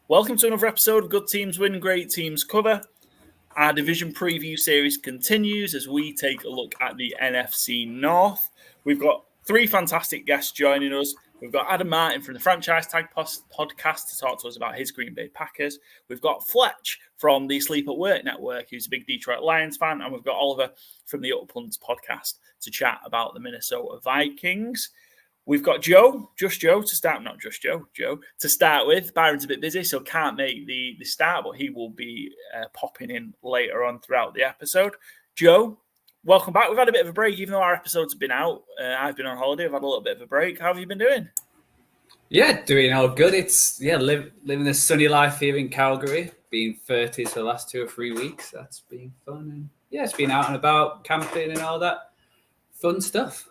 Welcome to another episode of Good Teams Win, Great Teams Cover. Our division preview series continues as we take a look at the NFC North. We've got three fantastic guests joining us. We've got Adam Martin from the Franchise Tag Podcast to talk to us about his Green Bay Packers. We've got Fletch from the Sleep at Work Network, who's a big Detroit Lions fan. And we've got Oliver from the Utter Punts Podcast to chat about the Minnesota Vikings. We've got Joe to start with. Byron's a bit busy, so can't make the start, but he will be popping in later on throughout the episode. Joe, welcome back. We've had a bit of a break, even though our episodes have been out. I've been on holiday. I've had a little bit of a break. How have you been doing? Yeah, doing all good. It's living the sunny life here in Calgary. Been 30s for the last 2 or 3 weeks. That's been fun. And it's been out and about, camping and all that fun stuff.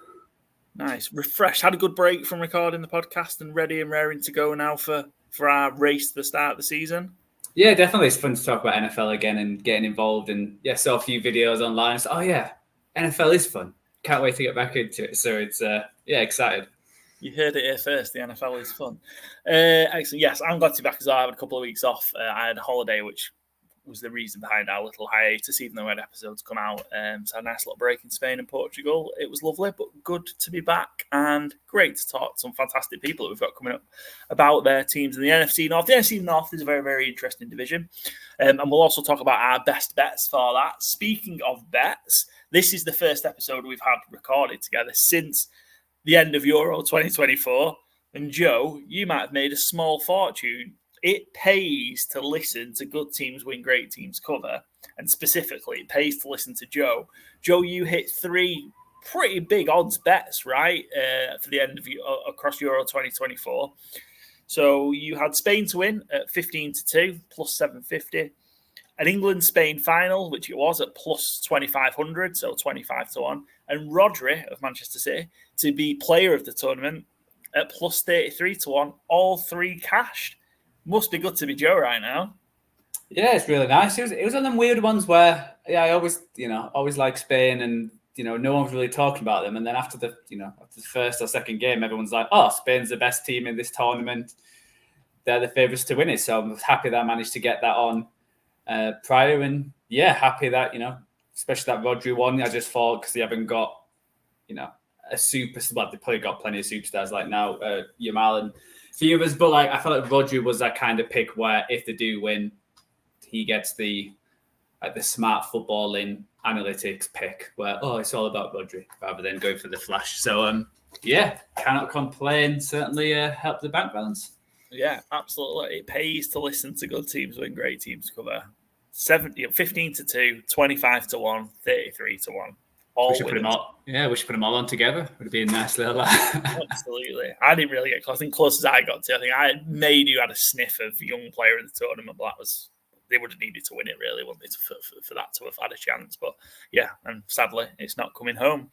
Nice. Refreshed. Had a good break from recording the podcast and ready and raring to go now for our race to the start of the season. Yeah, definitely. It's fun to talk about NFL again and getting involved. And saw a few videos online. So, NFL is fun. Can't wait to get back into it. So it's, excited. You heard it here first. The NFL is fun. Excellent. Yes, I'm glad to be back as well. I had a couple of weeks off. I had a holiday, which was the reason behind our little hiatus, even though we had episodes come out. So I had a nice little break in Spain and Portugal. It was lovely, but good to be back and great to talk to some fantastic people that we've got coming up about their teams in the NFC North. The NFC North is a very, very interesting division. And we'll also talk about our best bets for that. Speaking of bets, this is the first episode we've had recorded together since the end of Euro 2024. And Joe, you might have made a small fortune. It pays to listen to Good Teams Win, Great Teams Cover. And specifically, it pays to listen to Joe. Joe, you hit 3 pretty big odds bets, right, for the end of across Euro 2024. So you had Spain to win at 15-2, plus 750. An England-Spain final, which it was at plus 2,500, so 25-1. And Rodri of Manchester City to be player of the tournament at plus 33-1. All 3 cashed. Must be good to be Joe right now. Yeah, it's really nice. It was one of them weird ones where, I always like Spain and, no one's really talking about them. And then after the first or second game, everyone's like, oh, Spain's the best team in this tournament. They're the favourites to win it. So I'm happy that I managed to get that on prior. And happy that, especially that Rodri one, I just thought because they haven't got, a superstar. Well, they've probably got plenty of superstars like now, Yamal and few of us, but I felt like Rodri was that kind of pick where if they do win, he gets the smart footballing analytics pick where it's all about Rodri rather than going for the flash. So cannot complain. Certainly help the bank balance. Yeah, absolutely. It pays to listen to Good Teams Win, Great Teams Cover. 15-2, 25-1, 33-1. We should put them all. Yeah, we should put them all on together. Would be a nice little. Absolutely. I didn't really get close. I think close as I got to. I think I maybe had a sniff of young player in the tournament, but they would have needed to win it really, wouldn't they, for that to have had a chance. But yeah, and sadly, it's not coming home.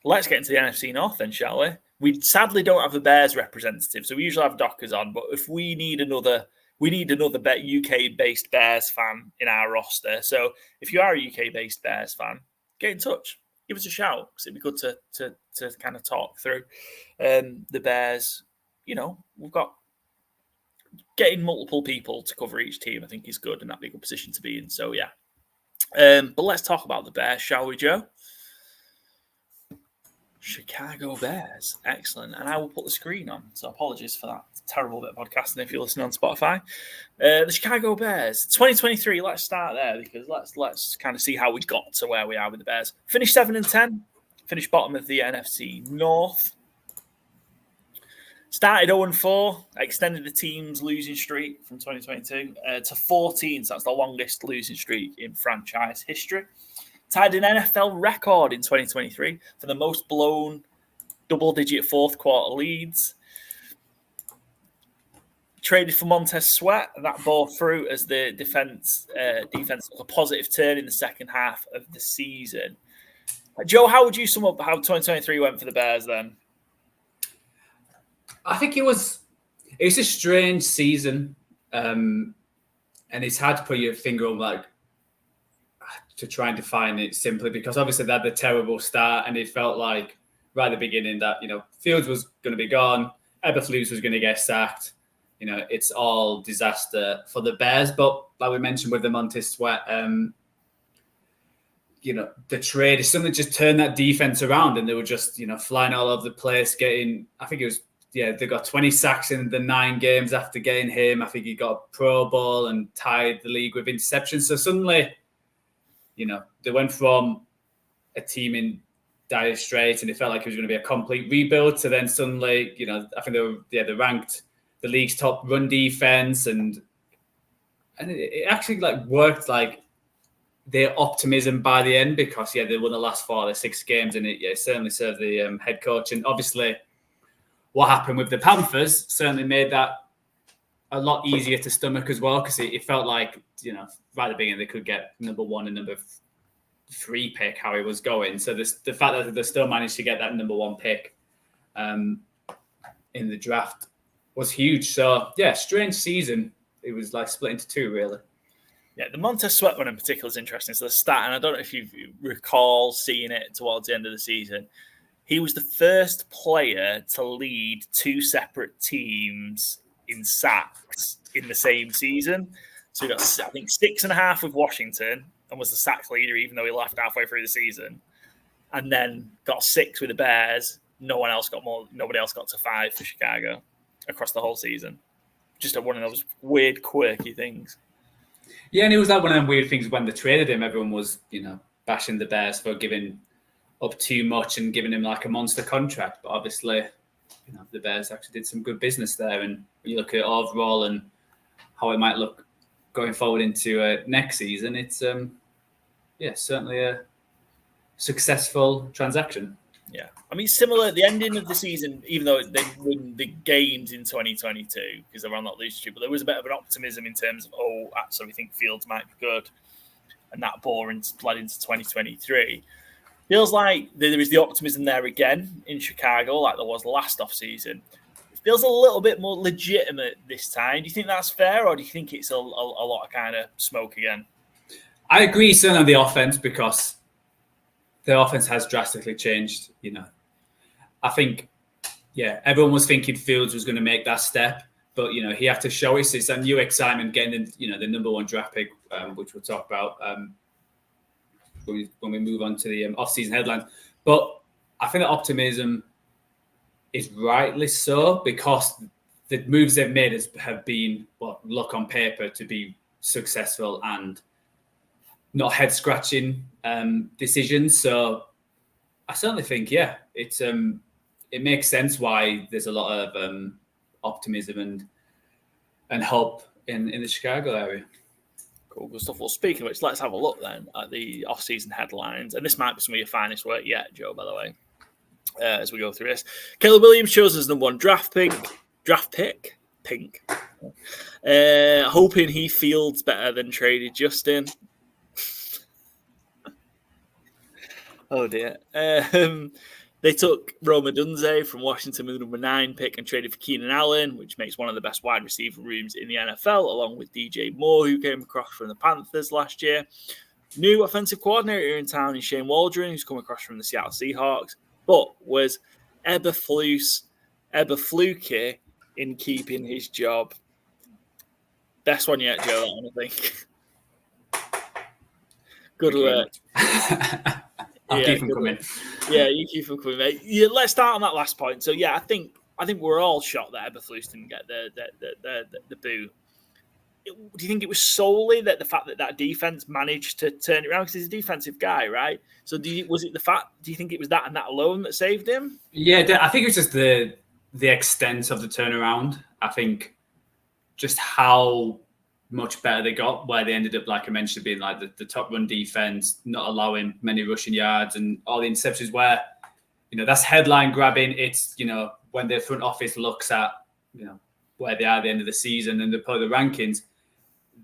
Let's get into the NFC North then, shall we? We sadly don't have a Bears representative, so we usually have Dockers on. But if we need another UK-based Bears fan in our roster. So if you are a UK-based Bears fan, get in touch. Give us a shout because it'd be good to kind of talk through the Bears. We've got getting multiple people to cover each team, I think is good, and that'd be a good position to be in. So, yeah. But let's talk about the Bears, shall we, Joe? Chicago Bears. Excellent. And I will put the screen on. So apologies for that terrible bit of podcasting if you're listening on Spotify. The Chicago Bears. 2023, let's start there because let's kind of see how we got to where we are with the Bears. Finished 7-10. Finished bottom of the NFC North. Started 0-4. Extended the team's losing streak from 2022 to 14. So that's the longest losing streak in franchise history. Tied an NFL record in 2023 for the most blown double-digit fourth quarter leads. Traded for Montez Sweat, and that bore fruit as the defense took a positive turn in the second half of the season. Joe, how would you sum up how 2023 went for the Bears then? I think it was a strange season, and it's hard to put your finger on to try and define it simply because obviously they had the terrible start and it felt like right at the beginning that Fields was going to be gone, Eberflus was going to get sacked, it's all disaster for the Bears. But like we mentioned with the Montez Sweat, the trade is something that just turned that defense around, and they were just, flying all over the place, they got 20 sacks in the 9 games after getting him. I think he got a Pro Bowl and tied the league with interceptions. So suddenly, they went from a team in dire straits and it felt like it was going to be a complete rebuild to then suddenly, I think they ranked the league's top run defense, and it actually worked their optimism by the end, because they won the last 4 or 6 games, and it certainly served the head coach. And obviously what happened with the Panthers certainly made that a lot easier to stomach as well, because it felt like, right at the beginning they could get number 1 and number 3 pick, how it was going. So the fact that they still managed to get that number 1 pick in the draft was huge. So strange season. It was split into 2 really. Yeah, the Montez Sweat one in particular is interesting. So the stat, and I don't know if you recall seeing it towards the end of the season, he was the first player to lead 2 separate teams in sacks in the same season. So he got, I think, 6.5 with Washington and was the sack leader, even though he left halfway through the season. And then got 6 with the Bears. Nobody else got to 5 for Chicago across the whole season. Just one of those weird, quirky things. Yeah, and it was one of them weird things when they traded him. Everyone was, bashing the Bears for giving up too much and giving him a monster contract. But obviously, the Bears actually did some good business there. And when you look at it overall and how it might look going forward into next season, it's certainly a successful transaction. Yeah, I mean, similar at the ending of the season, even though they won the games in 2022 because they were on that losing streak, but there was a bit of an optimism in terms of, actually, we think Fields might be good, and that bled into 2023. Feels like there is the optimism there again in Chicago, like there was last offseason. It feels a little bit more legitimate this time. Do you think that's fair, or do you think it's a lot of kind of smoke again? I agree, certainly on the offense, because the offense has drastically changed. I think, everyone was thinking Fields was going to make that step, but he had to show us. It's a new excitement getting the number 1 draft pick, which we'll talk about when we move on to the off-season headlines. But I think the optimism is rightly so, because the moves they've made have been what look on paper to be successful and not head-scratching decisions. So I certainly think, it makes sense why there's a lot of optimism and hope in the Chicago area. Cool, good stuff. Well, speaking of which, let's have a look then at the off-season headlines. And this might be some of your finest work yet, Joe, by the way, as we go through this. Caleb Williams shows us number 1 draft pick. Hoping he fields better than traded Justin. Oh, dear. They took Rome Odunze from Washington with the number 9 pick and traded for Keenan Allen, which makes one of the best wide receiver rooms in the NFL, along with DJ Moore, who came across from the Panthers last year. New offensive coordinator in town is Shane Waldron, who's come across from the Seattle Seahawks, but was Eberflus in keeping his job. Best one yet, Joe, that one, I think. Good work. I'll keep them coming. Yeah, you keep them coming, mate. Yeah, let's start on that last point. So, I think we're all shocked that Eberflus didn't get the boot. Do you think it was solely that the fact that defense managed to turn it around? Because he's a defensive guy, right? So, was it the fact? Do you think it was that and that alone that saved him? Yeah, I think it was just the extent of the turnaround. I think just how much better they got, where they ended up, like I mentioned, being the top run defense, not allowing many rushing yards and all the interceptions where, that's headline grabbing. It's, when the front office looks at, where they are at the end of the season and they put the rankings,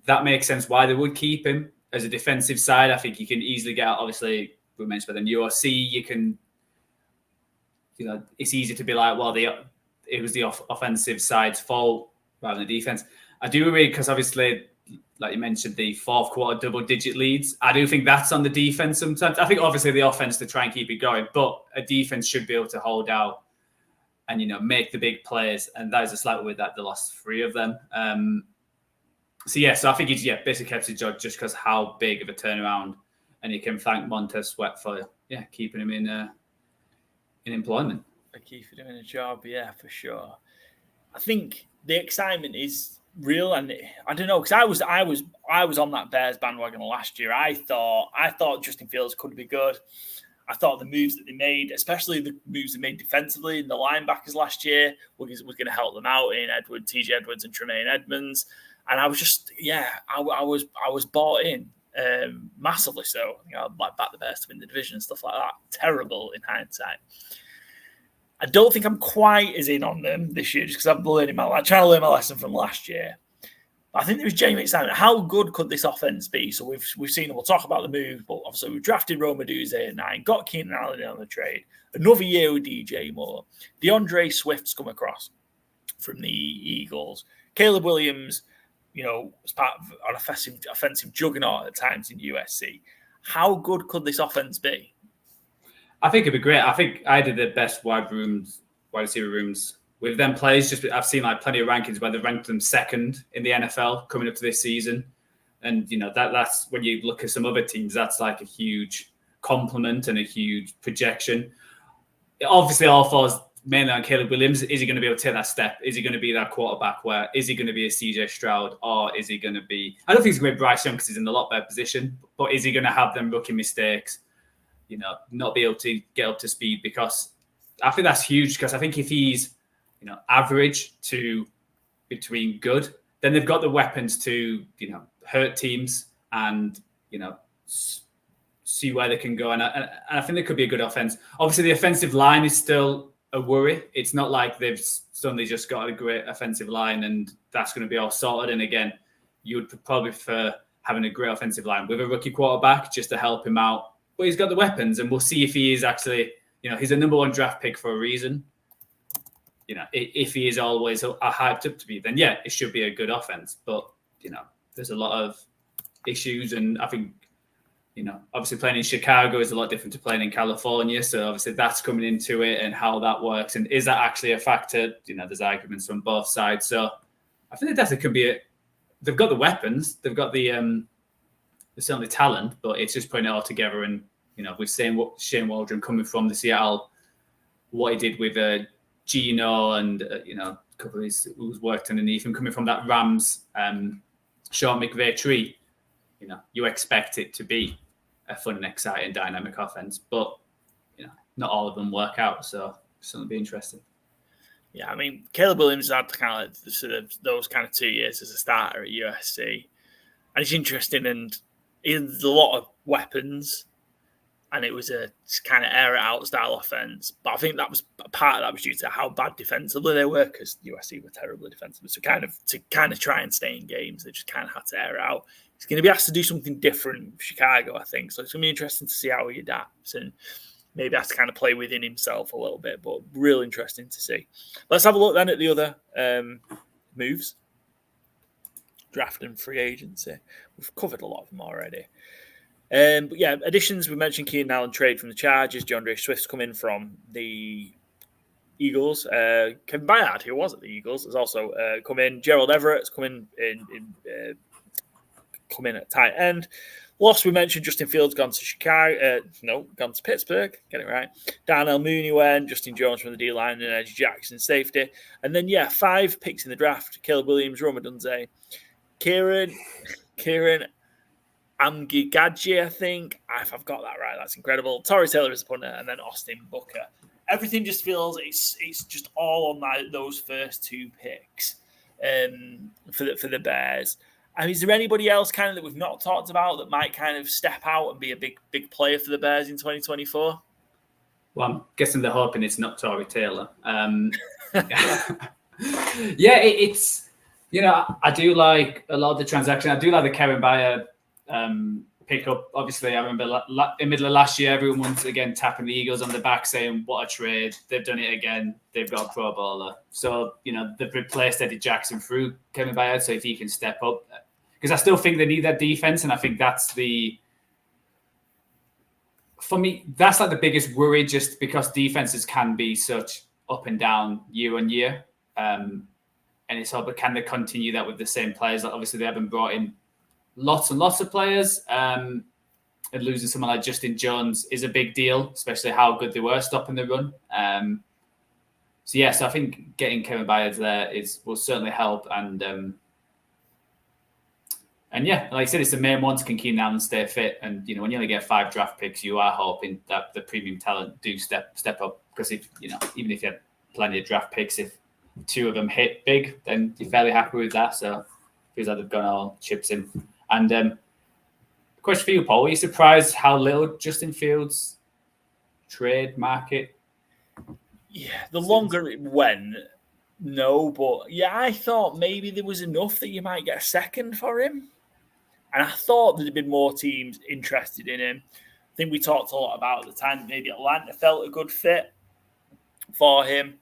that makes sense why they would keep him as a defensive side. I think you can easily get out, obviously, we mentioned about the USC, you can, it's easy to be like, well, it was the offensive side's fault rather than the defense. I do agree, because obviously, like you mentioned, the 4th quarter double-digit leads. I do think that's on the defense sometimes. I think obviously the offense to try and keep it going, but a defense should be able to hold out and make the big plays. And that is a slight with that they lost 3 of them. So I think he's basically kept his job just because how big of a turnaround, and you can thank Montez Sweat for keeping him in employment. For keeping him in a job, yeah, for sure. I think the excitement is real, and I don't know, because I was on that Bears bandwagon last year. I thought Justin Fields could be good. I thought the moves that they made, especially the moves they made defensively in the linebackers last year, was going to help them out in TJ Edwards and Tremaine Edmonds. And I was just, I was bought in massively so. I'd back the Bears to win the division and stuff like that. Terrible in hindsight. I don't think I'm quite as in on them this year just because I'm trying to learn my lesson from last year. But I think there's genuine excitement. How good could this offense be? So we've seen, we'll talk about the move, but obviously we've drafted Rome Odunze at 9, got Keenan Allen on the trade, another year with DJ Moore. DeAndre Swift's come across from the Eagles. Caleb Williams, was part of an offensive juggernaut at times in USC. How good could this offense be? I think it'd be great. I think I did the best wide receiver rooms with them players. Just I've seen plenty of rankings where they ranked them second in the NFL coming up to this season, and that's when you look at some other teams, that's like a huge compliment and a huge projection. It obviously all falls mainly on Caleb Williams. Is he going to be able to take that step? Is he going to be that quarterback? Is he going to be a CJ Stroud, or is he going to be? I don't think he's going to be Bryce Young because he's in a lot better position. But is he going to have them rookie mistakes? Not be able to get up to speed, because I think that's huge. Because I think if he's, average to between good, then they've got the weapons to, hurt teams and, see where they can go. And I think there could be a good offense. Obviously, the offensive line is still a worry. It's not like they've suddenly just got a great offensive line and that's going to be all sorted. And again, you would probably prefer having a great offensive line with a rookie quarterback just to help him out. But he's got the weapons, and we'll see if he is actually, he's a number 1 draft pick for a reason. If he is always hyped up to be, then it should be a good offense. But, there's a lot of issues, and I think, obviously playing in Chicago is a lot different to playing in California. So obviously that's coming into it and how that works. And is that actually a factor? There's arguments from both sides. So I think that definitely could be they've got the weapons, they've got the certainly talent, but it's just putting it all together. And, we've seen what Shane Waldron coming from the Seattle, what he did with Gino and, a couple of his who's worked underneath him, coming from that Rams, Sean McVay tree. You expect it to be a fun and exciting dynamic offense, but, not all of them work out. So it's going to be interesting. Yeah, I mean, Caleb Williams had kind of those kind of 2 years as a starter at USC. And it's interesting, and he had a lot of weapons, and it was a kind of air it out style offense. But I think that was part of that was due to how bad defensively they were, because USC were terribly defensively. So to try and stay in games, they just kind of had to air it out. He's going to be asked to do something different with Chicago, I think. So it's going to be interesting to see how he adapts, and maybe has to kind of play within himself a little bit, but real interesting to see. Let's have a look then at the other moves. Draft and free agency. We've covered a lot of them already. But additions, we mentioned Keenan Allen trade from the Chargers. DeAndre Swift's come in from the Eagles. Kevin Byard, who was at the Eagles, has also come in. Gerald Everett's come in at tight end. Lost, we mentioned Justin Fields gone to gone to Pittsburgh. Get it right. Darnell Mooney went. Justin Jones from the D-line, and Eddie Jackson safety. And then, 5 picks in the draft. Caleb Williams, Rome Odunze, Kieran Amgigadji, I think. If I've got that right, that's incredible. Torrey Taylor is a punter, and then Austin Booker. Everything just feels it's just all on those first 2 picks for the Bears. I mean, is there anybody else kind of that we've not talked about that might kind of step out and be a big player for the Bears in 2024? Well, I'm guessing they're hoping it's not Torrey Taylor. It's I do like a lot of the transaction. I do like the Kevin Byard pickup. Obviously, I remember in the middle of last year, everyone once again tapping the Eagles on the back saying, what a trade. They've done it again. They've got a Pro Bowler. So, they've replaced Eddie Jackson through Kevin Byard. So if he can step up, because I still think they need that defense. And I think for me, that's like the biggest worry, just because defenses can be such up and down year on year. And it's all, but can they continue that with the same players? Like obviously, they haven't brought in lots and lots of players. And losing someone like Justin Jones is a big deal, especially how good they were stopping the run. So I think getting Kevin Byard there will certainly help. And like I said, it's the main ones can keep down and stay fit. And when you only get 5 draft picks, you are hoping that the premium talent do step up. Because if even if you had plenty of draft picks, if 2 of them hit big, then you're fairly happy with that. So it feels like they've gone all chips in. And question for you, Paul: were you surprised how little Justin Fields trade market? Yeah, the longer it went, no, but yeah, I thought maybe there was enough that you might get a second for him. And I thought there'd been more teams interested in him. I think we talked a lot about at the time, maybe Atlanta felt a good fit for him,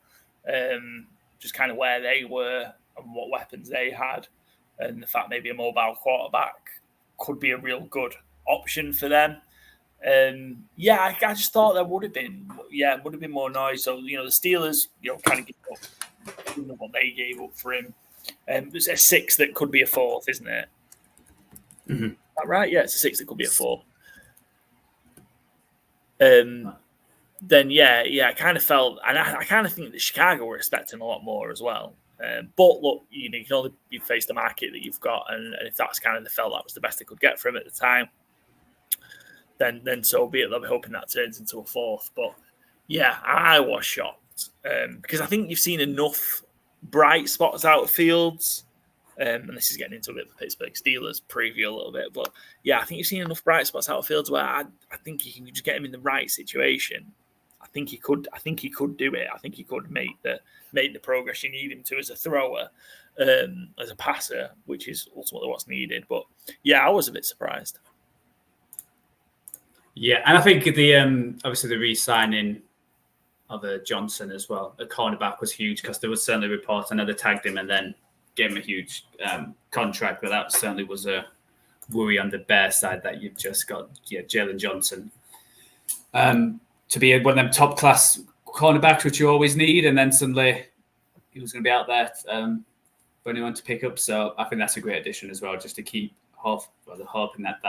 just kind of where they were and what weapons they had. And the fact maybe a mobile quarterback could be a real good option for them. I just thought there would have been more noise. So, the Steelers, kind of give up what they gave up for him. It's a 6 that could be a 4th, isn't it? Mm-hmm. Is that right? Yeah, it's a 6 that could be a 4th. I kind of felt, and I kind of think that Chicago were expecting a lot more as well. But look, you can only face the market that you've got, and if that's kind of the felt that was the best they could get from him at the time, then so be it. They'll be hoping that turns into a 4th. But yeah, I was shocked because I think you've seen enough bright spots out of Fields, and this is getting into a bit of the Pittsburgh Steelers preview a little bit. But yeah, I think you've seen enough bright spots out of Fields where I think you can just get him in the right situation. I think he could do it. I think he could make the progress you need him to as a thrower, as a passer, which is ultimately what's needed. But yeah, I was a bit surprised. Yeah, and I think the obviously the re-signing of Johnson as well, a cornerback, was huge because there was certainly reports. I know they tagged him and then gave him a huge contract, but that certainly was a worry on the Bears side that you've just got Jalen Johnson to be one of them top class cornerbacks, which you always need, and then suddenly he was going to be out there for anyone to pick up. So I think that's a great addition as well, just to keep hoping that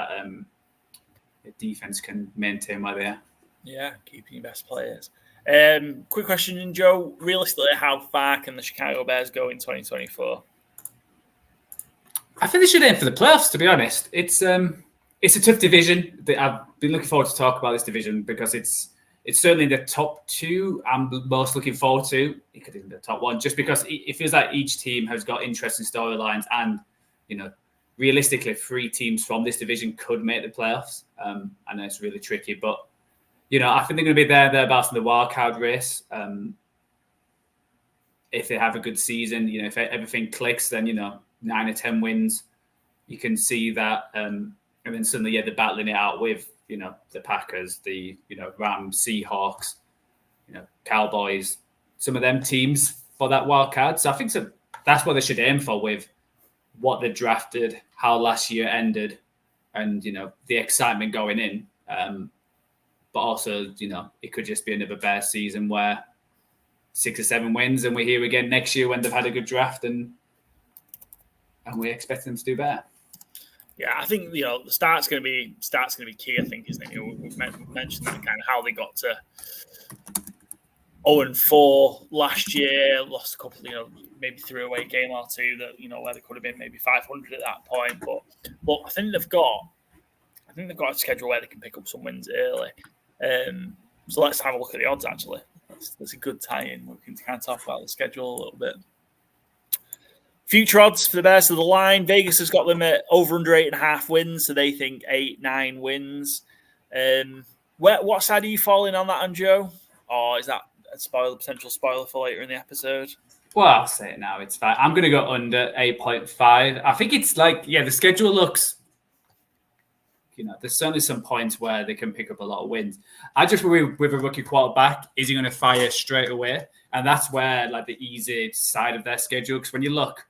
defense can maintain where they are. Yeah, keeping your best players. Quick question, Joe. Realistically, how far can the Chicago Bears go in 2024? I think they should aim for the playoffs, to be honest. It's a tough division. I've been looking forward to talk about this division because it's certainly in the top 2 I'm most looking forward to. It could even be the top 1, just because it feels like each team has got interesting storylines, and realistically 3 teams from this division could make the playoffs. I know it's really tricky, but I think they're going to be thereabouts in the wild card race. If they have a good season, if everything clicks, then 9 or 10 wins, you can see that. And then suddenly, they're battling it out with the Packers, the Rams, Seahawks, Cowboys, some of them teams for that wild card. So I think that's what they should aim for with what they drafted, how last year ended, and the excitement going in. But also, it could just be another Bears season where 6 or 7 wins, and we're here again next year when they've had a good draft, and we expect them to do better. Yeah, I think the start's going to be key. I think, isn't it? We've mentioned that kind of how they got to 0-4 last year, lost a couple, maybe threw away a game or 2 that where they could have been maybe 500 at that point. But I think they've got a schedule where they can pick up some wins early. So let's have a look at the odds. Actually, that's a good tie-in. We can kind of talk about the schedule a little bit. Future odds for the Bears of the line. Vegas has got them at over under 8.5 wins, so they think 8-9 wins. What side are you falling on that, Joe? Or is that a potential spoiler for later in the episode? Well, I'll say it now. It's fine. I'm going to go under 8.5. I think it's the schedule looks. There's certainly some points where they can pick up a lot of wins. I just worry with a rookie quarterback, is he going to fire straight away? And that's where the easy side of their schedule. Because when you look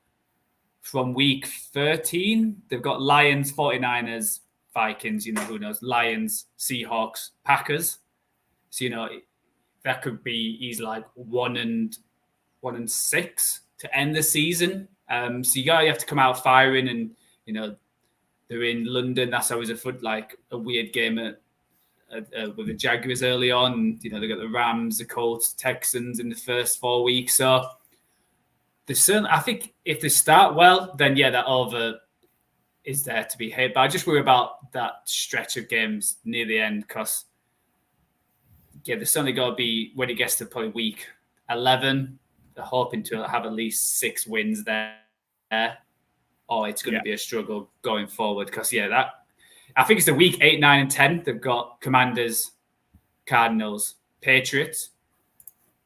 from week 13, they've got Lions, 49ers, Vikings, who knows, Lions, Seahawks, Packers. So, that could be easily like 1-6 to end the season. So you have to come out firing, and they're in London. That's always a weird game with the Jaguars early on. They got the Rams, the Colts, Texans in the first 4 weeks. So I think if they start well, then that over is there to be hit. But I just worry about that stretch of games near the end, because there's certainly got to be, when it gets to probably week 11, they're hoping to have at least 6 wins there, or it's going to be a struggle going forward. Because I think it's the week 8, 9, and 10. They've got Commanders, Cardinals, Patriots.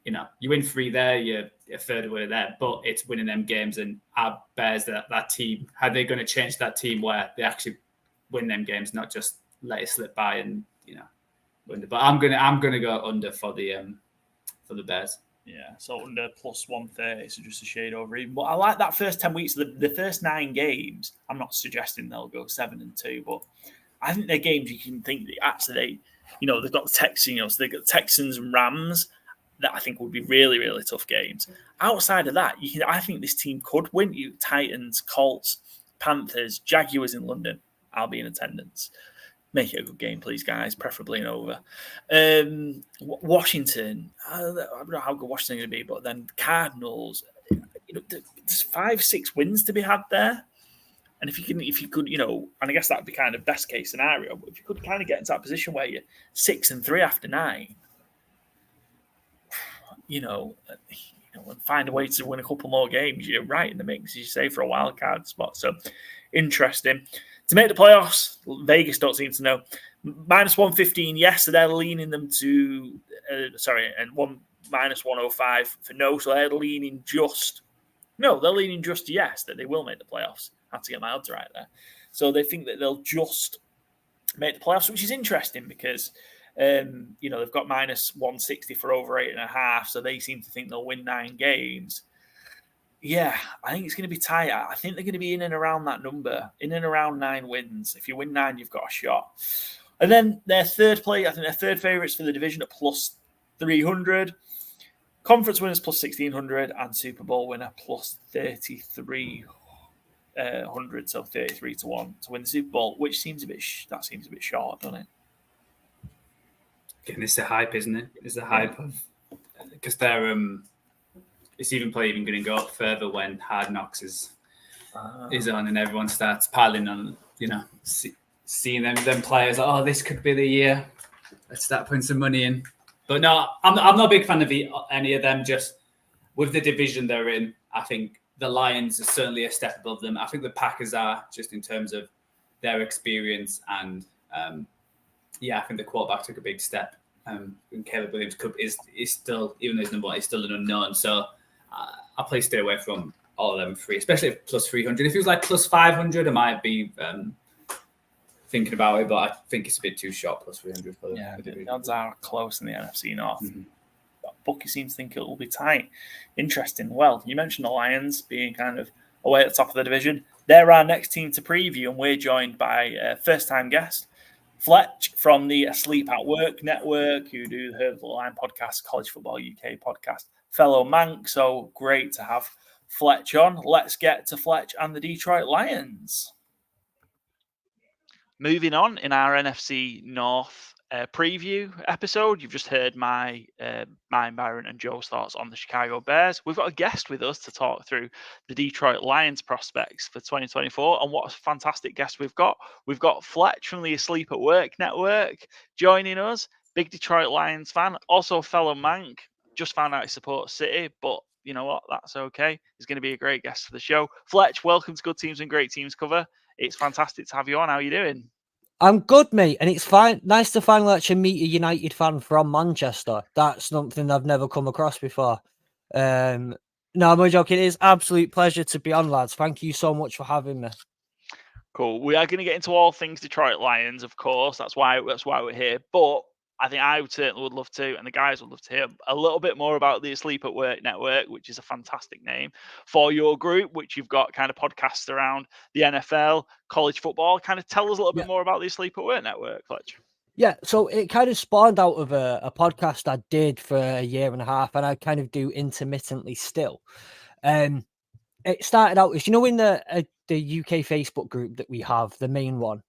You win 3 there, you're a third away there, but it's winning them games. And our Bears, that team, how they're going to change that team where they actually win them games, not just let it slip by and win. But I'm gonna go under for the Bears. Yeah, so under plus 130, so just a shade over even. But I like that first 10 weeks, the first 9 games. I'm not suggesting they'll go 7-2, but I think they're games you can think that actually they've got the Texans, so they've got the Texans and Rams that I think would be really, really tough games. Outside of that, I think this team could win. Titans, Colts, Panthers, Jaguars in London. I'll be in attendance. Make it a good game, please, guys. Preferably an over. Washington. I don't know how good Washington's going to be, but then Cardinals. There's 5-6 wins to be had there, and if you could, and I guess that'd be kind of best case scenario. But if you could kind of get into that position where you're 6-3 after 9, and find a way to win a couple more games, you're right in the mix, as you say, for a wild card spot. So interesting. To make the playoffs, Vegas don't seem to know. Minus 115, yes, so they're leaning them to, and minus 105 for no, so they're leaning just yes, that they will make the playoffs. I had to get my odds right there. So they think that they'll just make the playoffs, which is interesting because, they've got minus 160 for over 8.5, so they seem to think they'll win 9 games. Yeah, I think it's going to be tight. I think they're going to be in and around that number, in and around 9 wins. If you win 9, you've got a shot. And then their third favourites for the division at plus 300. Conference winners plus 1,600 and Super Bowl winner plus 3,300, so 33 to 1 to win the Super Bowl, which seems a bit short, doesn't it? Again, it's the hype, isn't it? It's the hype of, because they're it's even going to go up further when Hard Knocks is on and everyone starts piling on, seeing them players. Oh, this could be the year. Let's start putting some money in. But no, I'm not a big fan of any of them. Just with the division they're in, I think the Lions are certainly a step above them. I think the Packers are, just in terms of their experience, and I think the quarterback took a big step. And Caleb Williams is still, even though he's number 1, he's still an unknown. So I'll play stay away from all of them free, especially if plus 300. If it was like plus 500, I might be thinking about it, but I think it's a bit too short, plus 300 for them. Yeah, the odds are close in the NFC North. Mm-hmm. Bookie seems to think it will be tight. Interesting. Well, you mentioned the Lions being kind of away at the top of the division. They're our next team to preview, and we're joined by a first-time guest, Fletch from the Asleep at Work network, who do the Heard the Line podcast, College Football UK podcast, fellow Manc. So great to have Fletch on. Let's get to Fletch and the Detroit Lions. Moving on in our NFC North preview episode, you've just heard mine, Byron, and Joe's thoughts on the Chicago Bears. We've got a guest with us to talk through the Detroit Lions prospects for 2024, and what a fantastic guest we've got. We've got Fletch from the Asleep at Work network joining us, big Detroit Lions fan, also a fellow Manc. Just found out he supports City, but you know what? That's okay. He's going to be a great guest for the show. Fletch, welcome to Good Teams and Great Teams Cover. It's fantastic to have you on. How are you doing? I'm good, mate, and it's fine. Nice to finally actually meet a United fan from Manchester. That's something I've never come across before. No, I'm joking. It is an absolute pleasure to be on, lads. Thank you so much for having me. Cool. We are going to get into all things Detroit Lions, of course. That's why we're here. But I think I certainly would love to, and the guys would love to hear a little bit more about the Asleep at Work network, which is a fantastic name for your group, which you've got kind of podcasts around the NFL, college football. Kind of tell us a little bit more about the Asleep at Work network, Fletch. Yeah, so it kind of spawned out of a podcast I did for a year and a half, and I kind of do intermittently still. It started out as, in the UK Facebook group that we have, the main one.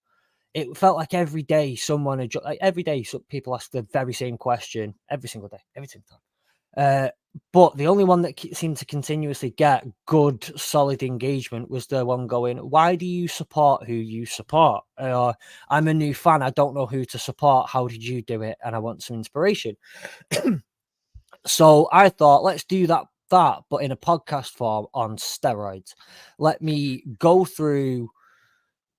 It felt like every day someone had, every day people ask the very same question every single day, every single time. But the only one that seemed to continuously get good, solid engagement was the one going, why do you support who you support? I'm a new fan. I don't know who to support. How did you do it? And I want some inspiration. So I thought, let's do that, but in a podcast form on steroids. Let me go through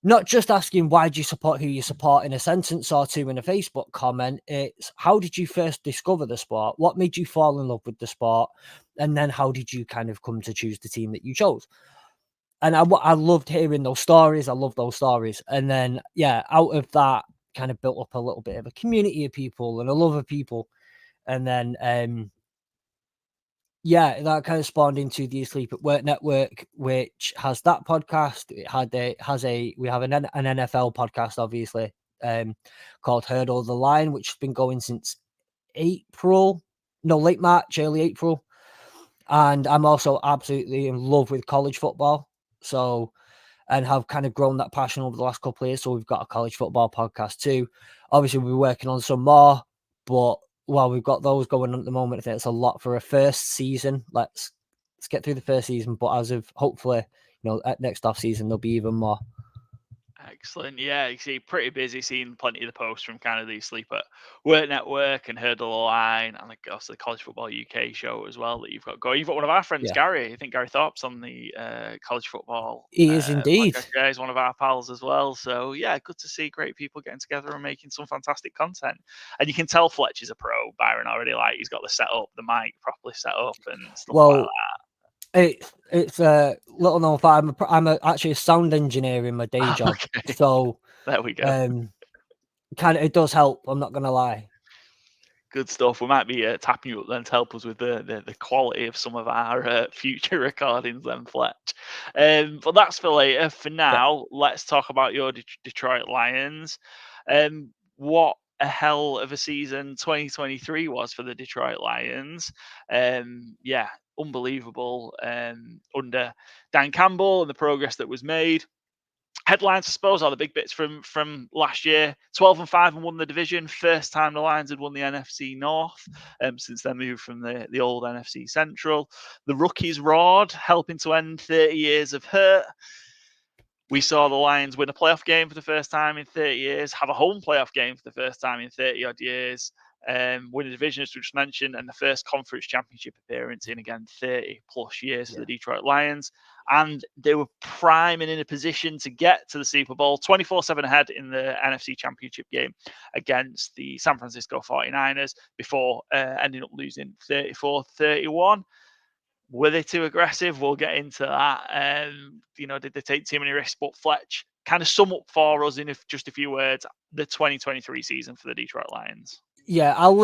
not just asking why do you support who you support in a sentence or two in a Facebook comment. It's how did you first discover the sport? What made you fall in love with the sport? And then how did you kind of come to choose the team that you chose? And I loved hearing those stories. I love those stories. And then, out of that kind of built up a little bit of a community of people and a love of people. And then, that kind of spawned into the Asleep at Work Network, which has that podcast. We have an NFL podcast, obviously, called Hurdle the Line, which has been going since late March, early April. And I'm also absolutely in love with college football. So, and have kind of grown that passion over the last couple of years. So we've got a college football podcast too. Obviously, we're working on some more, but while we've got those going on at the moment, I think it's a lot for a first season. Let's get through the first season, but as of hopefully, at next off season, there'll be even more. Excellent. Yeah, you see, pretty busy, seeing plenty of the posts from kind of the Sleep at Work Network and Hurdle the Line, and also the College Football UK show as well that you've got going. You've got one of our friends, Gary. I think Gary Thorpe's on the college football. He is indeed. Podcast. Yeah, he's one of our pals as well. So yeah, good to see great people getting together and making some fantastic content. And you can tell Fletch is a pro, Byron, already. Like, he's got the setup, the mic properly set up and stuff like that. It's a little known fact. I'm actually a sound engineer in my day job, so there we go. Kind of, it does help. I'm not gonna lie. Good stuff. We might be tapping you up then to help us with the quality of some of our future recordings then, Fletch. But that's for later. For now, let's talk about your Detroit Lions. What a hell of a season 2023 was for the Detroit Lions. Unbelievable under Dan Campbell and the progress that was made. Headlines, I suppose, are the big bits from last year. 12-5 and won the division. First time the Lions had won the NFC North since they moved from the old NFC Central. The rookies roared, helping to end 30 years of hurt. We saw the Lions win a playoff game for the first time in 30 years, have a home playoff game for the first time in 30-odd years, win a division, as we just mentioned, and the first conference championship appearance in, again, 30-plus years for the Detroit Lions. And they were prime and in a position to get to the Super Bowl, 24-7 ahead in the NFC Championship game against the San Francisco 49ers before ending up losing 34-31. Were they too aggressive? We'll get into that. Did they take too many risks? But Fletch, kind of sum up for us in just a few words the 2023 season for the Detroit Lions. Yeah, all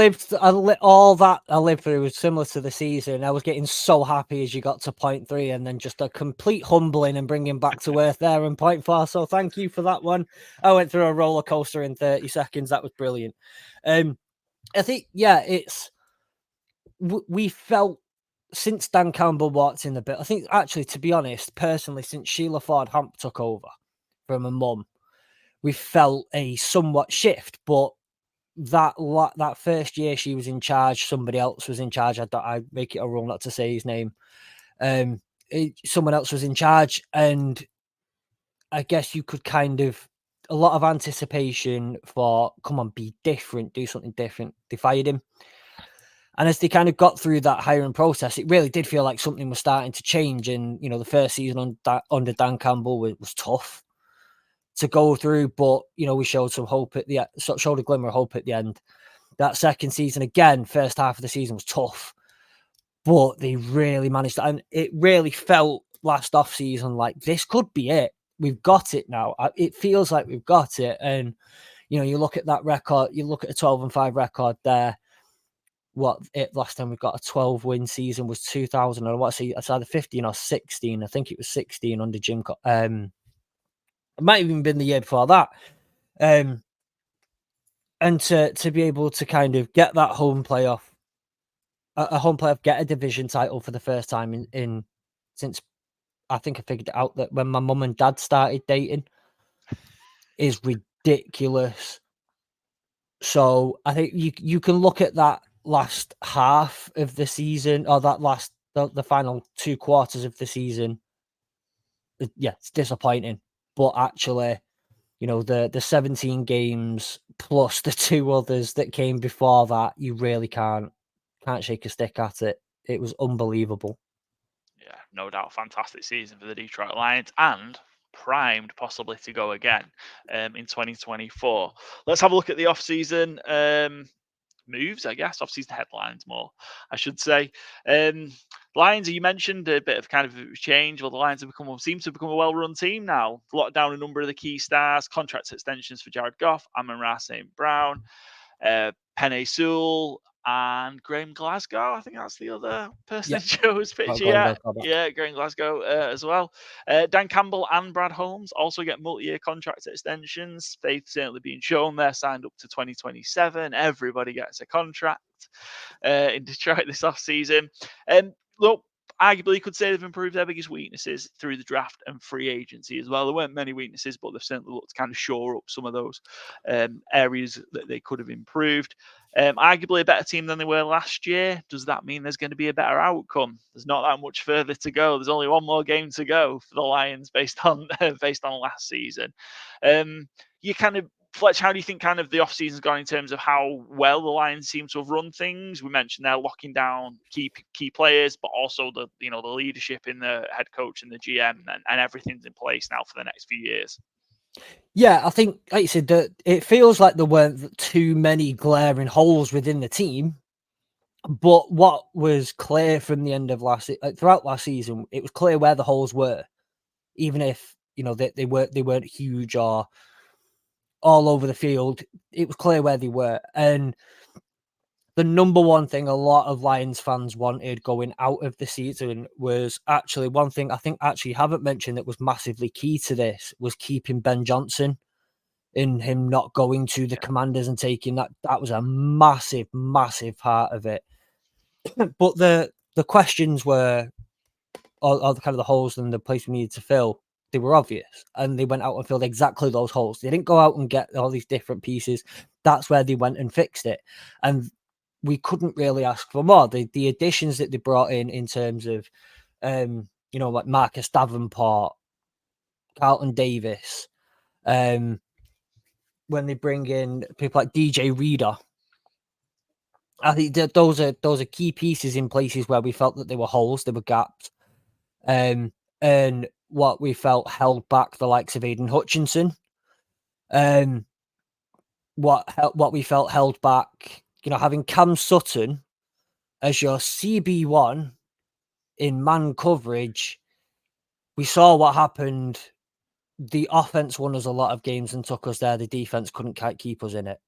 that I lived through was similar to the season. I was getting so happy as you got to point 3, and then just a complete humbling and bringing back to earth there in point 4. So thank you for that one. I went through a roller coaster in 30 seconds. That was brilliant. I think, we felt since Dan Campbell walked in the bit. I think actually, to be honest, personally, since Sheila Ford Hamp took over from her mum, we felt a somewhat shift, but that first year she was in charge, somebody else was in charge. I make it a rule not to say his name. Someone else was in charge, and I guess you could kind of a lot of anticipation for come on, be different, do something different. They fired him, and as they kind of got through that hiring process, it really did feel like something was starting to change. And the first season under Dan Campbell was tough to go through, but we showed some hope showed a glimmer of hope at the end. That second season, again, first half of the season was tough, but they really managed to, and it really felt last off season like this could be it. We've got it now. It feels like we've got it. And you look at that record, you look at a 12-5 record there. Last time we got a 12-win season was 2000, or it's either 15 or 16. I think it was 16 under Jim. It might have even been the year before that. And to be able to kind of get that home playoff, get a division title for the first time in since I think I figured it out that when my mum and dad started dating, is ridiculous. So I think you can look at that last half of the season, or that the final 2 quarters of the season. Yeah, it's disappointing, but actually, the 17 games plus the 2 others that came before that, you really can't shake a stick at it. It was unbelievable. Yeah, no doubt, fantastic season for the Detroit Lions, and primed possibly to go again in 2024. Let's have a look at the off-season moves, I guess, off-season headlines more, I should say. Lions, you mentioned a bit of kind of change. Well, the Lions seem to have become a well-run team now. Locked down a number of the key stars, contract extensions for Jared Goff, Amon-Ra St. Brown, Penei Sewell, and Graham Glasgow. I think that's the other person that shows picture. Graham Glasgow as well. Dan Campbell and Brad Holmes also get multi-year contract extensions. They've certainly been shown they're signed up to 2027. Everybody gets a contract in Detroit this offseason. Look, arguably you could say they've improved their biggest weaknesses through the draft and free agency as well. There weren't many weaknesses, but they've certainly looked to kind of shore up some of those areas that they could have improved. Arguably a better team than they were last year. Does that mean there's going to be a better outcome? There's not that much further to go. There's only one more game to go for the Lions based on last season. Fletch, how do you think kind of the off-season's gone in terms of how well the Lions seem to have run things? We mentioned they're locking down key players, but also the leadership in the head coach and the GM, and everything's in place now for the next few years. Yeah, I think, like you said, that it feels like there weren't too many glaring holes within the team. But what was clear from the end of throughout last season, it was clear where the holes were, even if they weren't huge or all over the field. It was clear where they were, and the number one thing a lot of Lions fans wanted going out of the season was actually one thing I think actually haven't mentioned that was massively key to this was keeping Ben Johnson, in him not going to the Commanders and taking that. That was a massive, massive part of it. But the questions were, or kind of the holes and the place we needed to fill, they were obvious, and they went out and filled exactly those holes. They didn't go out and get all these different pieces. That's where they went and fixed it, and we couldn't really ask for more. The additions that they brought in terms of, like Marcus Davenport, Carlton Davis, when they bring in people like DJ Reader, I think that those are key pieces in places where we felt that there were holes, there were gaps, and what we felt held back the likes of Aiden Hutchinson, what we felt held back, having Cam Sutton as your CB1 in man coverage. We saw what happened. The offense won us a lot of games and took us there. The defense couldn't quite keep us in it.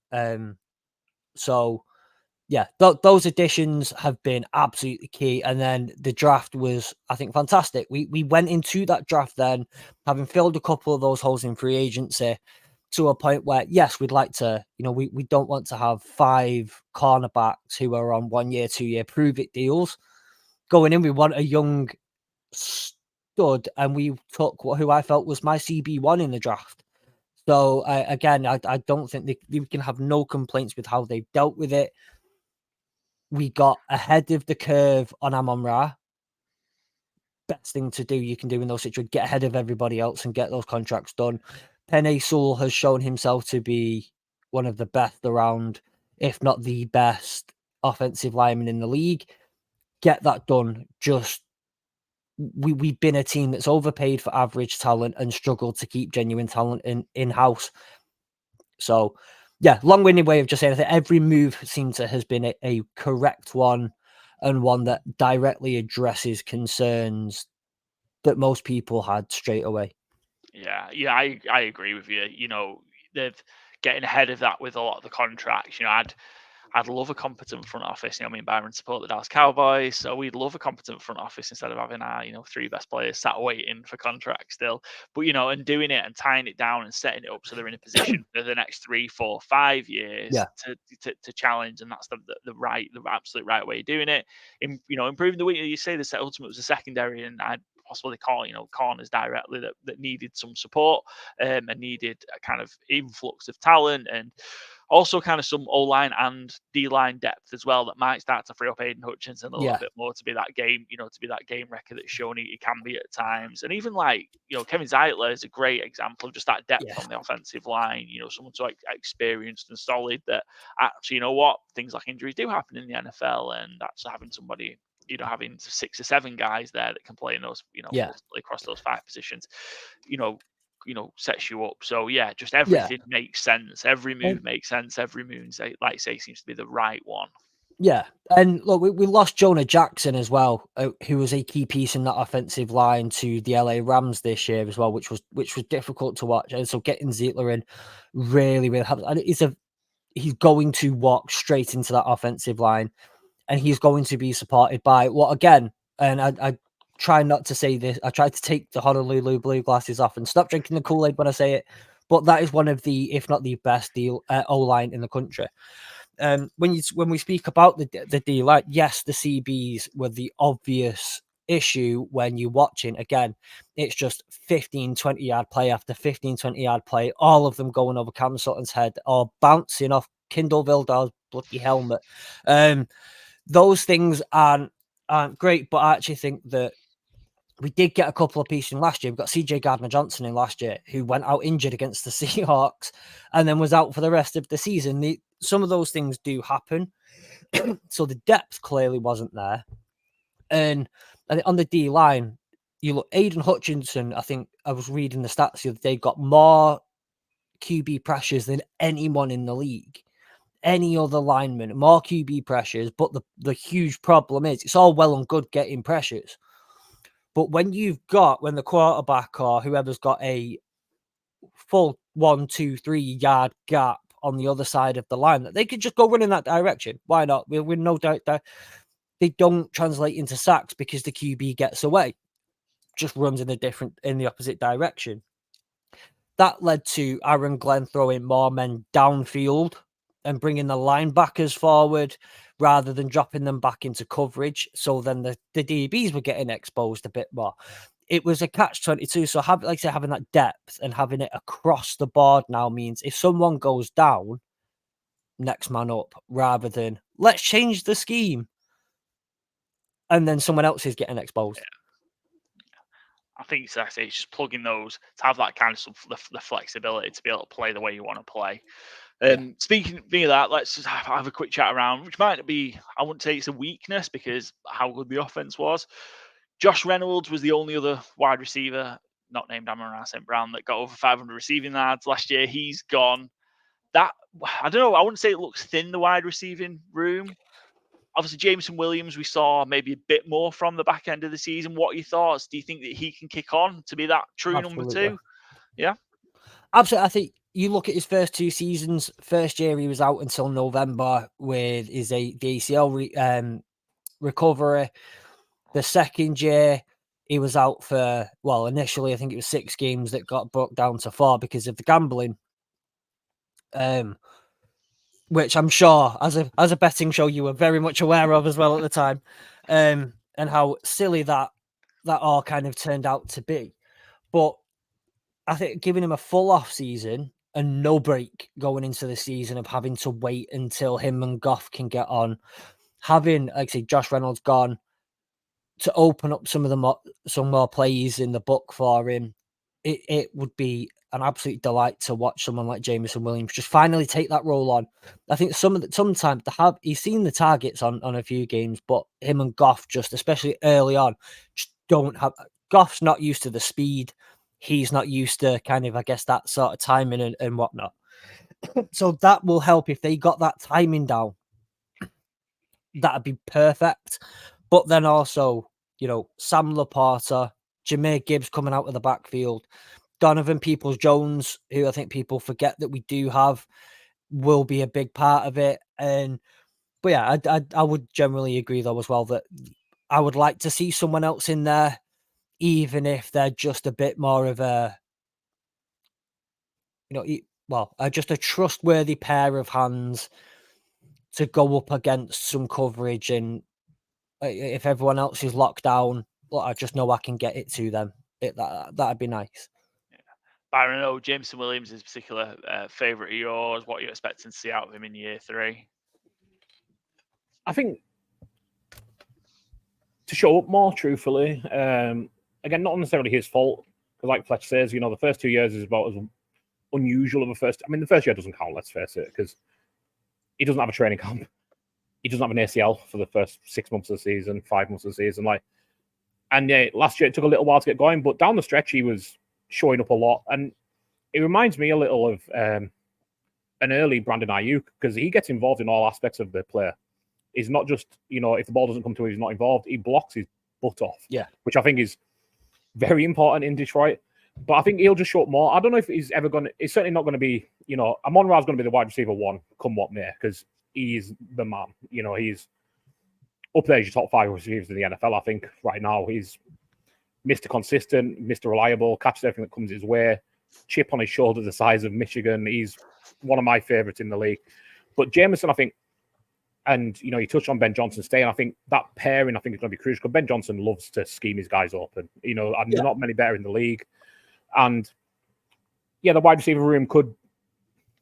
So yeah, those additions have been absolutely key. And then the draft was, I think, fantastic. We went into that draft then, having filled a couple of those holes in free agency, to a point where, yes, we'd like to, we don't want to have 5 cornerbacks who are on 1 year, 2 year prove-it deals. Going in, we want a young stud, and we took who I felt was my CB1 in the draft. So, again, I don't think we can have no complaints with how they've dealt with it. We got ahead of the curve on Amon-Ra. Best thing to do you can do in those situations, get ahead of everybody else and get those contracts done. Penei Sewell has shown himself to be one of the best around, if not the best offensive lineman in the league. Get that done. We've been a team that's overpaid for average talent and struggled to keep genuine talent in-house. So, yeah, long-winded way of just saying that every move seems to has been a correct one, and one that directly addresses concerns that most people had straight away. Yeah, I agree with you. They've getting ahead of that with a lot of the contracts. I'd love a competent front office. You know, me and Byron support the Dallas Cowboys, so we'd love a competent front office instead of having our, 3 best players sat waiting for contracts still. But, and doing it and tying it down and setting it up so they're in a position for the next 3, 4, 5 years to challenge, and that's the absolute right way of doing it. Improving the week, you say the ultimate was a secondary, and I'd possibly call corners directly that needed some support and needed a kind of influx of talent, and also kind of some O-line and D-line depth as well that might start to free up Aiden Hutchinson a little bit more to be that game, to be that game wrecker that's shown he can be at times. And even Kevin Zeitler is a great example of just that depth on the offensive line, someone so experienced and solid that actually, things like injuries do happen in the NFL, and that's having somebody, having 6 or 7 guys there that can play in those, multiply across those 5 positions, sets you up. So just everything makes sense. Every move makes sense. Every move, like say, seems to be the right one. Yeah, and look, we lost Jonah Jackson as well, who was a key piece in that offensive line to the LA Rams this year as well, which was difficult to watch. And so getting Zeitler in really helps. And he's going to walk straight into that offensive line, and he's going to be supported by again. And I try not to say this. I try to take the Honolulu blue glasses off and stop drinking the Kool-Aid when I say it. But that is one of the, if not the best O-line in the country. When we speak about the D-line, yes, the CBs were the obvious issue when you're watching. Again, it's just 15, 20-yard play after 15, 20-yard play, all of them going over Cam Sutton's head or bouncing off Kindle Vildar's bloody helmet. Those things aren't great, but I actually think that we did get a couple of pieces in last year. We've got CJ Gardner-Johnson in last year, who went out injured against the Seahawks and then was out for the rest of the season. Some of those things do happen. So the depth clearly wasn't there. And on the D-line, you look, Aiden Hutchinson, I think I was reading the stats the other day, got more QB pressures than anyone in the league. Any other lineman, more QB pressures. But the huge problem is it's all well and good getting pressures. But when the quarterback or whoever's got a full 1, 2, 3 yard gap on the other side of the line, that they could just go run in that direction. Why not? We no doubt that they don't translate into sacks because the QB gets away, just runs in the opposite direction. That led to Aaron Glenn throwing more men downfield and bringing the linebackers forward rather than dropping them back into coverage. So then the DBs were getting exposed a bit more. It was a catch-22. So having that depth and having it across the board now means if someone goes down, next man up, rather than let's change the scheme and then someone else is getting exposed. I think it's just plugging those to have that kind of the flexibility to be able to play the way you want to play. Speaking of that, let's just have a quick chat around, which might be, I wouldn't say it's a weakness because how good the offense was. Josh Reynolds was the only other wide receiver, not named Amon-Ra St. Brown, that got over 500 receiving yards last year. He's gone. I don't know, I wouldn't say it looks thin, the wide receiving room. Obviously, Jameson Williams, we saw maybe a bit more from the back end of the season. What are your thoughts? Do you think that he can kick on to be that true number 2? Yeah. Absolutely. I think you look at his first 2 seasons. First year, he was out until November with the ACL recovery. The second year, he was out for, initially, I think it was 6 games that got broke down to 4 because of the gambling. Which I'm sure, as a betting show, you were very much aware of as well at the time, and how silly that all kind of turned out to be. But I think giving him a full off season and no break going into the season of having to wait until him and Goff can get on, having, like I say, Josh Reynolds gone to open up some more plays in the book for him, it would be an absolute delight to watch someone like Jameson Williams just finally take that role on. I think sometimes he's seen the targets on a few games, but him and Goff, just especially early on, just don't have. Goff's not used to the speed. He's not used to kind of, I guess, that sort of timing and whatnot. So that will help if they got that timing down. That'd be perfect. But then also, Sam Laporta, Jahmyr Gibbs coming out of the backfield, Donovan Peoples-Jones, who I think people forget that we do have. will be a big part of it. But yeah, I would generally agree though as well that I would like to see someone else in there, even if they're just a bit more of a, just a trustworthy pair of hands to go up against some coverage. And if everyone else is locked down, I just know I can get it to them. That'd be nice. Byron, I know Jameson Williams is a particular favourite of yours. What are you expecting to see out of him in year 3? I think to show up more, truthfully. Again, not necessarily his fault, because like Fletch says, the first 2 years is about as unusual of a first. I mean, the first year doesn't count, let's face it, because he doesn't have a training camp. He doesn't have an ACL for the first 6 months of the season, 5 months of the season. And yeah, last year it took a little while to get going, but down the stretch he was showing up a lot. And it reminds me a little of an early Brandon Ayuk, because he gets involved in all aspects of the play. He's not just, if the ball doesn't come to him, he's not involved. He blocks his butt off. Yeah. Which I think is very important in Detroit. But I think he'll just show up more. I don't know if he's ever going to, it's certainly not going to be, Amon-Ra's going to be the wide receiver 1, come what may, because he's the man. He's up there as your top 5 receivers in the NFL, I think, right now. He's Mr. Consistent, Mr. Reliable, catches everything that comes his way, chip on his shoulder the size of Michigan. He's one of my favorites in the league. But Jameson, I think, and, you touched on Ben Johnson staying. I think that pairing, is going to be crucial, because Ben Johnson loves to scheme his guys open. There's not many better in the league. And, yeah, the wide receiver room could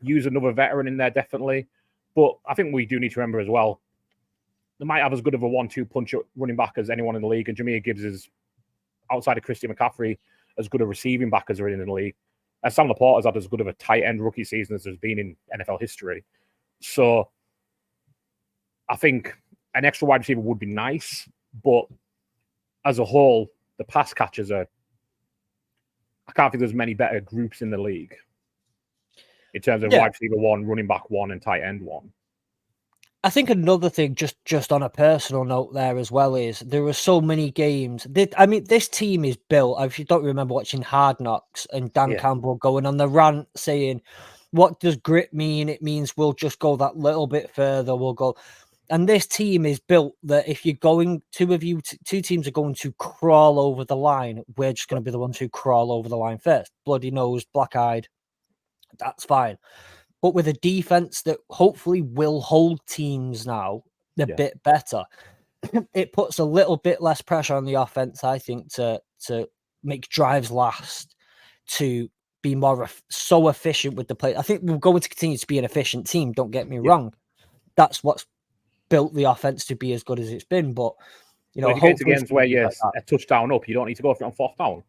use another veteran in there, definitely. But I think we do need to remember as well, they might have as good of a 1-2 punch running back as anyone in the league. And Jahmyr Gibbs is, outside of Christian McCaffrey, as good a receiving back as there is in the league. And Sam Laporta's had as good of a tight end rookie season as there's been in NFL history. So I think an extra wide receiver would be nice, but as a whole, the pass catchers I can't think there's many better groups in the league in terms of wide receiver 1, running back 1, and tight end 1. I think another thing, just on a personal note there as well, is there are so many games. This team is built. If you don't remember watching Hard Knocks and Dan Campbell going on the rant saying, "What does grit mean? It means we'll just go that little bit further. We'll go." And this team is built that if you're going, two teams are going to crawl over the line. We're just going to be the ones who crawl over the line first. Bloody nosed, black eyed. That's fine. But with a defense that hopefully will hold teams now a bit better, it puts a little bit less pressure on the offense, I think, to make drives last, to be more so efficient with the play. I think we're going to continue to be an efficient team. Don't get me wrong. That's what's built the offense to be as good as it's been. But if you get to games where you're a touchdown up, you don't need to go for it on 4th down.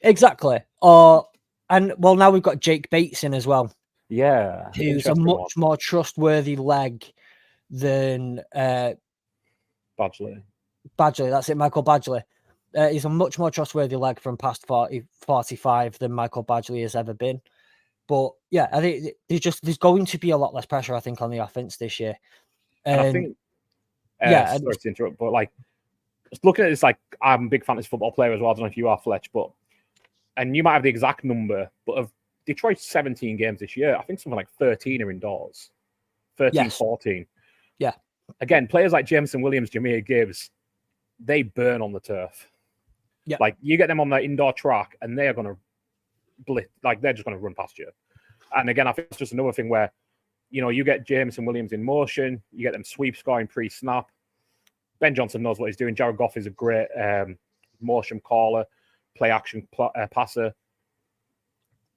Exactly. Now we've got Jake Bates in as well. Yeah, who's a much more trustworthy leg than Badgley. That's it, Michael Badgley. He's a much more trustworthy leg from past 45 than Michael Badgley has ever been. But yeah, I think there's going to be a lot less pressure, I think, on the offense this year. And I think, sorry to interrupt, but just looking at this, I'm a big fantasy football player as well. I don't know if you are, Fletch, and you might have the exact number, but of Detroit's 17 games this year, I think something like 13 are indoors. 13, 14. Yeah. Again, players like Jameson Williams, Jahmyr Gibbs, they burn on the turf. Yeah. You get them on the indoor track and they are going to blitz, they're just going to run past you. And again, I think it's just another thing where, you get Jameson Williams in motion, you get them sweeps going pre-snap. Ben Johnson knows what he's doing. Jared Goff is a great motion caller, play action passer.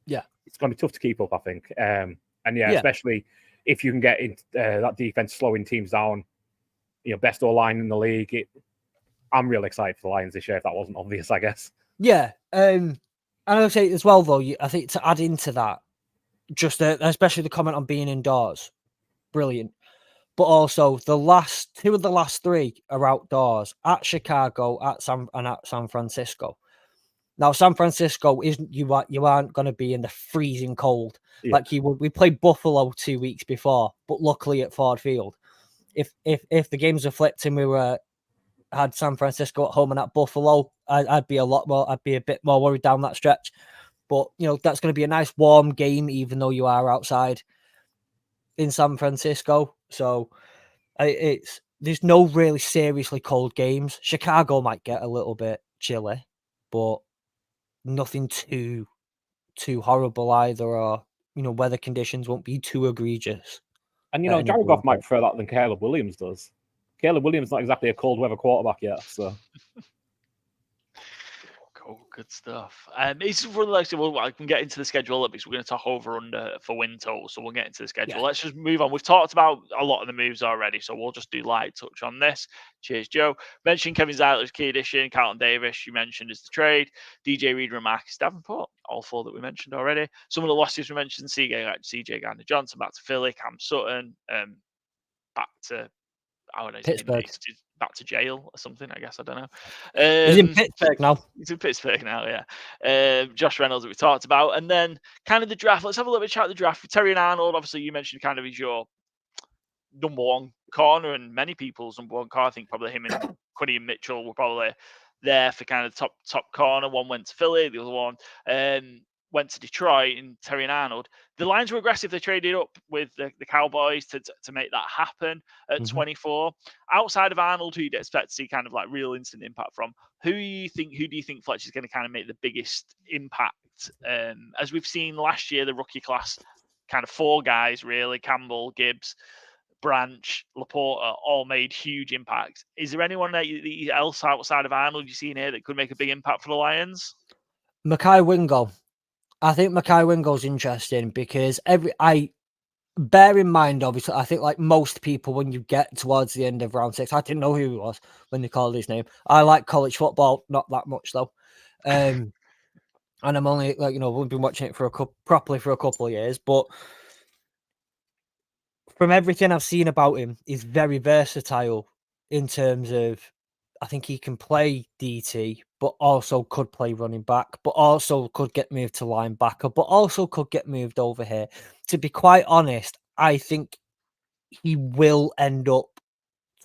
Yeah. It's going to be tough to keep up, I think. Especially if you can get in that defense slowing teams down, best O-line in the league. I'm really excited for the Lions this year, if that wasn't obvious, I guess. Yeah. And I would say as well, though, I think to add into that, just especially the comment on being indoors, brilliant. But also the last 2 of the last 3 are outdoors at Chicago, at San Francisco. Now, San Francisco isn't you aren't going to be in the freezing cold like you would. We played Buffalo 2 weeks before, but luckily at Ford Field. If the games were flipped and we had San Francisco at home and at Buffalo, I'd be a bit more worried down that stretch. But that's going to be a nice warm game, even though you are outside. in San Francisco. So there's no really seriously cold games. Chicago might get a little bit chilly, but nothing too horrible either, or weather conditions won't be too egregious. And Jared Goff might prefer that than Caleb Williams does. Caleb Williams not exactly a cold weather quarterback yet, so. Cool, good stuff. It's really like, well, I can get into the schedule because we're going to talk over under for win total, so we'll get into the schedule. Yeah. Let's just move on. We've talked about a lot of the moves already, so we'll just do light touch on this. Cheers, Joe. Mentioned Kevin Zeitler's key addition, Carlton Davis, you mentioned is the trade, DJ Reader and Marcus Davenport, all four that we mentioned already. Some of the losses we mentioned, CJ Gardner-Johnson back to Philly, Cam Sutton, back to Pittsburgh. Back to jail or something, I guess. I don't know. He's in Pittsburgh now. He's in Pittsburgh now, yeah. Josh Reynolds that we talked about. And then kind of the draft. Let's have a little bit of chat of the draft. For Terry and Arnold, obviously you mentioned kind of he's your number one corner and many people's number one corner. I think probably him and Quinny and Mitchell were probably there for kind of top corner. One went to Philly, the other one went to Detroit, and Terry and Arnold. The Lions were aggressive. They traded up with the Cowboys to make that happen at 24. Outside of Arnold, who you'd expect to see kind of like real instant impact from, who do you think Fletch is going to kind of make the biggest impact? As we've seen last year, the rookie class, kind of four guys really, Campbell, Gibbs, Branch, Laporta, all made huge impacts. Is there anyone else outside of Arnold you see in here that could make a big impact for the Lions? Mekhi Wingo. I think Mekhi Wingo's interesting because I bear in mind, obviously, I think like most people, when you get towards the end of round 6, I didn't know who he was when they called his name. I like college football, not that much though. And I'm only we've been watching it properly for a couple of years, but from everything I've seen about him, he's very versatile in terms of, I think he can play DT, but also could play running back, but also could get moved to linebacker, but also could get moved over here. To be quite honest, I think he will end up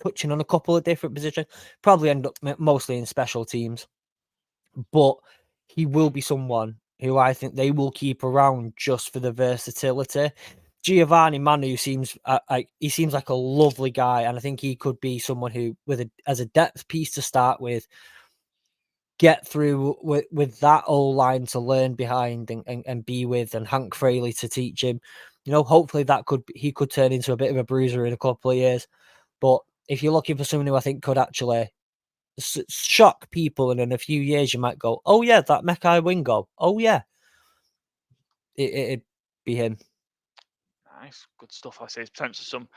touching on a couple of different positions, probably end up mostly in special teams, but he will be someone who I think they will keep around just for the versatility. Giovanni Manu seems like a lovely guy, and I think he could be someone who, as a depth piece to start with, get through with that old line to learn behind and be with, and Hank Fraley to teach him. Hopefully he could turn into a bit of a bruiser in a couple of years. But if you're looking for someone who I think could actually shock people, and in a few years you might go, "Oh yeah, that Mekhi Wingo. Oh yeah," it'd be him. Nice, good stuff. I say potentially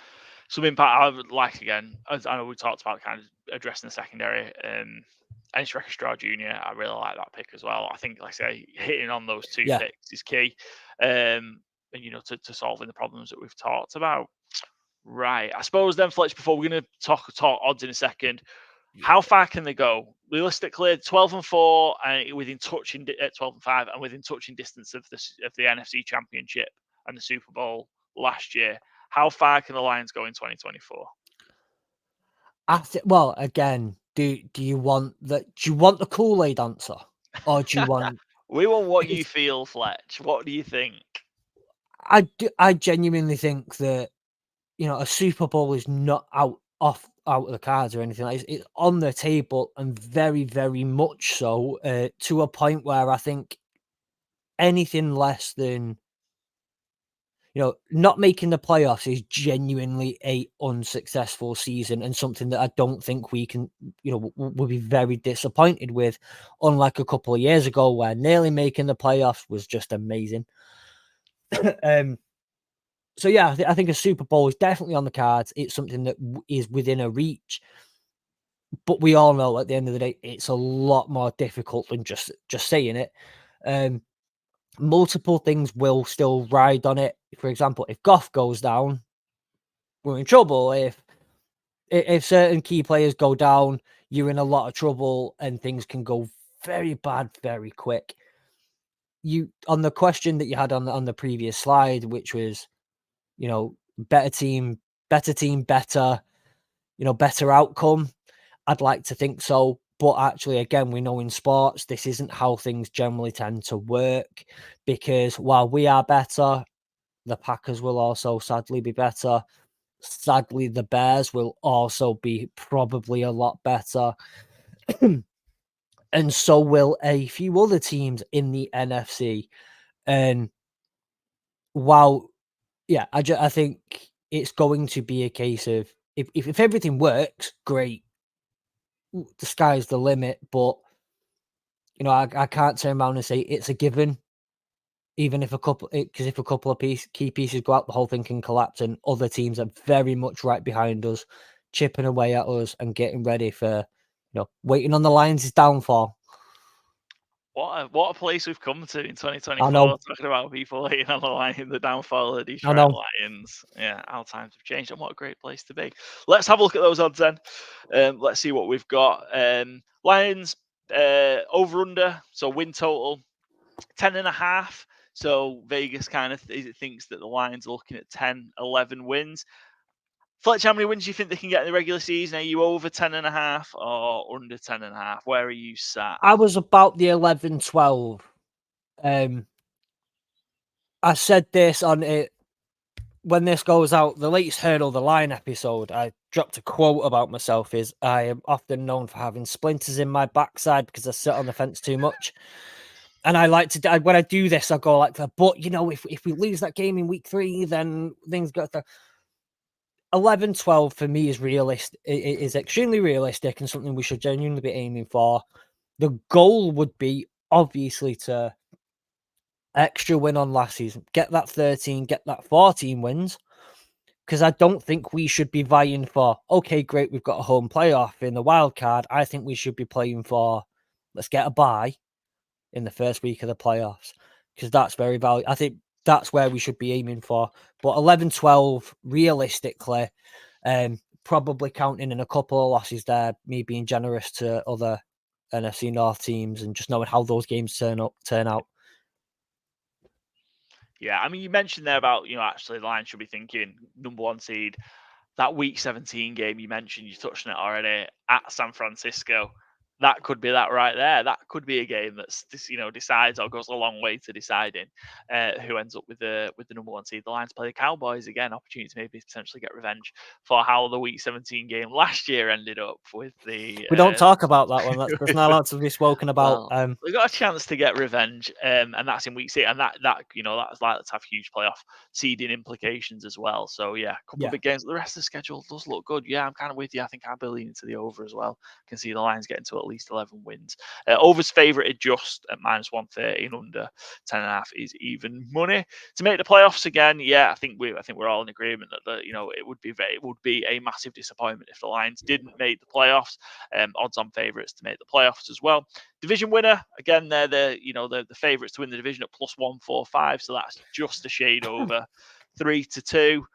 some impact. I would like, again, as I know we talked about kind of addressing the secondary. Ennis Straw Jr. I really like that pick as well. I think, like I say, hitting on those two picks is key. And to solving the problems that we've talked about. Right. I suppose then, Fletch, before we're going to talk odds in a second, how far can they go? Realistically, 12-4 and within touching 12-5 and within touching distance of the NFC Championship and the Super Bowl last year. How far can the Lions go in 2024? Well, again, do you want the Kool-Aid answer, or do you want? We want what you feel, Fletch. What do you think? I genuinely think that a Super Bowl is not out of the cards or anything. It's on the table, and very, very much so, to a point where I think anything less than not making the playoffs is genuinely a unsuccessful season, and something that I don't think we can, we'll be very disappointed with, unlike a couple of years ago where nearly making the playoffs was just amazing. So yeah, I think a Super Bowl is definitely on the cards. It's something that is within a reach, but we all know at the end of the day, it's a lot more difficult than just saying it. Multiple things will still ride on it. For example, if Goff goes down, we're in trouble. If certain key players go down, you're in a lot of trouble, and things can go very bad very quick. On the question that you had on the previous slide, which was, better team, better, better outcome. I'd like to think so. But actually, again, we know in sports, this isn't how things generally tend to work, because while we are better, the Packers will also sadly be better. Sadly, the Bears will also be probably a lot better. And so will a few other teams in the NFC. And while, I think it's going to be a case of if everything works, great. The sky's the limit, but I can't turn around and say it's a given. Even if a couple of key pieces go out, the whole thing can collapse, and other teams are very much right behind us, chipping away at us and getting ready for, waiting on the Lions' downfall. What a place we've come to in 2024, I know. talking about people waiting on the downfall of the Detroit Lions. Yeah, our times have changed, and what a great place to be. Let's have a look at those odds then. Let's see what we've got. Lions over under, so win total 10.5. So Vegas kind of thinks that the Lions are looking at 10, 11 wins. Fletch, how many wins do you think they can get in the regular season? Are you over 10.5 or under 10.5? Where are you sat? I was about the 11, 12. I said this on it when this goes out, the latest Hurdle the Line episode. I dropped a quote about myself is I am often known for having splinters in my backside because I sit on the fence too much. And I like to, when I do this, I go like that. But, if we lose that game in week 3, then things go to 11, 12 for me is realistic. It is extremely realistic and something we should genuinely be aiming for. The goal would be obviously to extra win on last season, get that 13, get that 14 wins. Because I don't think we should be vying for, okay, great, we've got a home playoff in the wild card. I think we should be playing for, let's get a bye in the first week of the playoffs, because that's very valuable. I think that's where we should be aiming for. But 11, 12, realistically, probably counting in a couple of losses there, me being generous to other NFC North teams and just knowing how those games turn out. Yeah, I mean, you mentioned there about, actually the Lions should be thinking number 1 seed. That week 17 game you mentioned, you touched on it already, at San Francisco. That could be that right there. That could be a game that's decides or goes a long way to deciding who ends up with the number 1 seed. The Lions play the Cowboys again. Opportunity to maybe potentially get revenge for how the week 17 game last year ended up with the. We don't talk about that one. That's not allowed to be spoken about. Well, we got a chance to get revenge, and that's in week 6, and that's likely to have huge playoff seeding implications as well. So yeah, a couple of big games. The rest of the schedule does look good. Yeah, I'm kind of with you. I think I'll be leaning to the over as well. Can see the Lions getting to at least 11 wins. Over's favoured just at -130, and under 10.5 is even money to make the playoffs again. Yeah, I think we're all in agreement that it would be a massive disappointment if the Lions didn't make the playoffs. Odds on favourites to make the playoffs as well. Division winner again, they're the favourites to win the division at +145, so that's just a shade over 3-2.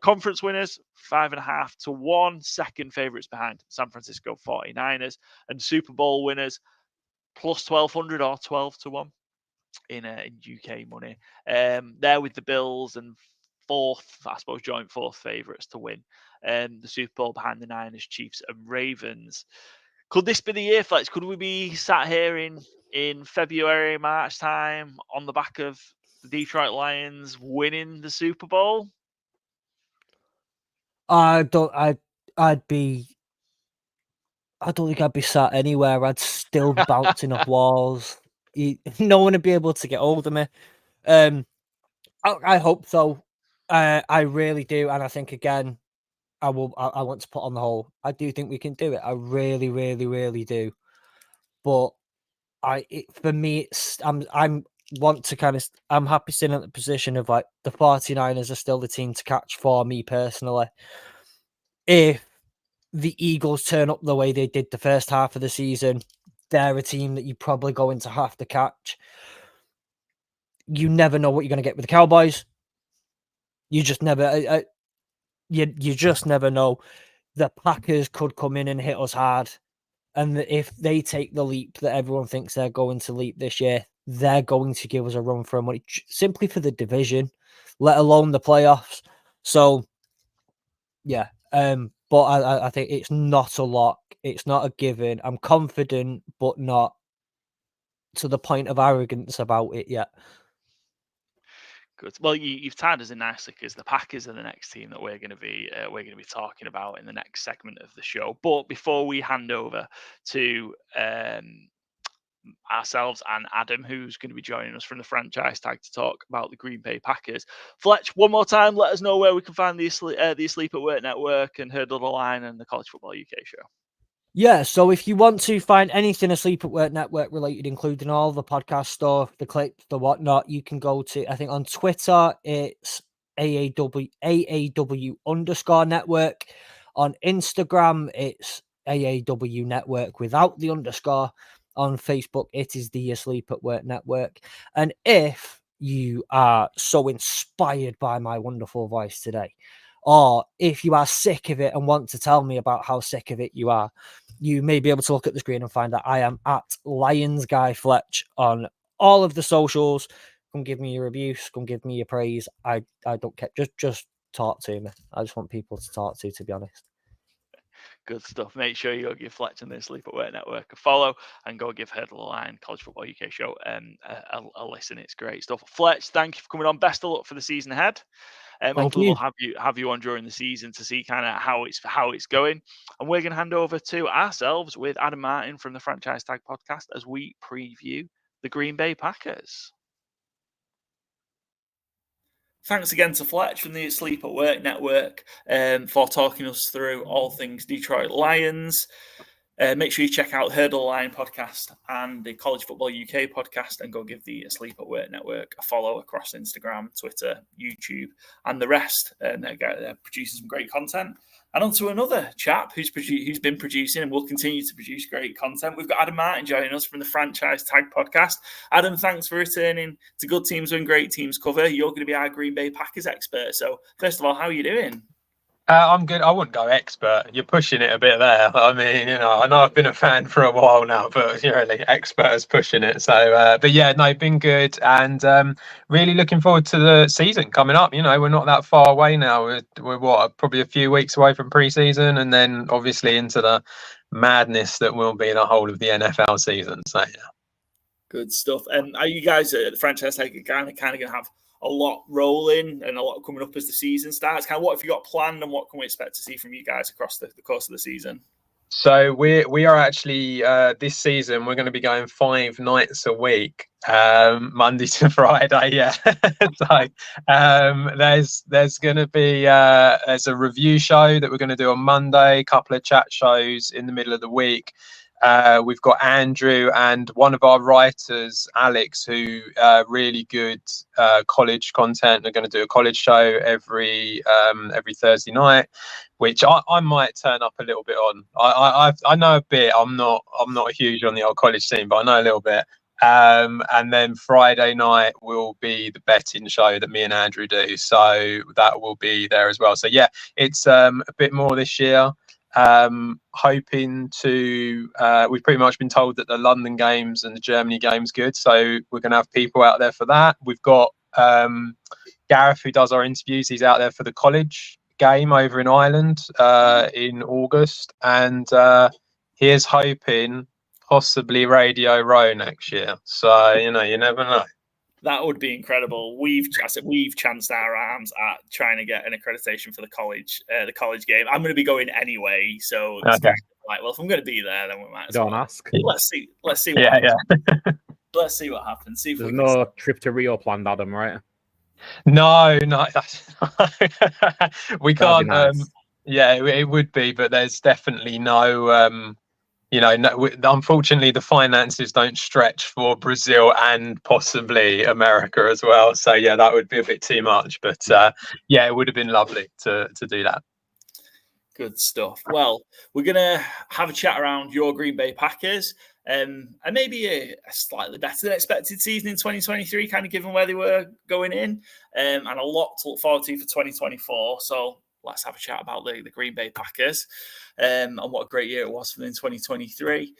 Conference winners 5.5 to 1. Second favourites behind San Francisco 49ers, and Super Bowl winners +1,200 or 12 to 1 in UK money. There with the Bills and joint fourth favourites to win the Super Bowl behind the Niners, Chiefs, and Ravens. Could this be the year, Fletch? Could we be sat here in February, March time on the back of the Detroit Lions winning the Super Bowl? I don't think I'd be sat anywhere. I'd still be bouncing off walls. No one would be able to get hold of me. I hope so. I really do, and I think again, I want to put on the whole. I do think we can do it. I really, really, really do. But for me, I'm happy sitting at the position of like the 49ers are still the team to catch for me personally. If the Eagles turn up the way they did the first half of the season, they're a team that you're probably going to have to catch. You never know what you're going to get with the Cowboys. You just never, you just never know. The Packers could come in and hit us hard. And if they take the leap that everyone thinks they're going to leap this year, they're going to give us a run for money simply for the division, let alone the playoffs. So, yeah. But I think it's not a lock. It's not a given. I'm confident, but not to the point of arrogance about it yet. Good. Well, you've tied us in nicely because the Packers are the next team that we're going to be talking about in the next segment of the show. But before we hand over to ourselves and Adam, who's going to be joining us from the franchise tag to talk about the Green Bay Packers, Fletch, one more time, let us know where we can find the Asleep at Work Network and Hurdle the Line and the College Football UK show. Yeah, so if you want to find anything Asleep at Work Network related, including all the podcast stuff, the clips, the whatnot, you can go to, I think on Twitter, it's AAW_network. On Instagram, it's AAW Network without the underscore. On Facebook, it is the Asleep at Work Network. And if you are so inspired by my wonderful voice today, or if you are sick of it and want to tell me about how sick of it you are, you may be able to look at the screen and find that I am at Lions Guy Fletch on all of the socials. Come give me your abuse. Come give me your praise. I don't care. Just talk to me. I just want people to talk to be honest. Good stuff. Make sure you go give Fletch and the Sleep at Work Network a follow and go give Hurdle the Line College Football UK show a listen. It's great stuff. Fletch, thank you for coming on. Best of luck for the season ahead. Hopefully we'll have you on during the season to see kind of how it's going. And we're going to hand over to ourselves with Adam Martin from the Franchise Tag Podcast as we preview the Green Bay Packers. Thanks again to Fletch from the Sleep at Work Network for talking us through all things Detroit Lions. Make sure you check out Hurdle the Line podcast and the College Football UK podcast and go give the Sleep at Work Network a follow across Instagram, Twitter, YouTube, and the rest. They're producing some great content. And on to another chap who's been producing and will continue to produce great content. We've got Adam Martin joining us from the Franchise Tag Podcast. Adam, thanks for returning to Good Teams Win Great Teams cover. You're going to be our Green Bay Packers expert. So first of all, how are you doing? I'm good. I wouldn't go expert. You're pushing it a bit there. I mean, I know I've been a fan for a while now, but really, expert is pushing it. So, but yeah, no, been good, and really looking forward to the season coming up. We're not that far away now. We're what, probably a few weeks away from pre-season, and then obviously into the madness that will be the whole of the NFL season. So, yeah. Good stuff. And are you guys at the Franchise Tag kind of going to have a lot rolling and a lot coming up as the season starts? Kind of what have you got planned and what can we expect to see from you guys across the course of the season? So we are actually this season we're going to be going 5 nights a week, Monday to Friday. Yeah. So there's going to be there's a review show that we're going to do on Monday, a couple of chat shows in the middle of the week. We've got Andrew and one of our writers, Alex, who really good college content. They're going to do a college show every Thursday night, which I might turn up a little bit on. I know a bit. I'm not huge on the old college scene, but I know a little bit. And then Friday night will be the betting show that me and Andrew do, so that will be there as well. So yeah, it's a bit more this year. Hoping to we've pretty much been told that the London games and the Germany game's good, so we're going to have people out there for that. We've got Gareth, who does our interviews. He's out there for the college game over in Ireland in August, and here's hoping possibly Radio Row next year. So you never know. That would be incredible. We've chanced our arms at trying to get an accreditation for the college game. I'm going to be going anyway, so it's okay. Like, well, if I'm going to be there, then we might. Don't ask. Let's see. What yeah. Let's see what happens. See if there's no trip to Rio planned, Adam, right? No, that's we can't. Nice. Yeah, it would be, but there's definitely no. Unfortunately, the finances don't stretch for Brazil and possibly America as well. So yeah, that would be a bit too much. But yeah, it would have been lovely to do that. Good stuff. Well, we're going to have a chat around your Green Bay Packers and maybe a slightly better than expected season in 2023, kind of given where they were going in, and a lot to look forward to for 2024. So let's have a chat about the Green Bay Packers and what a great year it was for them in 2023.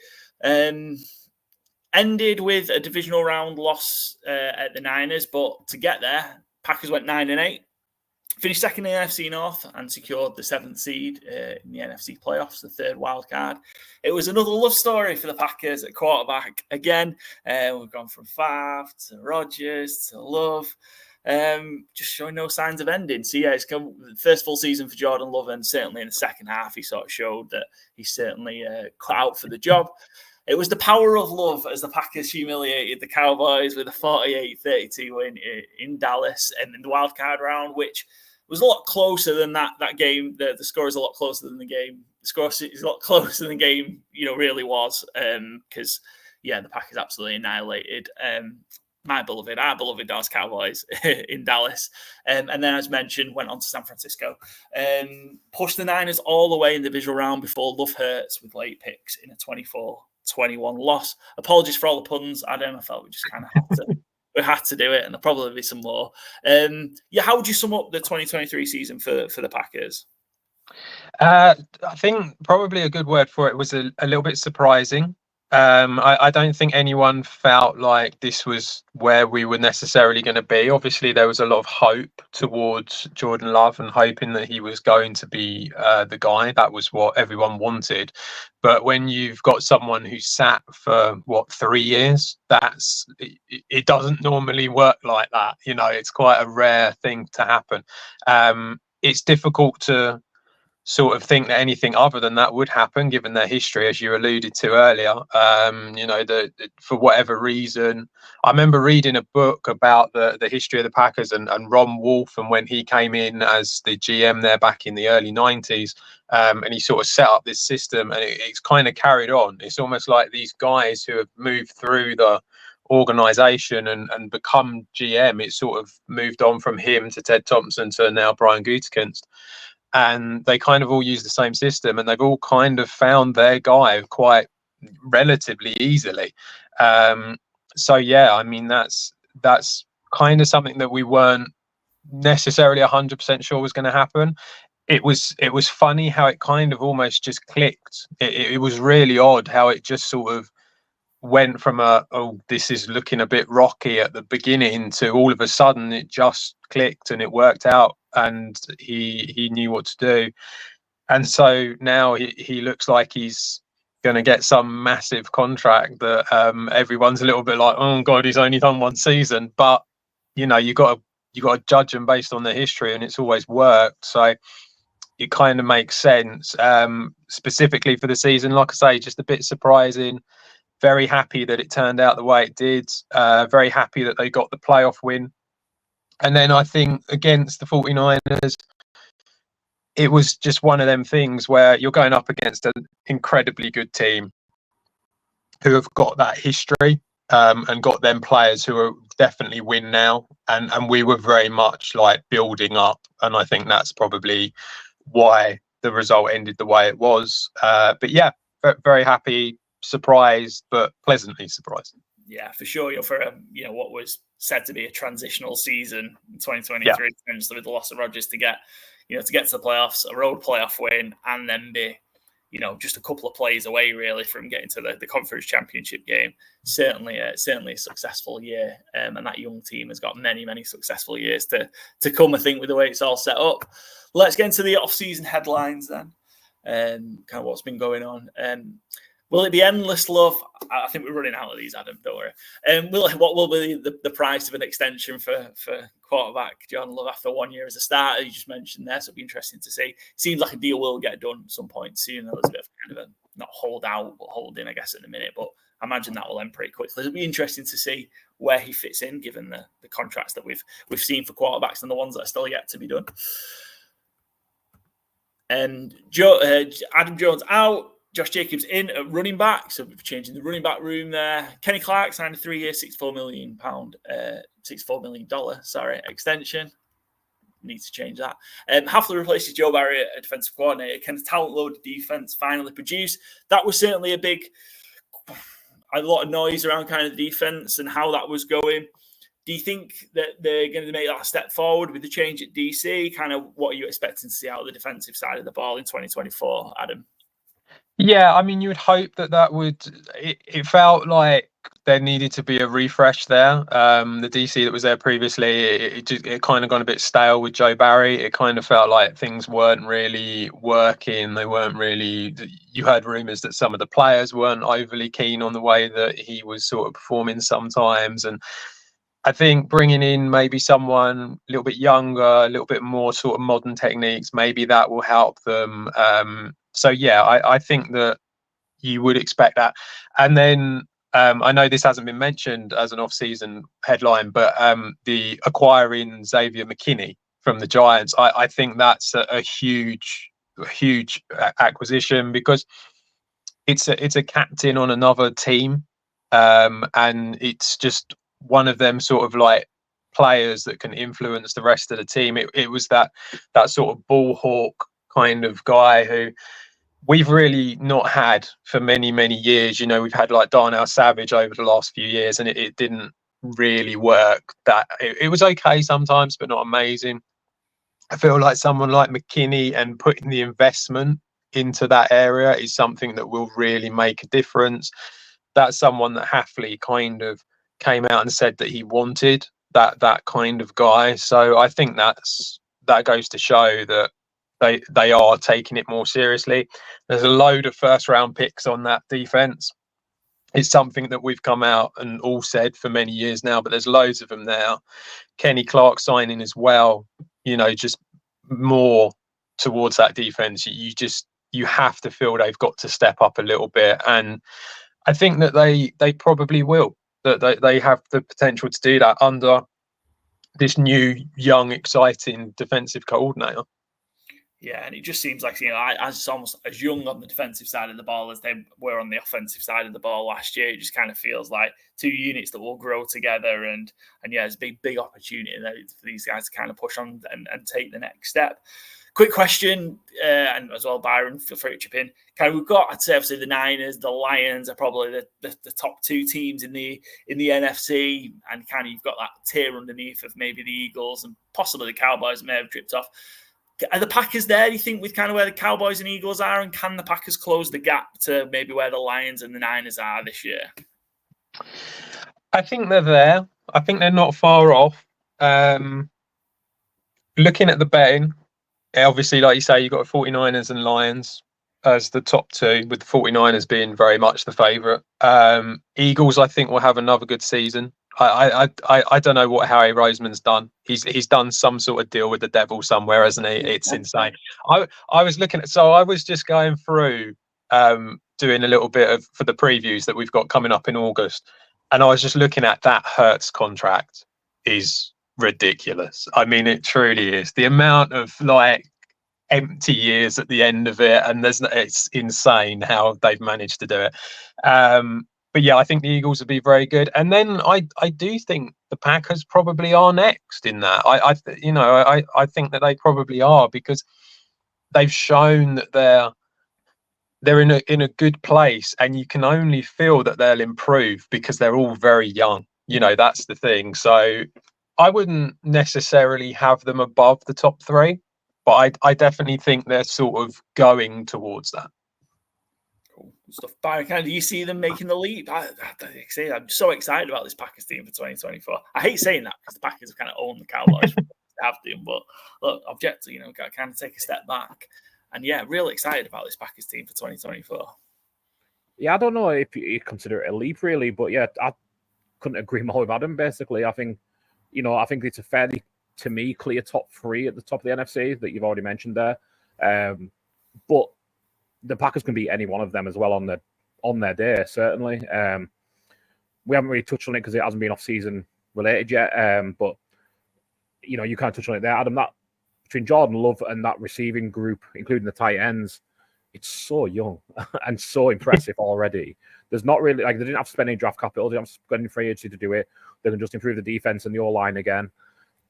Ended with a divisional round loss at the Niners, but to get there, Packers went 9-8. Finished second in the NFC North and secured the 7th seed in the NFC playoffs, the 3rd wild card. It was another love story for the Packers at quarterback again. We've gone from Favre to Rodgers to Love. just showing no signs of ending. So yeah, it's the first full season for Jordan Love, and certainly in the second half, he sort of showed that he's certainly cut out for the job. It was the power of love as the Packers humiliated the Cowboys with a 48-32 win in Dallas and in the wildcard round, which was a lot closer than that game. The score is a lot closer than the game. The score is a lot closer than the game, really was, because the Packers absolutely annihilated our beloved Dallas Cowboys in Dallas. And then, as mentioned, went on to San Francisco. Pushed the Niners all the way in the divisional round before Love hurts with late picks in a 24-21 loss. Apologies for all the puns, Adam. I felt we just kind of had to do it, and there'll probably be some more. How would you sum up the 2023 season for the Packers? I think probably a good word for it was a little bit surprising. I don't think anyone felt like this was where we were necessarily going to be. Obviously, there was a lot of hope towards Jordan Love and hoping that he was going to be the guy. That was what everyone wanted. But when you've got someone who sat for 3 years, it doesn't normally work like that. It's quite a rare thing to happen. It's difficult to sort of think that anything other than that would happen, given their history, as you alluded to earlier. For whatever reason, I remember reading a book about the history of the Packers and Ron Wolf, and when he came in as the GM there back in the early 90s, and he sort of set up this system, and it's kind of carried on. It's almost like these guys who have moved through the organization and become GM, it sort of moved on from him to Ted Thompson to now Brian Gutekunst. And they kind of all use the same system, and they've all kind of found their guy quite relatively easily. That's kind of something that we weren't necessarily 100% sure was going to happen. It was funny how it kind of almost just clicked. It was really odd how it just sort of went from this is looking a bit rocky at the beginning to all of a sudden it just clicked and it worked out, and he knew what to do. And so now he looks like he's going to get some massive contract that everyone's a little bit like, oh God, he's only done one season. But you got to judge him based on the history, and it's always worked. So it kind of makes sense. Specifically for the season, like I say, just a bit surprising. Very happy that it turned out the way it did. Very happy that they got the playoff win. And then I think against the 49ers, it was just one of them things where you're going up against an incredibly good team who have got that history and got them players who are definitely win now. And we were very much like building up. And I think that's probably why the result ended the way it was. But yeah, very happy, surprised, but pleasantly surprised. Yeah, for sure. For what was said to be a transitional season in 2023, with the loss of Rodgers to get to the playoffs, a road playoff win, and then be just a couple of plays away really from getting to the conference championship game. Certainly a successful year, and that young team has got many successful years to come, I think, with the way it's all set up. Let's get into the off-season headlines then, kind of what's been going on. Will it be endless love? I think we're running out of these, Adam, don't worry. What will be the price of an extension for quarterback Jordan Love after 1 year as a starter? You just mentioned there, so it'll be interesting to see. Seems like a deal will get done at some point soon. There's a bit of kind of a, not hold out, but hold in, I guess, in a minute. But I imagine that will end pretty quickly. It'll be interesting to see where he fits in, given the contracts that we've seen for quarterbacks and the ones that are still yet to be done. And Adam Jones out. Josh Jacobs in at running back, so we're changing the running back room there. Kenny Clark signed a 3-year, $64 million extension. Need to change that. Hafler replaces Joe Barry as defensive coordinator. Can the talent-loaded defense finally produce? That was certainly a lot of noise around kind of the defense and how that was going. Do you think that they're going to make that step forward with the change at DC? Kind of what are you expecting to see out of the defensive side of the ball in 2024, Adam? Yeah, I mean, you would hope that would. It felt like there needed to be a refresh there. The DC that was there previously, it kind of gone a bit stale with Joe Barry. It kind of felt like things weren't really working. They weren't really. You heard rumours that some of the players weren't overly keen on the way that he was sort of performing sometimes, and I think bringing in maybe someone a little bit younger, a little bit more sort of modern techniques, maybe that will help them. So yeah, I think that you would expect that. And then I know this hasn't been mentioned as an off-season headline, but the acquiring Xavier McKinney from the Giants, I think that's a huge acquisition, because it's a captain on another team, and it's just one of them sort of like players that can influence the rest of the team. It was that sort of ball hawk kind of guy who we've really not had for many years. You know, we've had like Darnell Savage over the last few years, and it didn't really work. That it was okay sometimes, but not amazing. I feel like someone like McKinney and putting the investment into that area is something that will really make a difference. That's someone that Hafley kind of came out and said that he wanted that kind of guy. So I think that goes to show that they are taking it more seriously. There's a load of first round picks on that defense. It's something that we've come out and all said for many years now, but there's loads of them now. Kenny Clark signing as well, you know, just more towards that defense. You have to feel they've got to step up a little bit, and I think that they probably will. That they have the potential to do that under this new, young, exciting defensive coordinator. Yeah, and it just seems like, you know, as almost as young on the defensive side of the ball as they were on the offensive side of the ball last year. It just kind of feels like two units that will grow together, and yeah, it's a big opportunity for these guys to kind of push on and take the next step. Quick question, and as well, Byron, feel free to chip in. Kind of, we've got, I'd say, obviously the Niners, the Lions are probably the top two teams in the NFC, and kind of you've got that tier underneath of maybe the Eagles and possibly the Cowboys may have dripped off. Are the Packers there, do you think, with kind of where the Cowboys and Eagles are, and can the Packers close the gap to maybe where the Lions and the Niners are this year? I think they're there. I think they're not far off. Looking at the betting, obviously, like you say, you've got 49ers and Lions as the top two, with the 49ers being very much the favourite. Eagles, I think, will have another good season. I don't know what Harry Roseman's done. He's done some sort of deal with the devil somewhere, hasn't he? It's insane. I was looking at, so I was just going through doing a little bit of for the previews that we've got coming up in August, and I was just looking at that Hurts contract is ridiculous. I mean, it truly is. The amount of like empty years at the end of it, and it's insane how they've managed to do it. But yeah, I think the Eagles would be very good, and then I do think the Packers probably are next in that. I think that they probably are, because they've shown that they're in a good place, and you can only feel that they'll improve because they're all very young. You know, that's the thing. So I wouldn't necessarily have them above the top three, but I definitely think they're sort of going towards that. Cool stuff. Byron, do you see them making the leap? I'm so excited about this Packers team for 2024. I hate saying that because the Packers have kind of owned the Cowboys. Have them, but look, objective, you know, got to kind of take a step back. And yeah, really excited about this Packers team for 2024. Yeah, I don't know if you consider it a leap, really, but yeah, I couldn't agree more with Adam. Basically, I think it's a fairly, to me, clear top three at the top of the NFC that you've already mentioned there. But the Packers can beat any one of them as well on their day, certainly. We haven't really touched on it because it hasn't been off-season related yet. But you know, you kind of touched on it there, Adam. That between Jordan Love and that receiving group, including the tight ends, it's so young and so impressive already. There's not really, like, they didn't have to spend any draft capital, they didn't have to spend any free agency to do it. They can just improve the defense and the O-line again.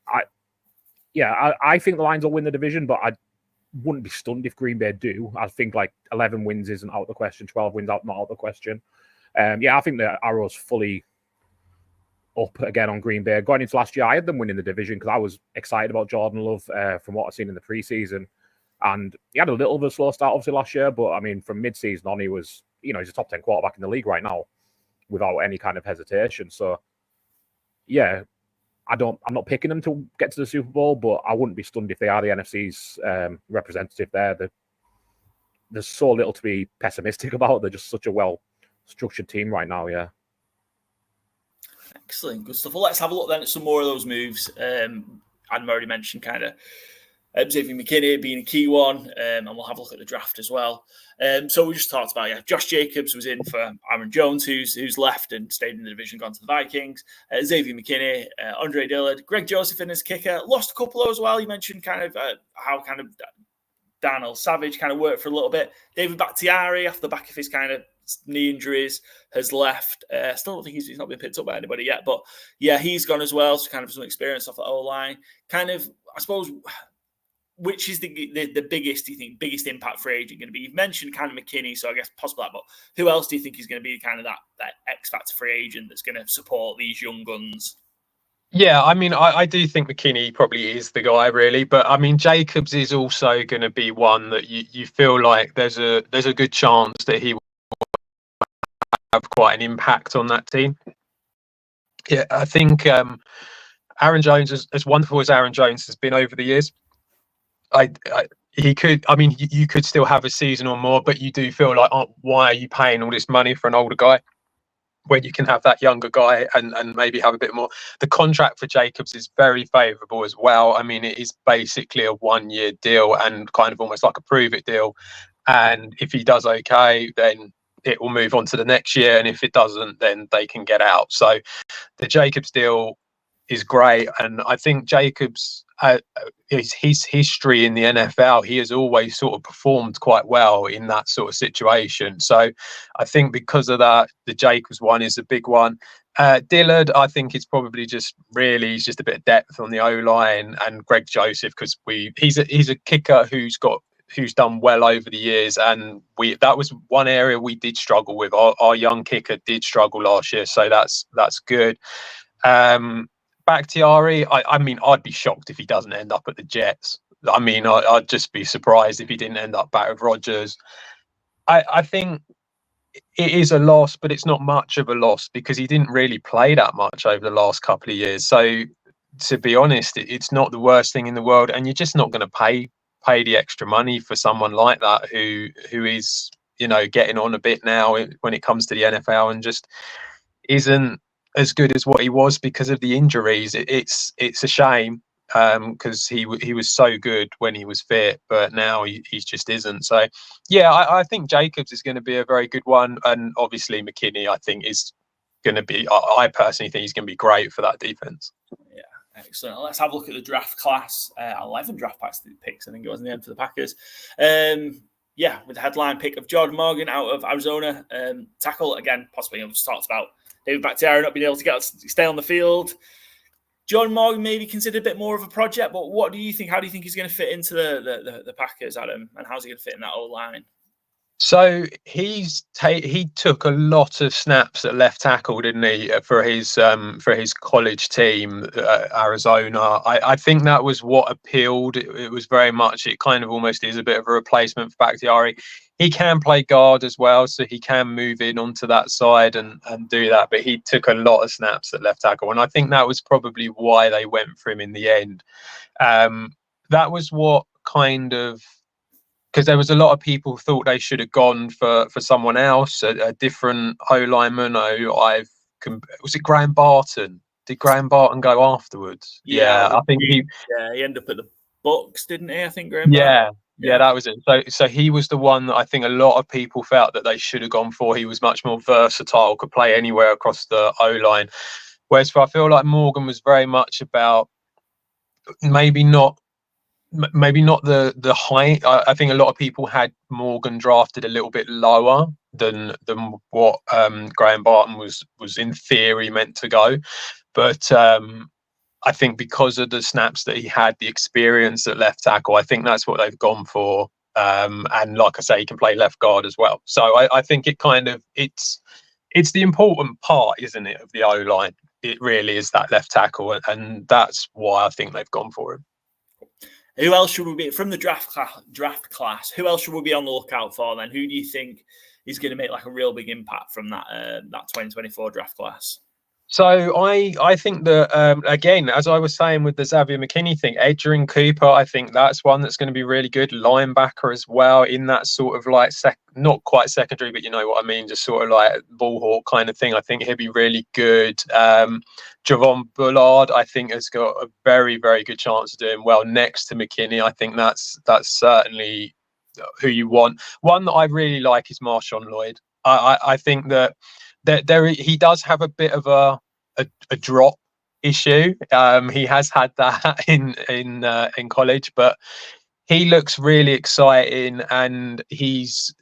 I think the Lions will win the division, but I wouldn't be stunned if Green Bay do. I think like 11 wins isn't out of the question, 12 wins not out of the question. I think the arrow's fully up again on Green Bay. Going into last year, I had them winning the division because I was excited about Jordan Love from what I've seen in the preseason. And he had a little bit of a slow start, obviously, last year. But, I mean, from mid-season on, he was, you know, he's a top 10 quarterback in the league right now without any kind of hesitation. So, yeah, I'm not picking them to get to the Super Bowl, but I wouldn't be stunned if they are the NFC's representative there. There's so little to be pessimistic about. They're just such a well-structured team right now, yeah. Excellent, good stuff. Well, let's have a look then at some more of those moves. Adam already mentioned kind of Xavier McKinney being a key one, and we'll have a look at the draft as well. So we just talked about, Josh Jacobs was in for Aaron Jones, who's left and stayed in the division, gone to the Vikings. Xavier McKinney, Andre Dillard, Greg Joseph in as kicker, lost a couple as well. You mentioned kind of how kind of Daniel Savage kind of worked for a little bit. David Bakhtiari, off the back of his kind of knee injuries, has left. Still don't think he's not been picked up by anybody yet, but yeah, he's gone as well. So kind of some experience off the O-line. Kind of, I suppose, which is the biggest, do you think, biggest impact free agent going to be? You've mentioned kind of McKinney, so I guess possibly that, but who else do you think is going to be kind of that X-factor free agent that's going to support these young guns? Yeah, I mean, I do think McKinney probably is the guy, really. But I mean, Jacobs is also going to be one that you feel like there's a good chance that he will have quite an impact on that team. Yeah, I think Aaron Jones, as wonderful as Aaron Jones has been over the years, you could still have a season or more, but you do feel like, why are you paying all this money for an older guy when you can have that younger guy and maybe have a bit more? The contract for Jacobs is very favourable as well. I mean, it is basically a 1-year deal and kind of almost like a prove it deal. And if he does okay, then it will move on to the next year. And if it doesn't, then they can get out. So the Jacobs deal is great. And I think Jacobs, his history in the NFL, he has always sort of performed quite well in that sort of situation. So I think because of that, the Jacobs one is a big one. Dillard, I think it's probably just a bit of depth on the O-line, and Greg Joseph, because he's a kicker who's done well over the years, and that was one area we did struggle with. Our young kicker did struggle last year, so that's good. Bakhtiari, I mean, I'd be shocked if he doesn't end up at the Jets. I mean, I'd just be surprised if he didn't end up back with Rodgers. I think it is a loss, but it's not much of a loss because he didn't really play that much over the last couple of years. So to be honest, it's not the worst thing in the world, and you're just not going to pay the extra money for someone like that who is, getting on a bit now when it comes to the NFL and just isn't as good as what he was because of the injuries. It's a shame because he was so good when he was fit, but now he just isn't. So yeah, I think Jacobs is going to be a very good one, and obviously McKinney I think is going to be, I personally think he's going to be great for that defense. Yeah, excellent. Let's have a look at the draft class. 11 draft picks I think it was in the end for the Packers. With the headline pick of Jordan Morgan out of Arizona, tackle again, possibly we just talked about David Bakhtiari not being able to stay on the field. Jordan Morgan maybe considered a bit more of a project, but what do you think? How do you think he's going to fit into the Packers, Adam? And how's he going to fit in that O-line? So he took a lot of snaps at left tackle, didn't he, for his college team, Arizona. I think that was what appealed. It was very much, it kind of almost is a bit of a replacement for Bakhtiari. He can play guard as well, so he can move in onto that side and do that. But he took a lot of snaps at left tackle, and I think that was probably why they went for him in the end. That was what kind of, because there was a lot of people thought they should have gone for someone else, a different O-lineman. Was it Graham Barton? Did Graham Barton go afterwards? Yeah, I think he ended up at the Bucks, didn't he? I think Graham Barton. Yeah, that was it. So he was the one that I think a lot of people felt that they should have gone for. He was much more versatile, could play anywhere across the O-line. Whereas I feel like Morgan was very much about maybe not the height. I think a lot of people had Morgan drafted a little bit lower than what Graham Barton was in theory meant to go. But I think because of the snaps that he had, the experience at left tackle, I think that's what they've gone for. And like I say, he can play left guard as well. So I think it's the important part, isn't it, of the O-line? It really is that left tackle, and that's why I think they've gone for him. Who else should we be from the draft class? Who else should we be on the lookout for then? Who do you think is going to make like a real big impact from that 2024 draft class? So I think that again, as I was saying with the Xavier McKinney thing, Edgerrin Cooper, I think that's one that's going to be really good. Linebacker as well, in that sort of like not quite secondary, but you know what I mean, just sort of like ball hawk kind of thing. I think he'll be really good. Javon Bullard, I think, has got a very, very good chance of doing well next to McKinney. I think that's certainly who you want. One that I really like is Marshawn Lloyd. I think that there he does have a bit of a drop issue. He has had that in college, but he looks really exciting, and he's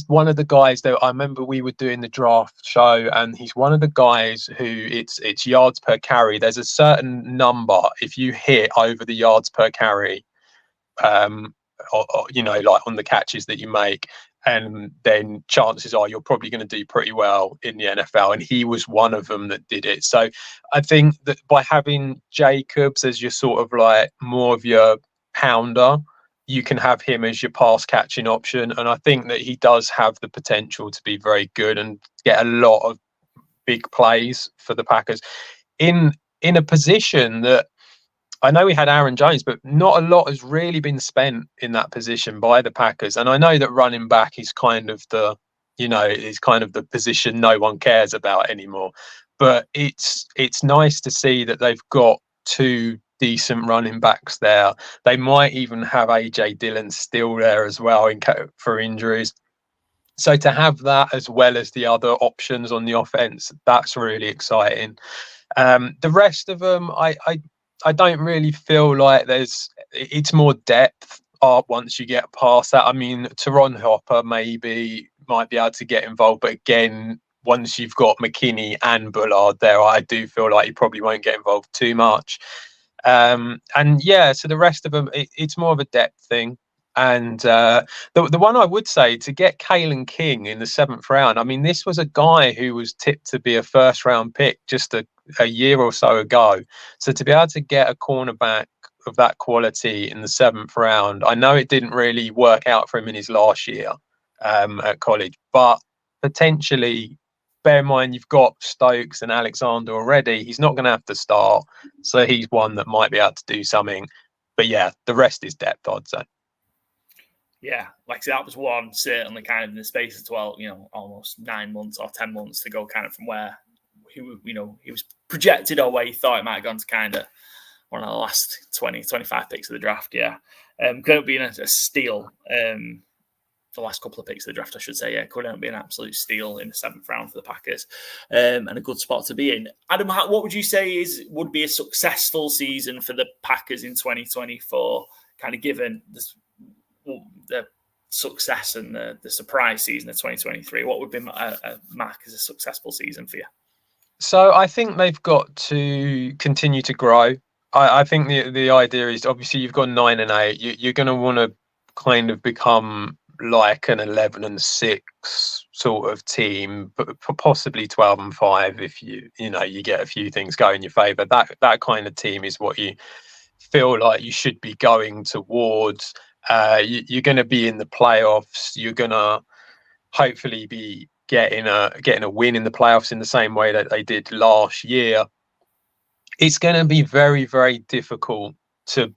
one of the guys that I remember we were doing the draft show, and he's one of the guys who it's yards per carry. There's a certain number if you hit over the yards per carry, or, you know, like on the catches that you make, and then chances are you're probably going to do pretty well in the NFL. And he was one of them that did it. So I think that by having Jacobs as your sort of like more of your pounder, you can have him as your pass catching option. And I think that he does have the potential to be very good and get a lot of big plays for the Packers in a position that, I know we had Aaron Jones, but not a lot has really been spent in that position by the Packers. And I know that running back is kind of the position no one cares about anymore. But it's nice to see that they've got two decent running backs there. They might even have AJ Dillon still there as well for injuries. So to have that as well as the other options on the offense, that's really exciting. The rest of them, I don't really feel like it's more depth once you get past that. I mean, Teron Hopper might be able to get involved, but again, once you've got McKinney and Bullard there, I do feel like he probably won't get involved too much. And yeah, so the rest of them, it's more of a depth thing. And the one I would say, to get Kalen King in the 7th round, I mean, this was a guy who was tipped to be a first-round pick just a year or so ago. So to be able to get a cornerback of that quality in the 7th round, I know it didn't really work out for him in his last year at college, but potentially, bear in mind, you've got Stokes and Alexander already. He's not going to have to start. So he's one that might be able to do something. But yeah, the rest is depth, I'd say. Yeah, like I said, that was one certainly kind of in the space of 12, almost 9 months or 10 months to go kind of from where he was projected or where he thought it might have gone to kind of one of the last 20, 25 picks of the draft. Yeah. Could have been a steal. The last couple of picks of the draft, I should say. Yeah, could have been an absolute steal in the 7th round for the Packers, and a good spot to be in. Adam, what would you say would be a successful season for the Packers in 2024, kind of given the success and the surprise season of 2023? What would be mark as a successful season for you? So I think they've got to continue to grow. I think the idea is, obviously you've got 9-8. You're going to want to kind of become like an 11-6 sort of team, but possibly 12-5 if you get a few things go in your favour. That kind of team is what you feel like you should be going towards. You're going to be in the playoffs. You're going to hopefully be getting a win in the playoffs in the same way that they did last year. It's going to be very, very difficult to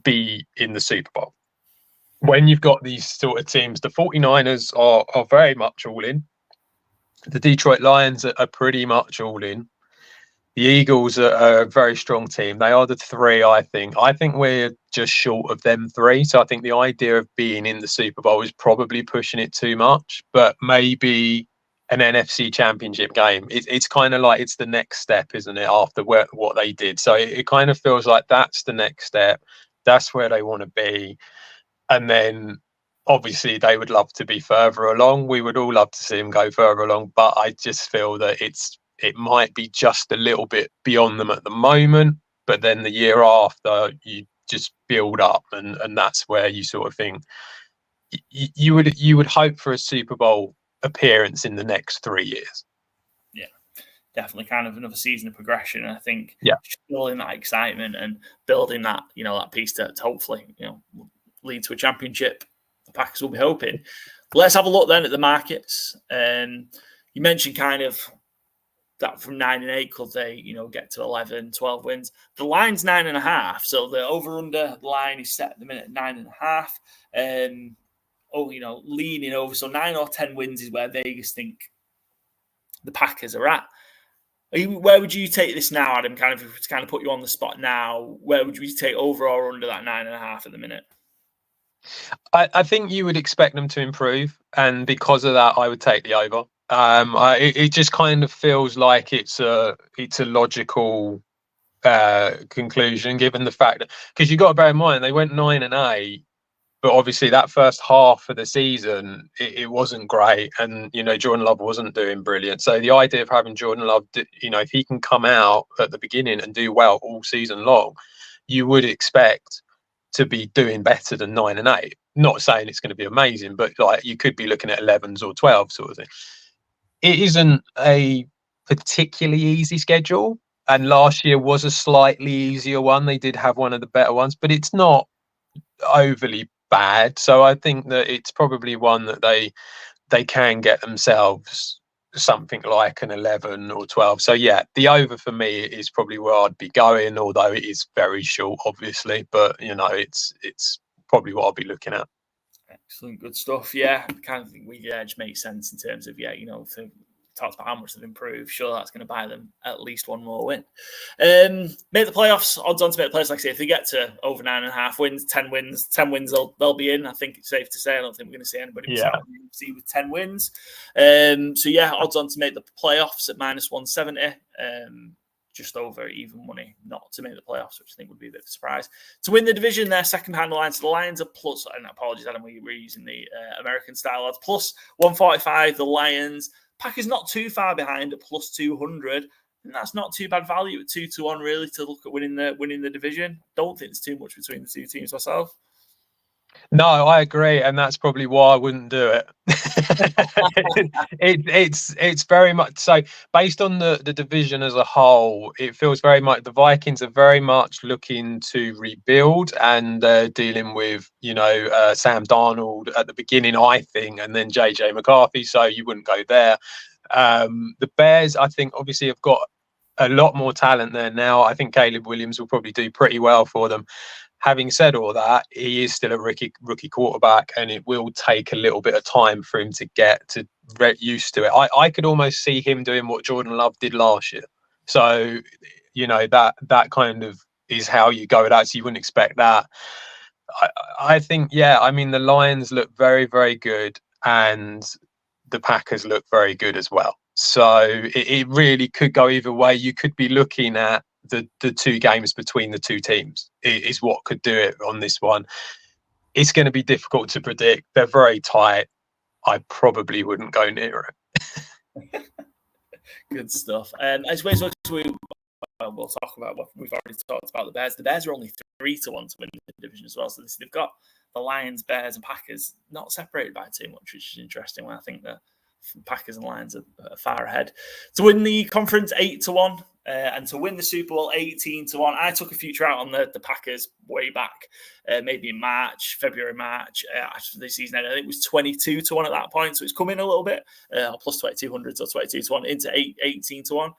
be in the Super Bowl when you've got these sort of teams. The 49ers are very much all in. The Detroit Lions are pretty much all in. The Eagles are a very strong team. They are the 3, I think. I think we're just short of them 3. So I think the idea of being in the Super Bowl is probably pushing it too much, but maybe an NFC championship game. It's kind of like it's the next step, isn't it, after what they did. So it kind of feels like that's the next step. That's where they want to be. And then obviously they would love to be further along. We would all love to see them go further along, but I just feel that it might be just a little bit beyond them at the moment. But then the year after, you just build up, and that's where you sort of think you would hope for a Super Bowl appearance in the next 3 years. Yeah, definitely kind of another season of progression. And I think building that excitement and building that, that piece to hopefully, lead to a championship, the Packers will be hoping. Let's have a look then at the markets. You mentioned kind of that from 9-8 could they, get to 11, 12 wins? The line's 9.5, so the over/under line is set at the minute at 9.5. Leaning over, so 9 or 10 wins is where Vegas think the Packers are at. Where would you take this now, Adam? Kind of to kind of put you on the spot now. Where would you take over or under that 9.5 at the minute? I think you would expect them to improve, and because of that, I would take the over. It just kind of feels like it's a logical conclusion, given the fact that, because you've got to bear in mind they went 9-8, but obviously that first half of the season it wasn't great, and Jordan Love wasn't doing brilliant. So the idea of having Jordan Love, if he can come out at the beginning and do well all season long, you would expect to be doing better than 9-8. Not saying it's going to be amazing, but like you could be looking at 11s or 12 sort of thing. It isn't a particularly easy schedule, and last year was a slightly easier one. They did have one of the better ones, but it's not overly bad. So I think that it's probably one that they can get themselves something like an 11 or 12. So yeah, the over for me is probably where I'd be going, although it is very short, obviously, but it's probably what I'll be looking at. Excellent, good stuff. Yeah, I kind of think the edge makes sense in terms of if they talked about how much they've improved, sure, that's going to buy them at least one more win. Make the playoffs, odds on to make the playoffs. Like I say, if they get to over 9.5 wins, 10 wins, they'll be in. I think it's safe to say. I don't think we're going to see anybody see with 10 wins. So yeah, odds on to make the playoffs at -170. Just over even money not to make the playoffs, which I think would be a bit of a surprise. To win the division, their second behind the line. So the Lions are plus, and apologies, Adam, we're using the American style odds, plus 145. The Lions. Packers not too far behind at plus 200. And that's not too bad value at 2-1, really, to look at winning the division. Don't think there's too much between the two teams myself. No, I agree, and that's probably why I wouldn't do it. It's very much so. Based on the division as a whole, it feels very much the Vikings are very much looking to rebuild, and dealing with Sam Darnold at the beginning, I think, and then JJ McCarthy. So you wouldn't go there. The Bears, I think, obviously have got a lot more talent there now. I think Caleb Williams will probably do pretty well for them. Having said all that, he is still a rookie quarterback, and it will take a little bit of time for him to get used to it. I could almost see him doing what Jordan Love did last year. So, that kind of is how you go with that. So you wouldn't expect that. I think, the Lions look very, very good, and the Packers look very good as well. So it really could go either way. You could be looking at the two games between the two teams is what could do it on this one. It's going to be difficult to predict. They're very tight. I probably wouldn't go near it. Good stuff. I suppose we'll talk about what we've already talked about. The Bears. The Bears are only 3-1 to win the division as well. So they've got the Lions, Bears, and Packers not separated by too much, which is interesting. When I think that Packers and Lions are far ahead. To win the conference, 8-1. And to win the Super Bowl, 18-1. I took a future out on the Packers way back, maybe in February, March, after the season ended. I think it was 22-1 at that point, so it's come in a little bit, plus 2,200 or 22-1 into 18-1.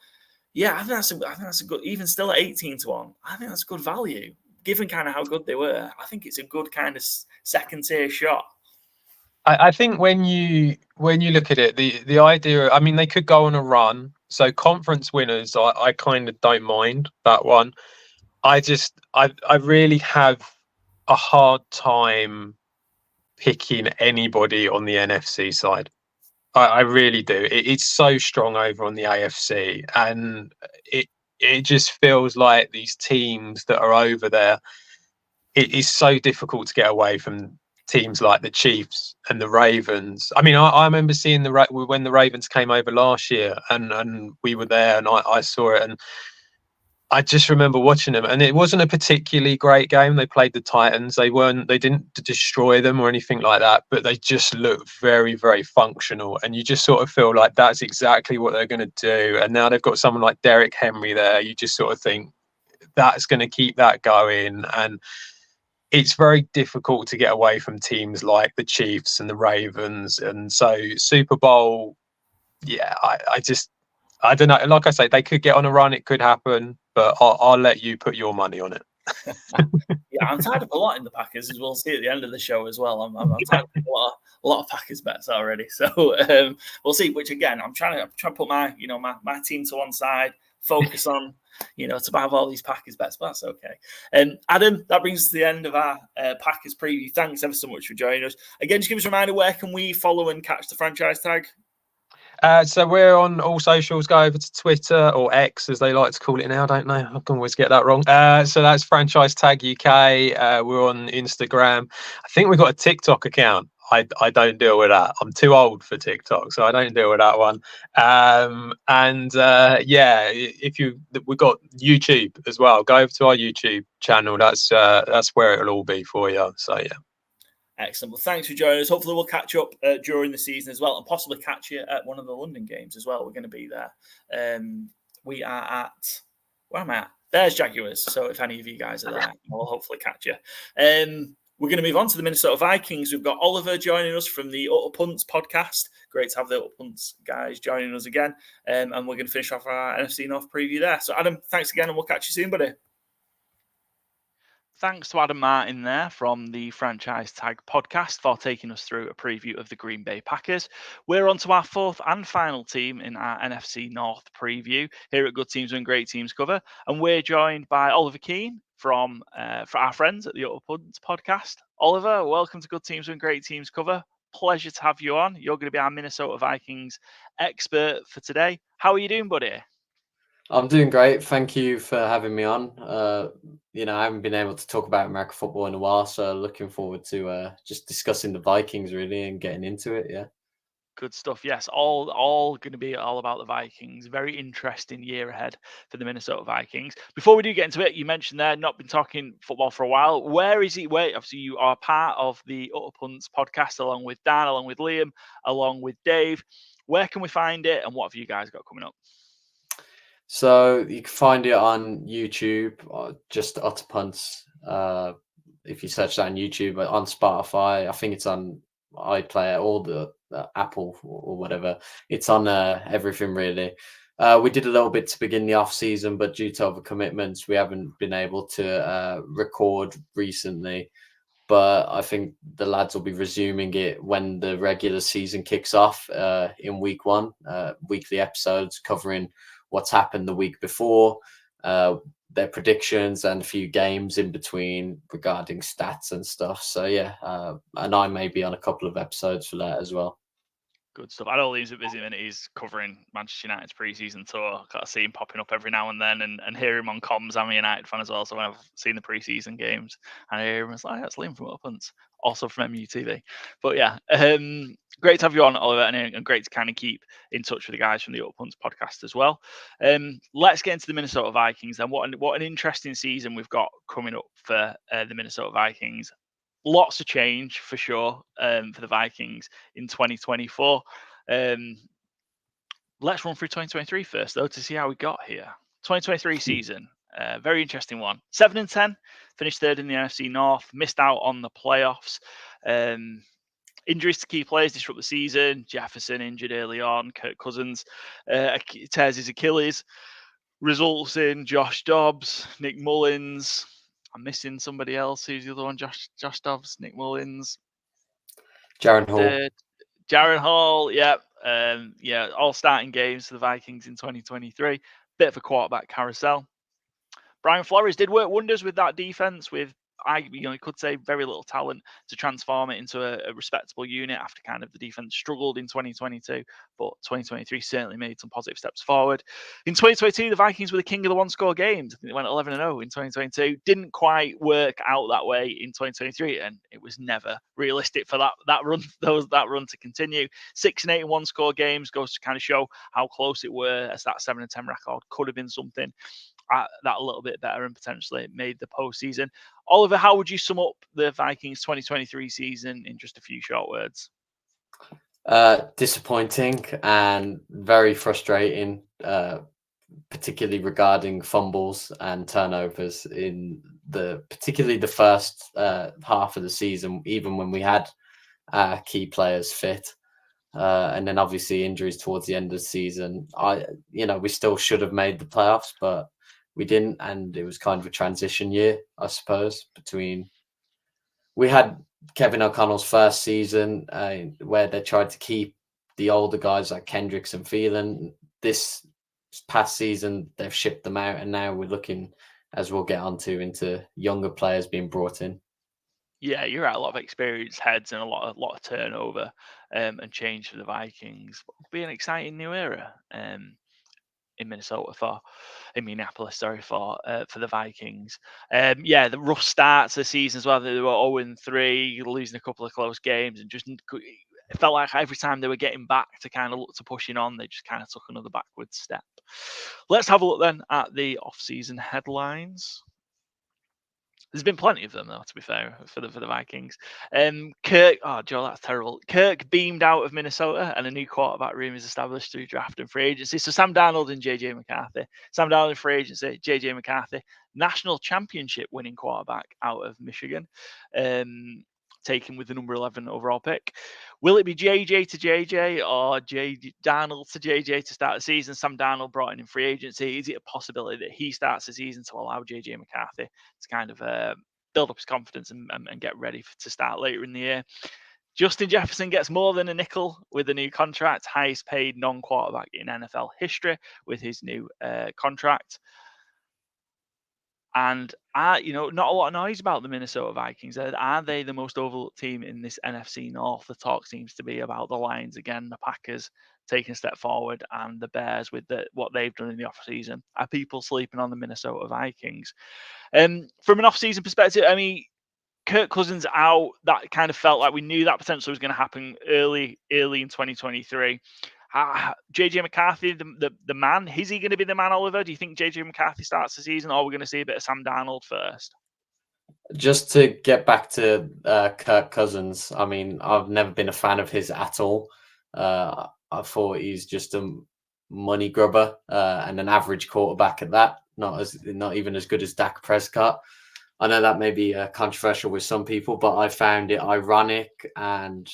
Yeah, I think that's a good, even still at 18-1. I think that's good value, given kind of how good they were. I think it's a good kind of second tier shot. I think when you look at it, the idea, they could go on a run. So conference winners, I kind of don't mind that one. I really have a hard time picking anybody on the NFC side. I really do. It's so strong over on the AFC, and it just feels like these teams that are over there, it is so difficult to get away from teams like the Chiefs and the Ravens. I remember seeing when the Ravens came over last year, and we were there, and I saw it, and I just remember watching them, and it wasn't a particularly great game. They played the Titans. They didn't destroy them or anything like that, but they just looked very, very functional, and you just sort of feel like that's exactly what they're going to do. And now they've got someone like Derrick Henry there. You just sort of think that's going to keep that going, and it's very difficult to get away from teams like the Chiefs and the Ravens. And so Super Bowl, I I don't know. Like I say, they could get on a run. It could happen, but I'll let you put your money on it. Yeah, I'm tied up a lot in the Packers, as we'll see at the end of the show as well. I'm tied up a lot of Packers bets already, so we'll see. Which again, I'm trying to put my team to one side, focus on to have all these Packers bets, but that's okay. Adam, that brings us to the end of our Packers preview. Thanks ever so much for joining us. Again, just give us a reminder, where can we follow and catch the franchise tag? So we're on all socials. Go over to Twitter, or X as they like to call it now. I don't know. I can always get that wrong. So that's Franchise Tag UK. We're on Instagram. I think we've got a TikTok account. I don't deal with that. I'm too old for TikTok, so I don't deal with that one. We've got YouTube as well. Go over to our YouTube channel. That's where it'll all be for you. So yeah. Excellent. Well, thanks for joining us. Hopefully we'll catch up during the season as well, and possibly catch you at one of the London games as well. We're going to be there. We are at, where am I at? There's Jaguars. So if any of you guys are there, we'll hopefully catch you. We're going to move on to the Minnesota Vikings. We've got Oliver joining us from the Utter Punts Podcast. Great to have the Utter Punts guys joining us again. And we're going to finish off our NFC North preview there. So Adam, thanks again, and we'll catch you soon, buddy. Thanks to Adam Martin there from the Franchise Tag Podcast for taking us through a preview of the Green Bay Packers. We're on to our fourth and final team in our NFC North preview here at Good Teams and Great Teams Cover. And we're joined by Oliver Keene from for our friends at the Utter Punts Podcast. Oliver, welcome to Good Teams and Great Teams Cover. Pleasure to have you on. You're going to be our Minnesota Vikings expert for today. How are you doing, buddy? I'm doing great. Thank you for having me on. I haven't been able to talk about American football in a while, so looking forward to just discussing the Vikings really and getting into it. Yeah. Good stuff. Yes, all going to be all about the Vikings. Very interesting year ahead for the Minnesota Vikings. Before we do get into it, you mentioned there not been talking football for a while. Where is he? Where obviously you are part of the Utter Punts Podcast along with Dan, along with Liam, along with Dave. Where can we find it, and what have you guys got coming up? So you can find it on YouTube, just Utter Punts. If you search that on YouTube, on Spotify, I think it's on iPlayer or the Apple or whatever. It's on everything really. We did a little bit to begin the off season, but due to other commitments, we haven't been able to record recently. But I think the lads will be resuming it when the regular season kicks off in week 1. Weekly episodes covering what's happened the week before, their predictions, and a few games in between regarding stats and stuff. So yeah, and I may be on a couple of episodes for that as well. Good stuff. I know Liam's a busy minute. He's covering Manchester United's pre-season tour. I see him popping up every now and then, and hear him on comms. I'm a United fan as well, so when I've seen the pre-season games, and I hear him, it's like, that's Liam from Utter Punts, also from MUTV. But yeah, great to have you on, Oliver, and great to kind of keep in touch with the guys from the Utter Punts Podcast as well. Let's get into the Minnesota Vikings then. What an interesting season we've got coming up for the Minnesota Vikings. Lots of change for sure for the Vikings in 2024. Let's run through 2023 first, though, to see how we got here. 2023 season, very interesting one. 7-10, finished third in the NFC North, missed out on the playoffs. Injuries to key players disrupt the season. Jefferson injured early on. Kirk Cousins tears his Achilles. Results in Josh Dobbs, Nick Mullins. I'm missing somebody else. Who's the other one? Josh Dobbs, Nick Mullins, Jaron Hall. Jaron Hall, yeah. All starting games for the Vikings in 2023. Bit of a quarterback carousel. Brian Flores did work wonders with that defense, with you could say very little talent to transform it into a respectable unit after kind of the defense struggled in 2022, but 2023 certainly made some positive steps forward. In 2022, the Vikings were the king of the one-score games. I think they went 11-0 in 2022. Didn't quite work out that way in 2023, and it was never realistic for that run to continue. 6-8 in one-score games goes to kind of show how close it were, as that 7-10 record could have been something that a little bit better and potentially made the postseason. Oliver, how would you sum up the Vikings 2023 season in just a few short words? Disappointing and very frustrating, particularly regarding fumbles and turnovers in particularly the first half of the season, even when we had key players fit. And then obviously injuries towards the end of the season. We still should have made the playoffs, but we didn't, and it was kind of a transition year, I suppose. We had Kevin O'Connell's first season where they tried to keep the older guys like Kendricks and Phelan. This past season, they've shipped them out, and now we're looking, as we'll get onto, into younger players being brought in. Yeah, you're right. A lot of experienced heads and a lot of turnover and change for the Vikings. It'll be an exciting new era in Minneapolis, for the Vikings. The rough starts of the season as well. They were 0-3, losing a couple of close games, and it felt like every time they were getting back to kind of look to pushing on, they just kind of took another backward step. Let's have a look then at the off-season headlines. There's been plenty of them, though, to be fair, for the Vikings. Kirk, Joe, that's terrible. Kirk beamed out of Minnesota, and a new quarterback room is established through draft and free agency. So Sam Darnold and JJ McCarthy. Sam Darnold in free agency, JJ McCarthy, national championship winning quarterback out of Michigan, taken with the number 11 overall pick. Will it be JJ to JJ or Darnold to JJ to start the season? Sam Darnold brought in free agency. Is it a possibility that he starts the season to allow JJ McCarthy to kind of build up his confidence and get ready to start later in the year? Justin Jefferson gets more than a nickel with a new contract, highest paid non-quarterback in NFL history with his new contract. And not a lot of noise about the Minnesota Vikings. Are they the most overlooked team in this NFC North? The talk seems to be about the Lions again, the Packers taking a step forward, and the Bears with what they've done in the offseason. Are people sleeping on the Minnesota Vikings? From an offseason perspective, I mean, Kirk Cousins out, that kind of felt like we knew that potentially was going to happen early in 2023. JJ McCarthy, the man, is he going to be the man, Oliver? Do you think JJ McCarthy starts the season, or we're going to see a bit of Sam Darnold first? Just to get back to Kirk Cousins, I mean, I've never been a fan of his at all. I thought he's just a money grubber and an average quarterback at that. Not even as good as Dak Prescott. I know that may be controversial with some people, but I found it ironic and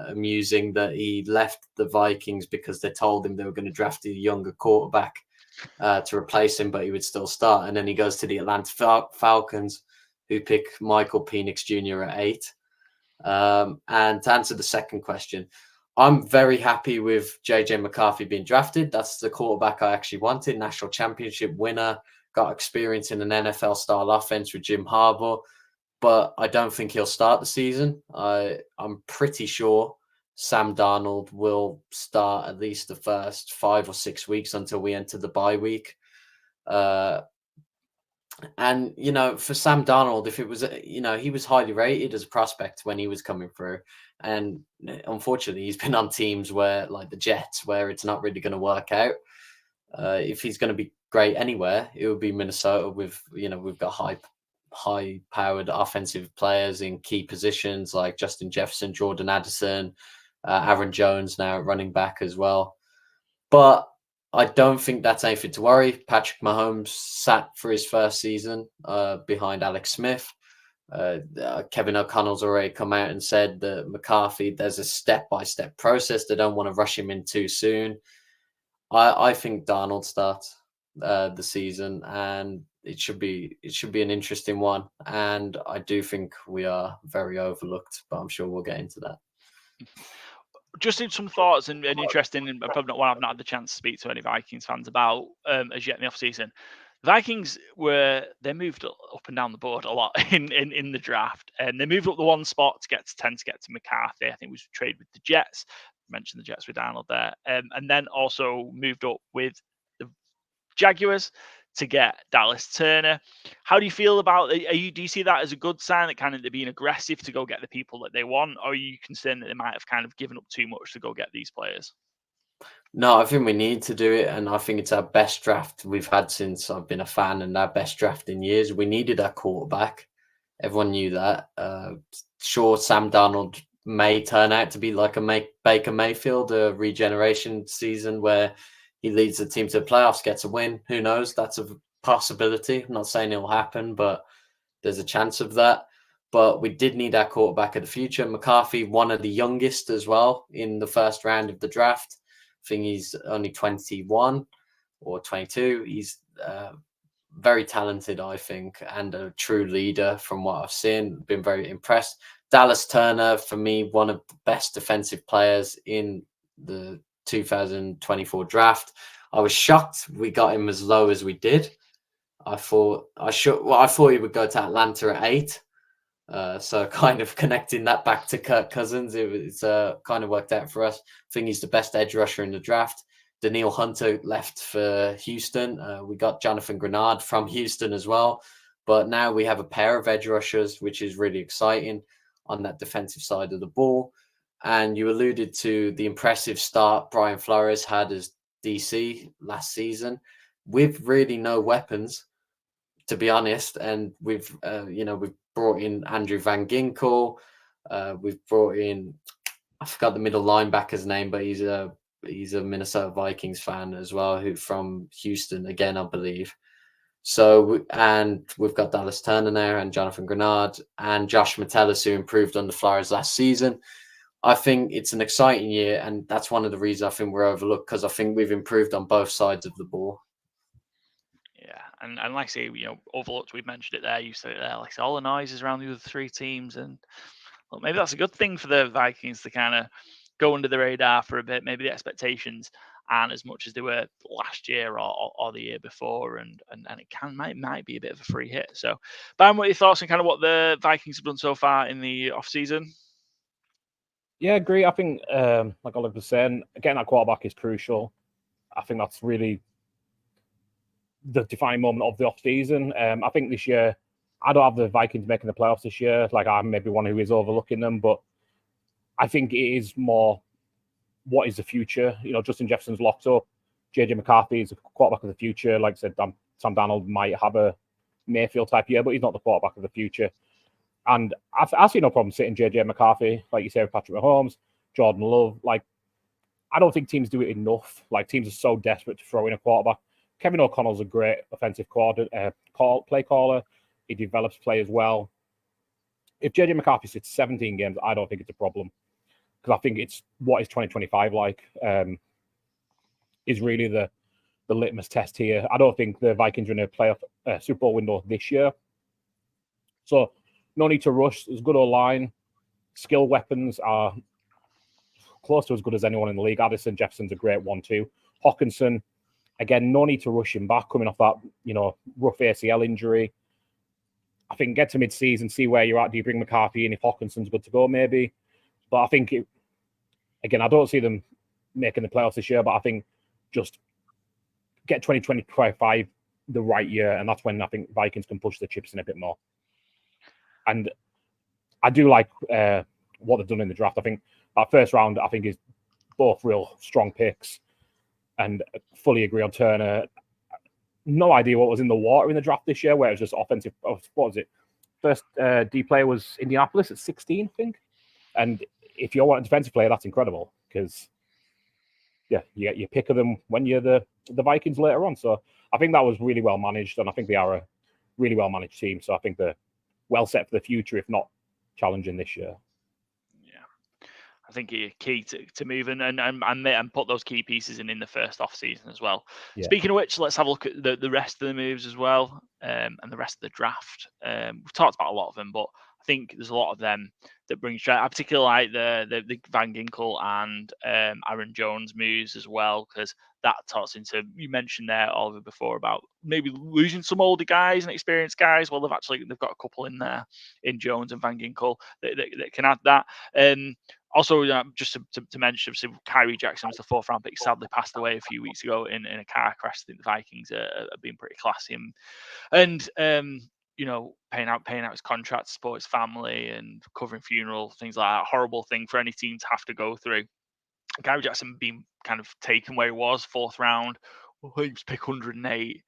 amusing that he left the Vikings because they told him they were going to draft a younger quarterback to replace him, but he would still start. And then he goes to the Atlanta Falcons, who pick Michael Penix Jr. at 8. And to answer the second question, I'm very happy with JJ McCarthy being drafted. That's the quarterback I actually wanted, national championship winner. Got experience in an NFL-style offense with Jim Harbaugh, but I don't think he'll start the season. I'm pretty sure Sam Darnold will start at least the first 5 or 6 weeks until we enter the bye week. And, for Sam Darnold, if it was, he was highly rated as a prospect when he was coming through. And unfortunately, he's been on teams where, like the Jets, where it's not really going to work out. If he's going to be great anywhere, it would be Minnesota with, we've got high-powered offensive players in key positions like Justin Jefferson, Jordan Addison, Aaron Jones now at running back as well. But I don't think that's anything to worry. Patrick Mahomes sat for his first season behind Alex Smith. Kevin O'Connell's already come out and said that McCarthy, there's a step-by-step process. They don't want to rush him in too soon. I think Darnold starts the season, and it should be an interesting one. And I do think we are very overlooked, but I'm sure we'll get into that. Just in some thoughts and interesting, and probably not one I've not had the chance to speak to any Vikings fans about as yet in the offseason. The Vikings they moved up and down the board a lot in the draft, and they moved up the one spot to get to McCarthy. I think it was traded with the Jets. Mentioned the Jets with Darnold there, and then also moved up with the Jaguars to get Dallas Turner. How do you feel about? Do you see that as a good sign that kind of they're being aggressive to go get the people that they want, or are you concerned that they might have kind of given up too much to go get these players? No, I think we need to do it, and I think it's our best draft we've had since I've been a fan, and our best draft in years. We needed our quarterback. Everyone knew that. Sure, Sam Darnold may turn out to be like a Baker Mayfield, a regeneration season where he leads the team to the playoffs, gets a win. Who knows? That's a possibility. I'm not saying it'll happen, but there's a chance of that. but we did need our quarterback of the future. McCarthy, one of the youngest as well in the first round of the draft. I think he's only 21 or 22. He's very talented, I think, and a true leader from what I've seen. Been very impressed. Dallas Turner, for me, one of the best defensive players in the 2024 draft. I was shocked we got him as low as we did. I thought he would go to Atlanta at 8. So kind of connecting that back to Kirk Cousins, it's kind of worked out for us. I think he's the best edge rusher in the draft. Daniil Hunter left for Houston. We got Jonathan Grenard from Houston as well. But now we have a pair of edge rushers, which is really exciting on that defensive side of the ball. And you alluded to the impressive start Brian Flores had as DC last season with really no weapons, to be honest. And we've brought in Andrew Van Ginkel. We've brought in, I forgot the middle linebacker's name, but he's a Minnesota Vikings fan as well, who from Houston again, I believe. So, and we've got Dallas Turner there and Jonathan Grenard and Josh Metellus, who improved under Flores last season. I think it's an exciting year, and that's one of the reasons I think we're overlooked, because I think we've improved on both sides of the ball. Yeah, and like I say, overlooked, we've mentioned it there, you said it there, like all the noises around the other three teams, and well, maybe that's a good thing for the Vikings to kind of go under the radar for a bit. Maybe the expectations aren't as much as they were last year or the year before, and it might be a bit of a free hit. So, Bam, what are your thoughts on kind of what the Vikings have done so far in the off season? Yeah, agree. I think, like Oliver was saying, getting that quarterback is crucial. I think that's really the defining moment of the off season. I think this year, I don't have the Vikings making the playoffs this year. Like, I'm maybe one who is overlooking them, but I think it is more what is the future. Justin Jefferson's locked up. JJ McCarthy is a quarterback of the future. Like I said, Sam Darnold might have a Mayfield type year, but he's not the quarterback of the future. And I see no problem sitting JJ McCarthy, like you say, with Patrick Mahomes, Jordan Love. Like, I don't think teams do it enough. Like, teams are so desperate to throw in a quarterback. Kevin O'Connell's a great offensive play caller. He develops players well. If JJ McCarthy sits 17 games, I don't think it's a problem, because I think it's what is 2025 like is really the litmus test here. I don't think the Vikings are in a playoff Super Bowl window this year. So no need to rush. There's good O-line. Skill weapons are close to as good as anyone in the league. Addison Jefferson's a great one too. Hawkinson, again, no need to rush him back coming off that, rough ACL injury. I think get to mid-season, see where you're at. Do you bring McCarthy in if Hawkinson's good to go? Maybe. But I think, I don't see them making the playoffs this year, but I think just get 2025 the right year, and that's when I think Vikings can push the chips in a bit more. And I do like what they've done in the draft. I think that first round, is both real strong picks, and fully agree on Turner. No idea what was in the water in the draft this year, where it was just offensive. What was it? First D player was Indianapolis at 16, I think. And if you want a defensive player, that's incredible, because you get your pick of them when you're the Vikings later on. So I think that was really well managed, and I think they are a really well managed team. So I think they're well set for the future, if not challenging this year. Yeah, I think you're key to moving and put those key pieces in the first off season as well. Yeah. Speaking of which, let's have a look at the rest of the moves as well, and the rest of the draft. We've talked about a lot of them, but I think there's a lot of them that bring strength. I particularly like the Van Ginkel and Aaron Jones moves as well, because that talks into, you mentioned there, Oliver, before about maybe losing some older guys and experienced guys. Well, they've got a couple in there, in Jones and Van Ginkel, that can add that. Also, just to mention, Kyrie Jackson was the 4th round pick, sadly passed away a few weeks ago in a car crash. I think the Vikings are being pretty classy and paying out his contract to support his family and covering funeral, things like that. Horrible thing for any team to have to go through. Kyrie Jackson being kind of taken where he was, 4th round. He was pick 108,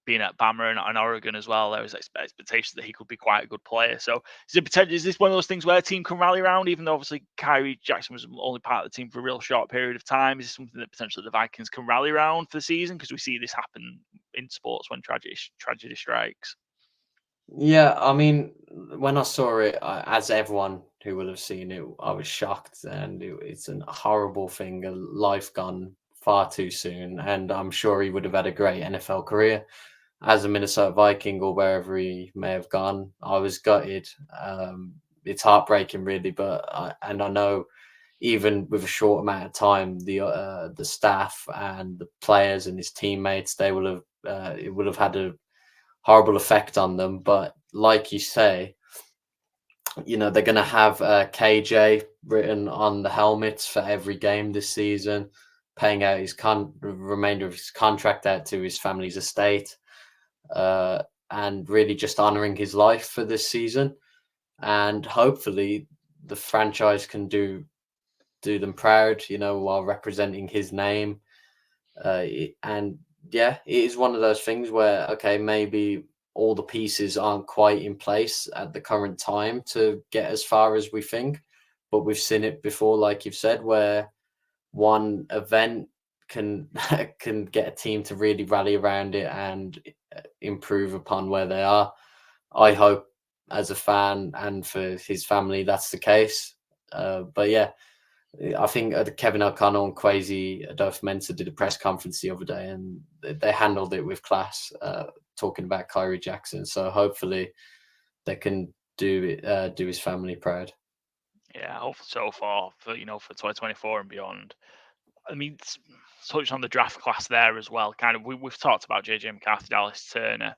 being at Bama and Oregon as well. There was expectations that he could be quite a good player. So is this one of those things where a team can rally around, even though obviously Kyrie Jackson was only part of the team for a real short period of time? Is this something that potentially the Vikings can rally around for the season? Because we see this happen in sports when tragedy strikes. Yeah, I mean, when I saw it, as everyone who will have seen it, I was shocked, and it's a horrible thing, a life gone far too soon. And I'm sure he would have had a great NFL career as a Minnesota Viking or wherever he may have gone. I was gutted. It's heartbreaking, really, but I know even with a short amount of time, the staff and the players and his teammates, they will have it would have had a horrible effect on them. But like you say, they're going to have KJ written on the helmets for every game this season, paying out his remainder of his contract out to his family's estate, and really just honoring his life for this season. And hopefully the franchise can do them proud, while representing his name. And yeah, it is one of those things where, okay, maybe all the pieces aren't quite in place at the current time to get as far as we think, but we've seen it before, like you've said, where one event can get a team to really rally around it and improve upon where they are. I hope, as a fan and for his family, that's the case. But yeah, I think Kevin O'Connell and Kwesi Adolph-Mensah did a press conference the other day, and they handled it with class, talking about Kyrie Jackson. So hopefully they can do his family proud. Yeah, I hope so for 2024 and beyond. I mean, touch on the draft class there as well. Kind of, we've talked about JJ McCarthy, Dallas Turner,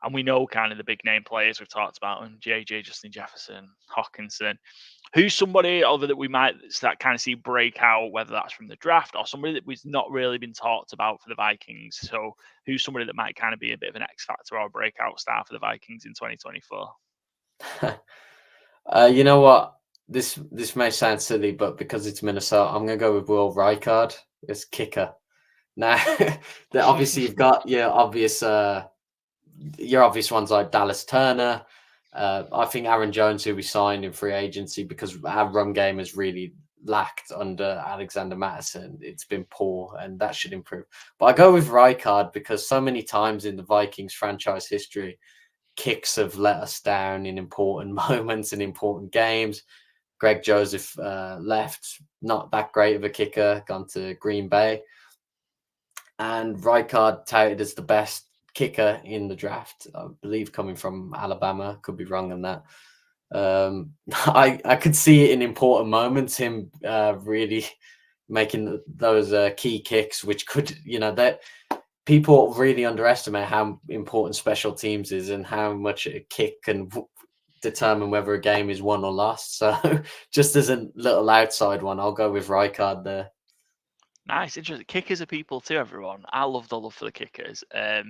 and we know kind of the big name players we've talked about, and JJ, Justin Jefferson, Hawkinson. Who's somebody other that we might start kind of see break out, whether that's from the draft or somebody that we've not really been talked about for the Vikings? So who's somebody that might kind of be a bit of an X factor or a breakout star for the Vikings in 2024? You know what? This may sound silly, but because it's Minnesota, I'm going to go with Will Rijkaard as kicker. Now, obviously you've got your obvious ones like Dallas Turner. I think Aaron Jones, who we signed in free agency, because our run game has really lacked under Alexander Mattison. It's been poor, and that should improve. But I go with Rijkaard because so many times in the Vikings franchise history, kicks have let us down in important moments and important games. Greg Joseph left, not that great of a kicker, gone to Green Bay. And Rijkaard touted as the best kicker in the draft, I believe, coming from Alabama. Could be wrong on that. I could see it in important moments, him really making those key kicks, which could, that people really underestimate how important special teams is and how much a kick can determine whether a game is won or lost. So just as a little outside one, I'll go with Rijkaard there. Nice, interesting. Kickers are people too, everyone. I love the love for the kickers.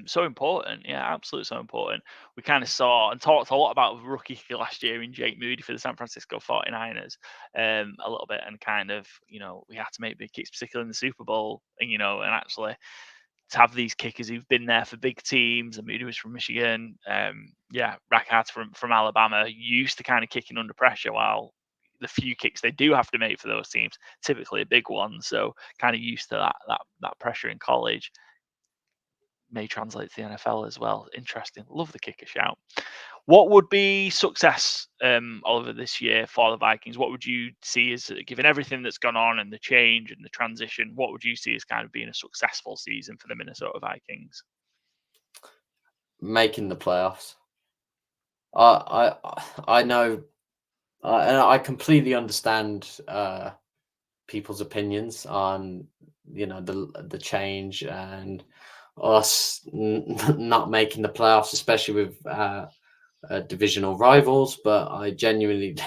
So important. Yeah, absolutely so important. We kind of saw and talked a lot about rookie kicker last year in Jake Moody for the San Francisco 49ers a little bit, and kind of, we had to make big kicks, particularly in the Super Bowl, and actually to have these kickers who've been there for big teams. And Moody was from Michigan. Rijkaard from Alabama, used to kind of kicking under pressure, while the few kicks they do have to make for those teams, typically a big one. So kind of used to that pressure in college. May translate to the NFL as well. Interesting. Love the kicker shout. What would be success, Oliver, this year for the Vikings? What would you see as, given everything that's gone on and the change and the transition, what would you see as kind of being a successful season for the Minnesota Vikings? Making the playoffs. I know, and I completely understand people's opinions on the change and us not making the playoffs, especially with divisional rivals. But I genuinely,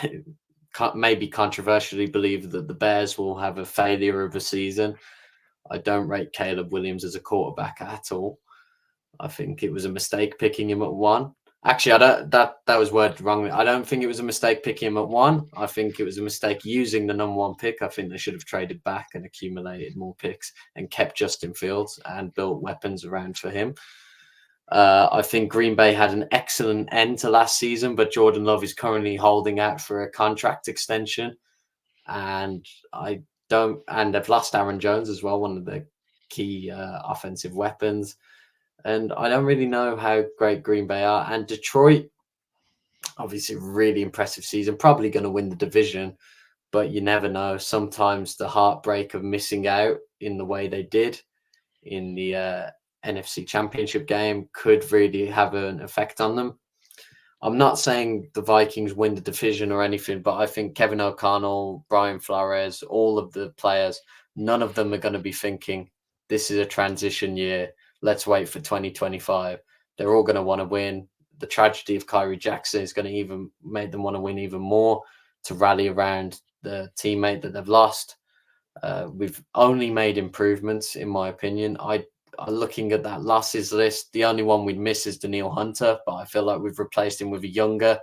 maybe controversially, believe that the Bears will have a failure of a season. I don't rate Caleb Williams as a quarterback at all. I think it was a mistake picking him at 1. Actually, I don't. That was worded wrongly. I don't think it was a mistake picking him at 1. I think it was a mistake using the number 1 pick. I think they should have traded back and accumulated more picks and kept Justin Fields and built weapons around for him. I think Green Bay had an excellent end to last season, but Jordan Love is currently holding out for a contract extension, and they've lost Aaron Jones as well, one of the key offensive weapons. And I don't really know how great Green Bay are. And Detroit, Obviously, really impressive season. Probably going to win the division, but you never know. Sometimes the heartbreak of missing out in the way they did in the NFC Championship game could really have an effect on them. I'm not saying the Vikings win the division or anything, but I think Kevin O'Connell, Brian Flores, all of the players, none of them are going to be thinking this is a transition year. Let's wait for 2025. They're all going to want to win. The tragedy of Kyrie Jackson is going to even make them want to win even more, to rally around the teammate that they've lost. We've only made improvements, in my opinion. Looking at that losses list, the only one we'd miss is Daniil Hunter, but I feel like we've replaced him with a younger,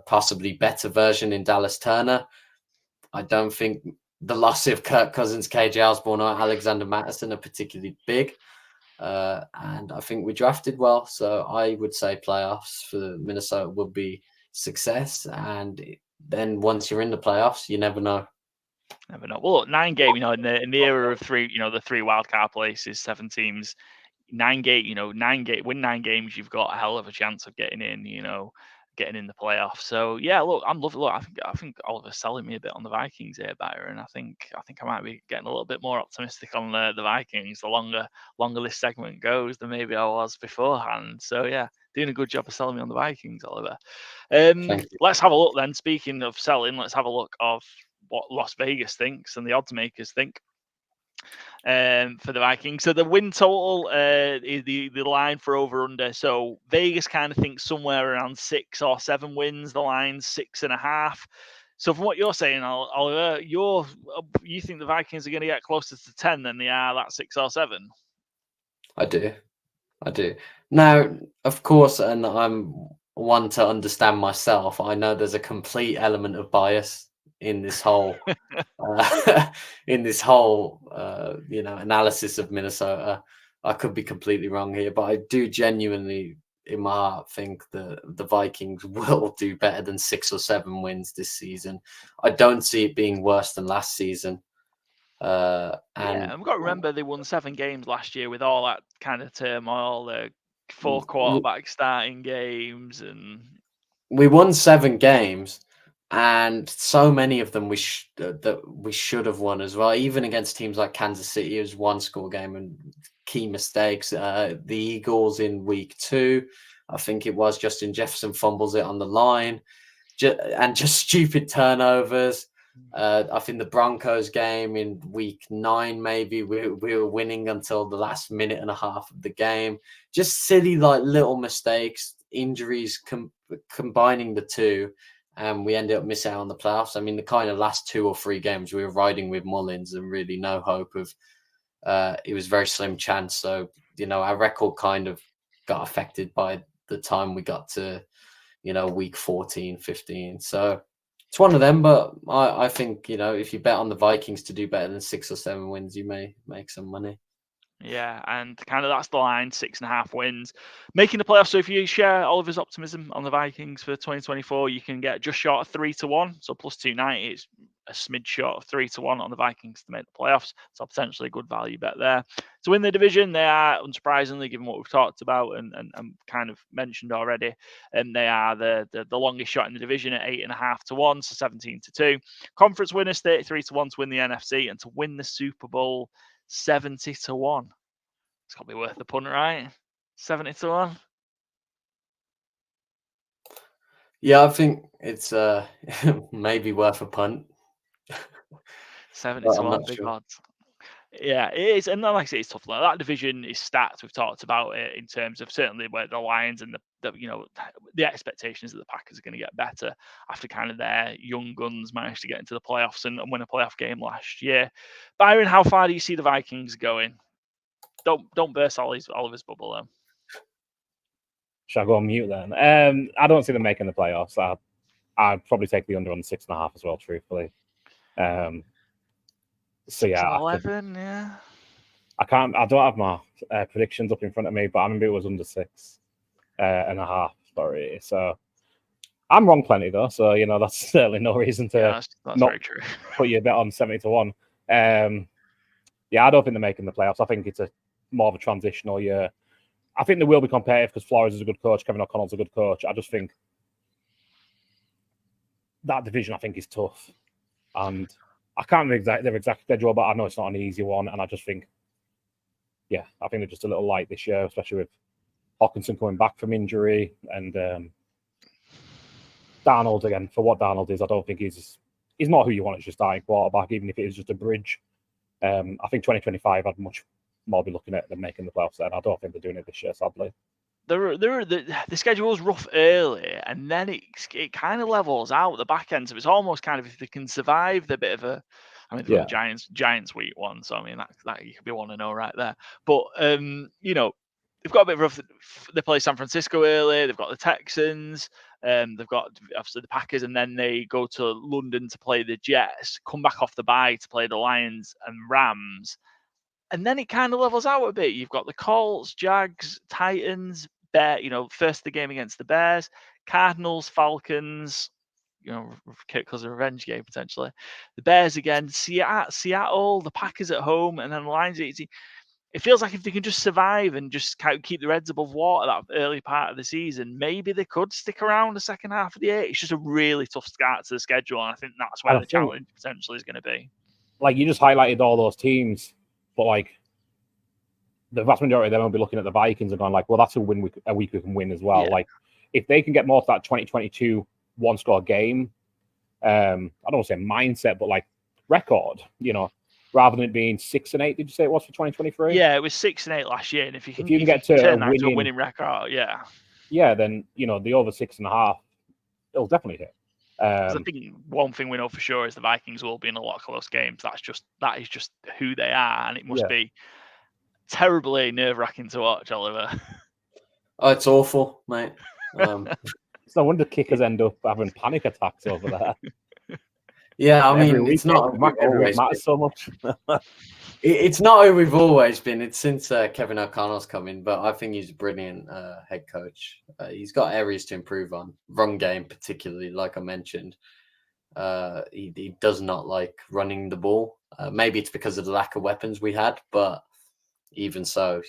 possibly better version in Dallas Turner. I don't think the loss of Kirk Cousins, KJ Osborne, or Alexander Mattison are particularly big. And I think we drafted well. So I would say playoffs for Minnesota would be success. And then once you're in the playoffs, you never know. Never know. Well, look, 9 game, in the era of 3, the 3 wildcard places, 7 teams, 9 game, win 9 games, you've got a hell of a chance of getting in, getting in the playoffs. So yeah, look, I'm loving. Look, I think Oliver's selling me a bit on the Vikings here, Byron. I think I might be getting a little bit more optimistic on the Vikings the longer this segment goes than maybe I was beforehand. So yeah, doing a good job of selling me on the Vikings, Oliver. Let's have a look then. Speaking of selling, let's have a look of what Las Vegas thinks and the odds makers think for the Vikings. So the win total is the line for over under. So Vegas kind of thinks somewhere around 6 or 7 wins. The line's 6.5. So from what you're saying, Oliver, you think the Vikings are going to get closer to 10 than they are that 6 or 7? I do. Now, of course, and I'm one to understand myself, I know there's a complete element of bias in this whole analysis of Minnesota. I could be completely wrong here, but I do genuinely in my heart think that the Vikings will do better than 6 or 7 wins this season. I don't see it being worse than last season. And I've got to remember they won 7 games last year with all that kind of turmoil, the 4 quarterbacks starting games, and we won 7 games. And so many of them we should have won as well. Even against teams like Kansas City, it was 1-score game and key mistakes. The Eagles in week 2, I think it was, Justin Jefferson fumbles it on the line, just stupid turnovers. I think the Broncos game in week 9, maybe we were winning until the last minute and a half of the game. Just silly, like little mistakes, injuries combining the two. And we ended up missing out on the playoffs. I mean, the kind of last 2 or 3 games we were riding with Mullins and really no hope of. It was very slim chance. So our record kind of got affected by the time we got to week 14, 15. So it's one of them. But I think if you bet on the Vikings to do better than 6 or 7 wins, you may make some money. Yeah, and kind of that's the line, 6.5 wins, making the playoffs. So if you share Oliver's optimism on the Vikings for 2024, you can get just short of 3-1. So plus 290 is a smidge short of 3-1 on the Vikings to make the playoffs. So potentially a good value bet there. To win the division, they are, unsurprisingly, given what we've talked about and kind of mentioned already, and they are the longest shot in the division at 8.5-1, so 17-2. Conference winners 33-1 to win the NFC, and to win the Super Bowl 70-1. It's got to be worth the punt, right? 70-1. Yeah, I think it's maybe worth a punt. 70-1, big odds. Yeah, it is, and like I say, it's tough. Like, that division is stacked. We've talked about it in terms of certainly where the Lions and the expectations that the Packers are going to get better after kind of their young guns managed to get into the playoffs and win a playoff game last year. Byron, how far do you see the Vikings going? Don't burst Oliver's bubble though. Shall I go on mute then? I don't see them making the playoffs. I'd probably take the under on 6.5 as well, truthfully. So yeah, 11, yeah. I don't have my predictions up in front of me, but I remember it was under 6.5. Sorry, so I'm wrong plenty though. So that's certainly no reason to that's not very true. Put your bet on 70-1. Yeah, I don't think they're making the playoffs. I think it's more of a transitional year. I think they will be competitive because Flores is a good coach, Kevin O'Connell's a good coach. I just think that division I think is tough, and I can't remember their exact schedule, but I know it's not an easy one, and I just think, I think they're just a little light this year, especially with Hawkinson coming back from injury, and Darnold again. For what Darnold is, I don't think he's not who you want as your starting quarterback, even if it is just a bridge. I think 2025 I'd much more be looking at them making the playoffs, and I don't think they're doing it this year, sadly. The schedule was rough early, and then it kind of levels out the back end. So it's almost kind of, if they can survive the bit of a, I mean, the Giants week one. So I mean that you could be wanting to know right there. But they've got a bit of rough. They play San Francisco early. They've got the Texans. They've got obviously the Packers, and then they go to London to play the Jets. Come back off the bye to play the Lions and Rams. And then it kind of levels out a bit. You've got the Colts, Jags, Titans, Bear. First the game against the Bears, Cardinals, Falcons. Because of a revenge game potentially. The Bears again, Seattle, the Packers at home, and then the Lions. It feels like if they can just survive and just kind of keep their heads above water that early part of the season, maybe they could stick around the second half of the year. It's just a really tough start to the schedule, and I think that's where the challenge potentially is going to be. Like, you just highlighted all those teams, but like the vast majority of them will be looking at the Vikings and going like, well, that's a week we can win as well. Yeah. Like, if they can get more of that 2022 one-score game, I don't want to say mindset, but like record, rather than it being 6-8, did you say it was for 2023? Yeah, it was 6-8 last year. And if you can get to turn that into a winning record, then the over 6.5, it'll definitely hit. I think one thing we know for sure is the Vikings will be in a lot of close games. That is just who they are, and it must be terribly nerve-wracking to watch, Oliver. Oh, it's awful, mate. It's no wonder kickers end up having panic attacks over there. Yeah, I mean, it's not always matters so much. It's not who we've always been. It's since Kevin O'Connell's come in, but I think he's a brilliant head coach. He's got areas to improve on. Run game, particularly, like I mentioned. He does not like running the ball. Maybe it's because of the lack of weapons we had, but even so,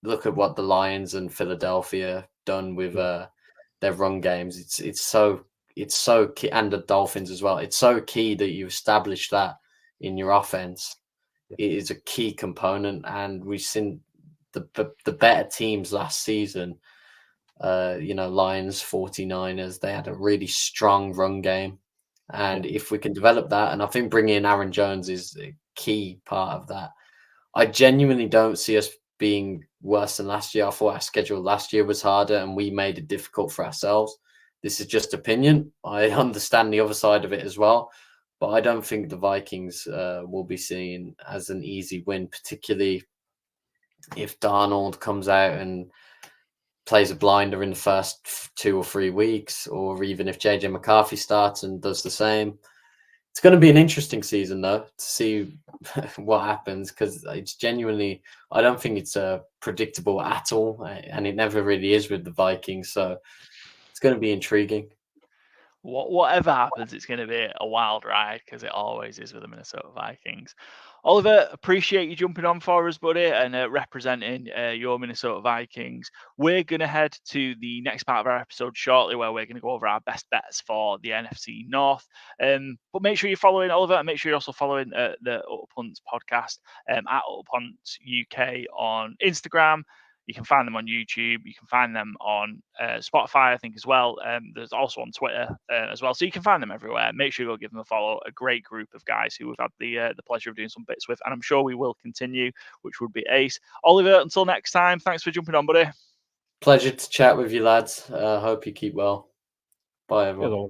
look at what the Lions and Philadelphia done with their run games. It's so key, and the Dolphins as well. It's so key that you establish that in your offense. It is a key component, and we've seen the better teams last season. Lions, 49ers, they had a really strong run game, and if we can develop that, and I think bringing in Aaron Jones is a key part of that. I genuinely don't see us being worse than last year. I thought our schedule last year was harder, and we made it difficult for ourselves. This is just opinion. I understand the other side of it as well, but I don't think the Vikings will be seen as an easy win, particularly if Darnold comes out and plays a blinder in the first 2 or 3 weeks, or even if JJ McCarthy starts and does the same. It's going to be an interesting season, though, to see what happens, because it's genuinely, I don't think it's predictable at all, and it never really is with the Vikings. So it's going to be intriguing. Whatever happens, it's going to be a wild ride, because it always is with the Minnesota Vikings. Oliver, appreciate you jumping on for us, buddy, and representing your Minnesota Vikings. We're going to head to the next part of our episode shortly, where we're going to go over our best bets for the NFC North. But make sure you're following Oliver, and make sure you're also following the Utter Punts Podcast at Utter Punts UK on Instagram. You can find them on YouTube. You can find them on Spotify, I think, as well. There's also on Twitter as well. So you can find them everywhere. Make sure you go give them a follow. A great group of guys who we've had the pleasure of doing some bits with. And I'm sure we will continue, which would be ace. Oliver, until next time, thanks for jumping on, buddy. Pleasure to chat with you, lads. Hope you keep well. Bye, everyone.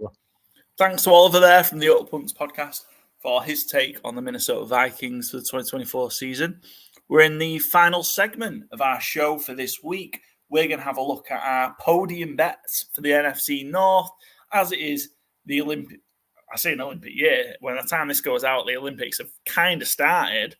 Thanks to Oliver there from the Utter Punts Podcast for his take on the Minnesota Vikings for the 2024 season. We're in the final segment of our show for this week. We're going to have a look at our podium bets for the NFC North, as it is the Olympic. I say an Olympic year. When the time this goes out, the Olympics have kind of started.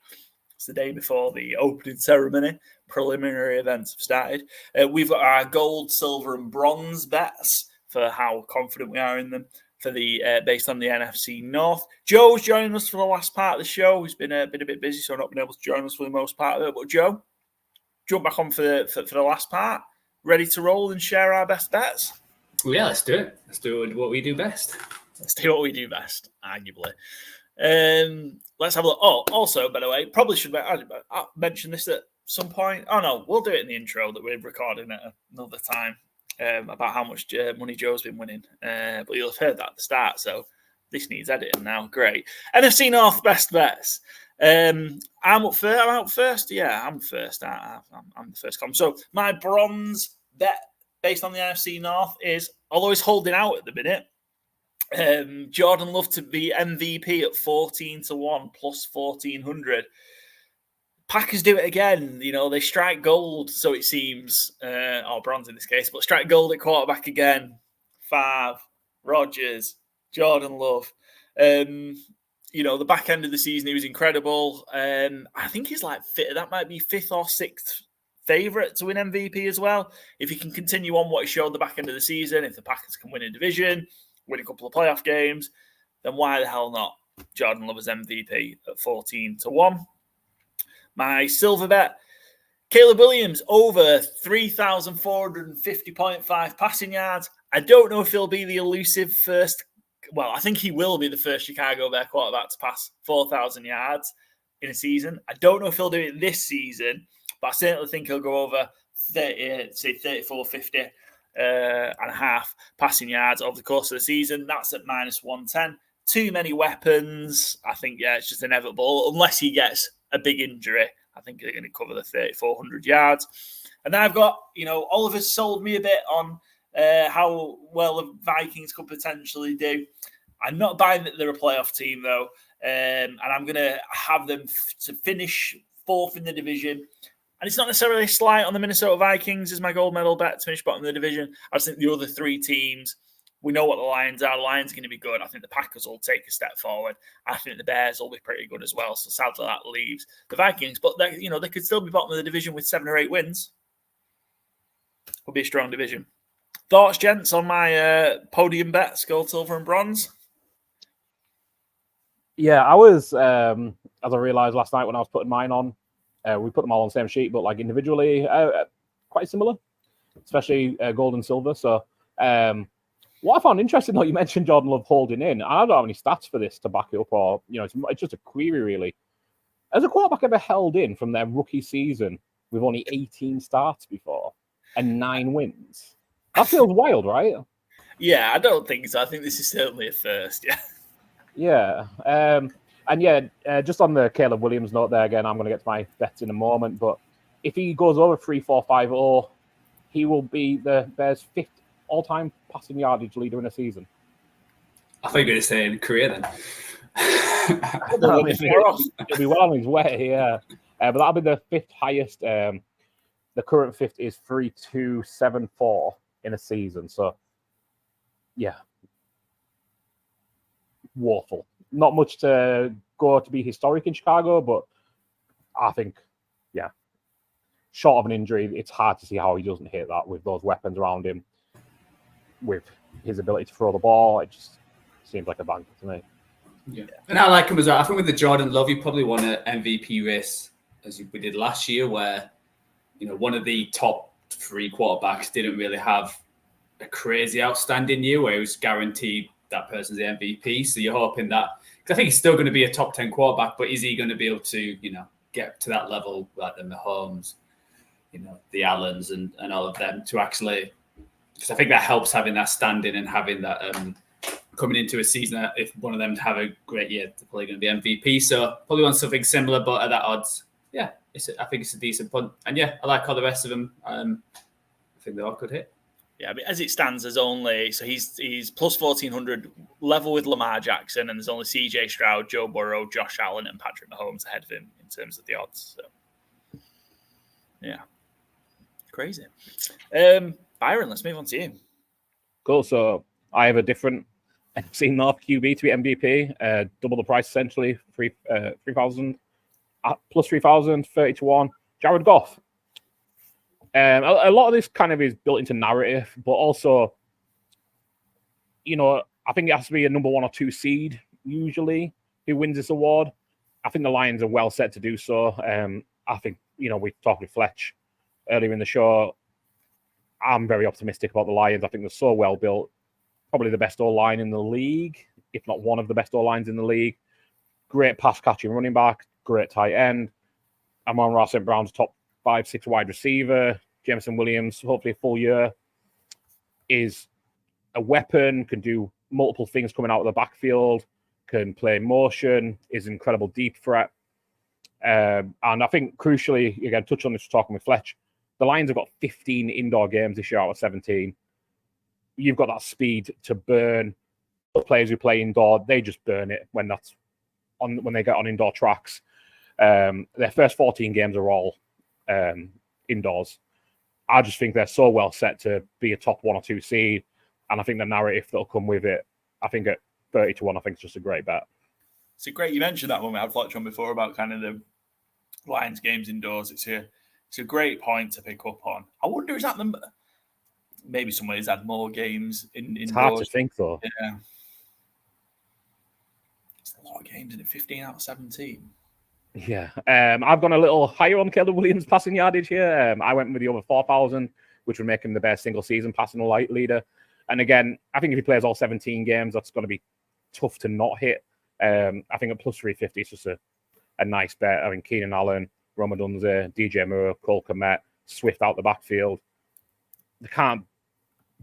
It's the day before the opening ceremony. Preliminary events have started. We've got our gold, silver, and bronze bets for how confident we are in them for the based on the NFC North. Joe's joining us for the last part of the show. He's been a bit busy, so not been able to join us for the most part of it. But Joe, jump back on for the last part. Ready to roll and share our best bets? Well, yeah, let's do it. Let's do what we do best. Let's do what we do best, arguably. Let's have a look. Oh, also, by the way, probably should I mention this at some point. Oh no, we'll do it in the intro that we're recording at another time about how much money Joe's been winning. But you'll have heard that at the start, so this needs editing now. Great. NFC North best bets. I'm out first. Yeah, I'm first. I'm the first column. So my bronze bet based on the NFC North is, although he's holding out at the minute, Jordan Love to be MVP at 14-1 plus 1400. Packers do it again. You know, they strike gold, so it seems, or bronze in this case, but strike gold at quarterback again. Favre, Rodgers, Jordan Love. You know, the back end of the season, he was incredible. I think he's like that might be 5th or 6th favourite to win MVP as well. If he can continue on what he showed the back end of the season, if the Packers can win a division, win a couple of playoff games, then why the hell not? Jordan Love as MVP at 14-1. My silver bet, Caleb Williams over 3,450.5 passing yards. I don't know if he'll be the elusive first. Well, I think he will be the first Chicago Bear quarterback to pass 4,000 yards in a season. I don't know if he'll do it this season, but I certainly think he'll go over 3,450 and a half passing yards over the course of the season. That's at -110. Too many weapons. I think, it's just inevitable. Unless he gets a big injury, I think they're going to cover the 3,400 yards. And then I've got, Oliver's sold me a bit on how well the Vikings could potentially do. I'm not buying that they're a playoff team, though. And I'm going to have them to finish 4th in the division. And it's not necessarily a slight on the Minnesota Vikings as my gold medal bet to finish bottom of the division. I just think the other 3 teams, we know what the Lions are. The Lions are going to be good. I think the Packers will take a step forward. I think the Bears will be pretty good as well. So sadly, that leaves the Vikings. But they could still be bottom of the division with 7 or 8 wins. Will be a strong division. Thoughts, gents, on my podium bets, gold, silver, and bronze? Yeah, I was, as I realised last night when I was putting mine on, we put them all on the same sheet, but like individually, quite similar, especially gold and silver. So what I found interesting, though, you mentioned Jordan Love holding in. I don't have any stats for this to back it up, or, it's just a query, really. Has a quarterback ever held in from their rookie season with only 18 starts before and 9 wins? That feels wild, right? Yeah, I don't think so. I think this is certainly a first, yeah. Yeah. Just on the Caleb Williams note there again, I'm going to get to my bets in a moment, but if he goes over 3,450, he will be the Bears' 5th all-time passing yardage leader in a season. I think you're going to say in career then. He'll be well on his way, yeah. But that'll be the 5th highest. The current 5th is 3,274 in a season. So, yeah. Woeful. Not much to go to be historic in Chicago, but I think, short of an injury, it's hard to see how he doesn't hit that with those weapons around him, with his ability to throw the ball. It just seems like a banker to me. Yeah. And I like him as well. I think with the Jordan Love, he probably won an MVP race as we did last year, where, one of the top 3 quarterbacks didn't really have a crazy outstanding year where he was guaranteed that person's the MVP. So you're hoping that, because I think he's still going to be a top 10 quarterback, but is he going to be able to, get to that level like the Mahomes, the Allens and all of them to actually, because I think that helps having that standing and having that coming into a season that if one of them to have a great year, they're probably going to be MVP. So probably want something similar, but at that odds, I think it's a decent punt. And I like all the rest of them. I think they all could hit. Yeah, I mean, as it stands, there's only he's plus 1,400 level with Lamar Jackson, and there's only CJ Stroud, Joe Burrow, Josh Allen, and Patrick Mahomes ahead of him in terms of the odds. So, yeah, crazy. Byron, let's move on to you. Cool. So I have a different NFC North QB to be MVP, double the price essentially, 3,000 plus 3,000, 30-1. Jared Goff. A lot of this kind of is built into narrative, but also, I think it has to be a number 1 or 2 seed usually who wins this award. I think the Lions are well set to do so. I think, we talked with Fletch earlier in the show. I'm very optimistic about the Lions. I think they're so well built. Probably the best O-line in the league, if not one of the best O-lines in the league. Great pass-catching running back, great tight end. Amon-Ra St. Brown's top 5-6 wide receiver. Jameson Williams, hopefully a full year, is a weapon, can do multiple things coming out of the backfield, can play motion, is an incredible deep threat. And I think, crucially, again, touch on this talking with Fletch, the Lions have got 15 indoor games this year out of 17. You've got that speed to burn. The players who play indoor, they just burn it when they get on indoor tracks. Their first 14 games are all indoors. I just think they're so well set to be a top 1 or 2 seed. And I think the narrative that'll come with it, I think at 30-1, I think it's just a great bet. It's a great, you mentioned that when we had Fletch on before about kind of the Lions games indoors. It's a great point to pick up on. I wonder, is that maybe somebody's had more games indoors? It's hard to think, though. Yeah. It's a lot of games, isn't it? 15 out of 17. Yeah. I've gone a little higher on Caleb Williams' passing yardage here. I went with the over 4,000, which would make him the best single-season passing leader. And again, I think if he plays all 17 games, that's going to be tough to not hit. I think at plus 350, it's just a nice bet. I mean, Keenan Allen, Rome Odunze, DJ Moore, Cole Kmet, Swift out the backfield. There can't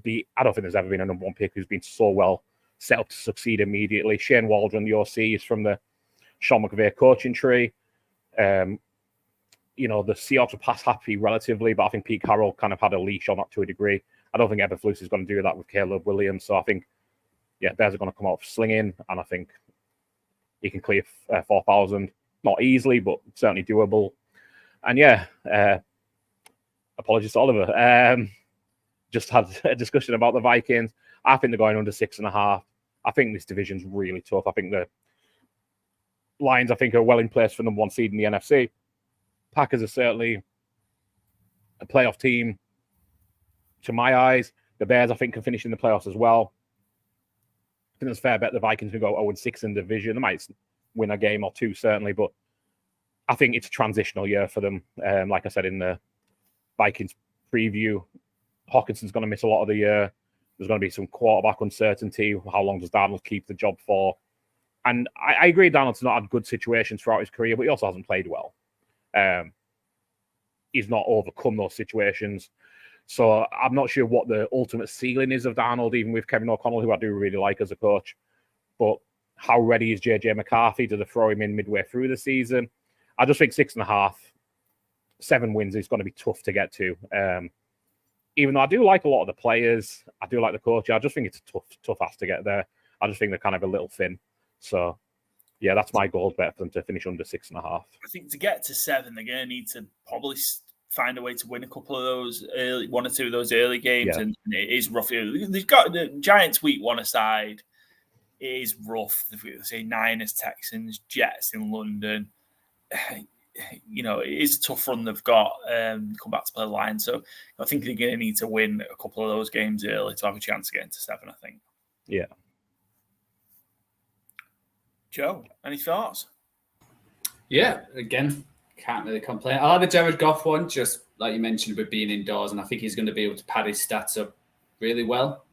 be, I don't think there's ever been a number 1 pick who's been so well set up to succeed immediately. Shane Waldron, the OC, is from the Sean McVay coaching tree. The Seahawks were pass happy relatively, but I think Pete Carroll kind of had a leash on that to a degree. I don't think Eberflus is going to do that with Caleb Williams. So I think, Bears are going to come out slinging, and I think he can clear 4,000. Not easily, but certainly doable. And apologies to Oliver. Just had a discussion about the Vikings. I think they're going under 6.5. I think this division's really tough. I think the Lions, are well in place for number 1 seed in the NFC. Packers are certainly a playoff team to my eyes. The Bears, I think, can finish in the playoffs as well. I think there's a fair bet the Vikings will go 0-6 in the division. They might win a game or 2, certainly, but I think it's a transitional year for them. Like I said in the Vikings preview, Hawkinson's going to miss a lot of the year. There's going to be some quarterback uncertainty. How long does Darnold keep the job for? And I agree Darnold's not had good situations throughout his career, but he also hasn't played well. He's not overcome those situations. So I'm not sure what the ultimate ceiling is of Darnold, even with Kevin O'Connell, who I do really like as a coach. But how ready is JJ McCarthy? Do they throw him in midway through the season? I just think 6.5, 7 wins is going to be tough to get to. Even though I do like a lot of the players, I do like the coach. I just think it's a tough ask to get there. I just think they're kind of a little thin. So, that's my goal bet for them to finish under 6.5. I think to get to 7, they're going to need to probably find a way to win a couple of those early, 1 or 2 of those early games, and it is rough. They've got the Giants week 1 aside. It is rough. They've say Niners, Texans, Jets in London. It is a tough run they've got. Come back to play the Lions, so I think they're going to need to win a couple of those games early to have a chance to get into 7. I think. Yeah. Joe, any thoughts? Yeah, again, can't really complain. I like the Jared Goff one, just like you mentioned, with being indoors, and I think he's going to be able to pad his stats up really well.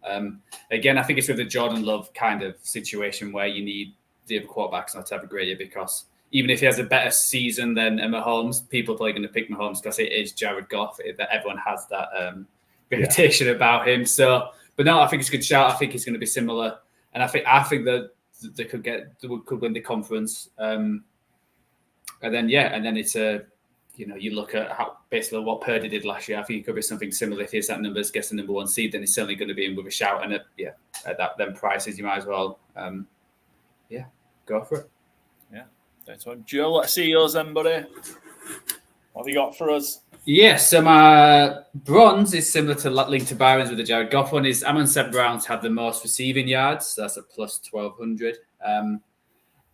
Again, I think it's with the Jordan Love kind of situation where you need the other quarterbacks not to have a great year, because even if he has a better season than Mahomes, people are probably going to pick Mahomes because it is Jared Goff. Everyone has that reputation about him. So, but no, I think it's a good shout. I think it's going to be similar, and I think that they could win the conference. And then it's you look at how basically what Purdy did last year. I think it could be something similar. If he's that numbers, gets the number 1 seed, then he's certainly going to be in with a shout. And at them prices, you might as well, go for it. Yeah, that's one. Joe, let's see yours then, buddy. What have you got for us? Yes, so my bronze is similar to linked to Byron's with the Jared Goff one. Is Amon-Ra Brown's had the most receiving yards. So that's at plus 1,200.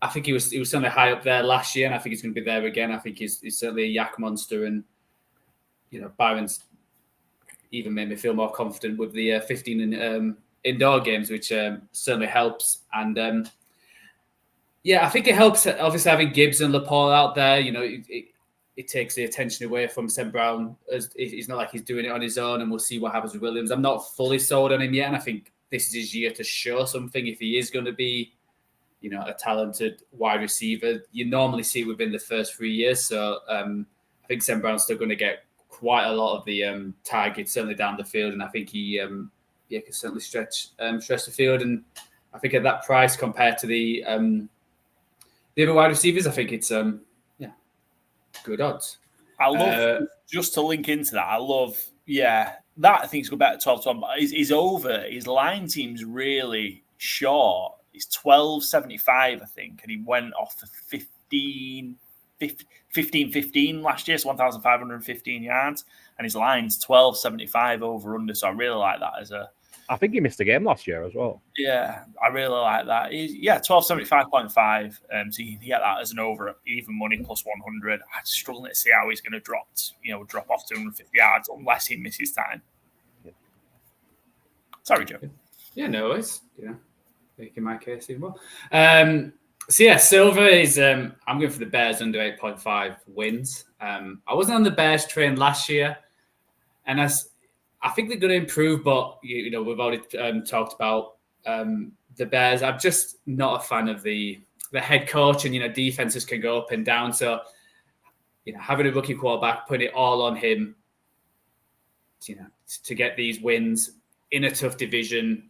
I think he was certainly high up there last year, and I think he's going to be there again. I think he's certainly a yak monster, and Byron's even made me feel more confident with the 15 indoor games, which certainly helps. And I think it helps. Obviously, having Gibbs and Laporte out there, it takes the attention away from St. Brown. It's not like he's doing it on his own, and we'll see what happens with Williams. I'm not fully sold on him yet, and I think this is his year to show something if he is going to be a talented wide receiver. You normally see it within the first 3 years. So I think Sam Brown's still going to get quite a lot of the targets, certainly down the field. And I think he can certainly stretch the field. And I think at that price compared to the other wide receivers, I think it's good odds. I love, just to link into that, I love, that I think is good bet at 12-1, but his line seems really short. He's 12.75, I think, and he went off for 15 last year, so 1,515 yards, and his line's 12.75 over under. So I really like that as a. I think he missed a game last year as well. Yeah, I really like that. 12.75.5. So you can get that as an over even money plus 100. I'm struggling to see how he's going to drop off 250 yards unless he misses time. Yeah. Sorry, Joe. Yeah, no worries. Making my case even more. Silver is. I'm going for the Bears under 8.5 wins. I wasn't on the Bears train last year, and I think they're going to improve, but we've already talked about the Bears. I'm just not a fan of the head coach, and defenses can go up and down. So having a rookie quarterback, putting it all on him, to get these wins in a tough division.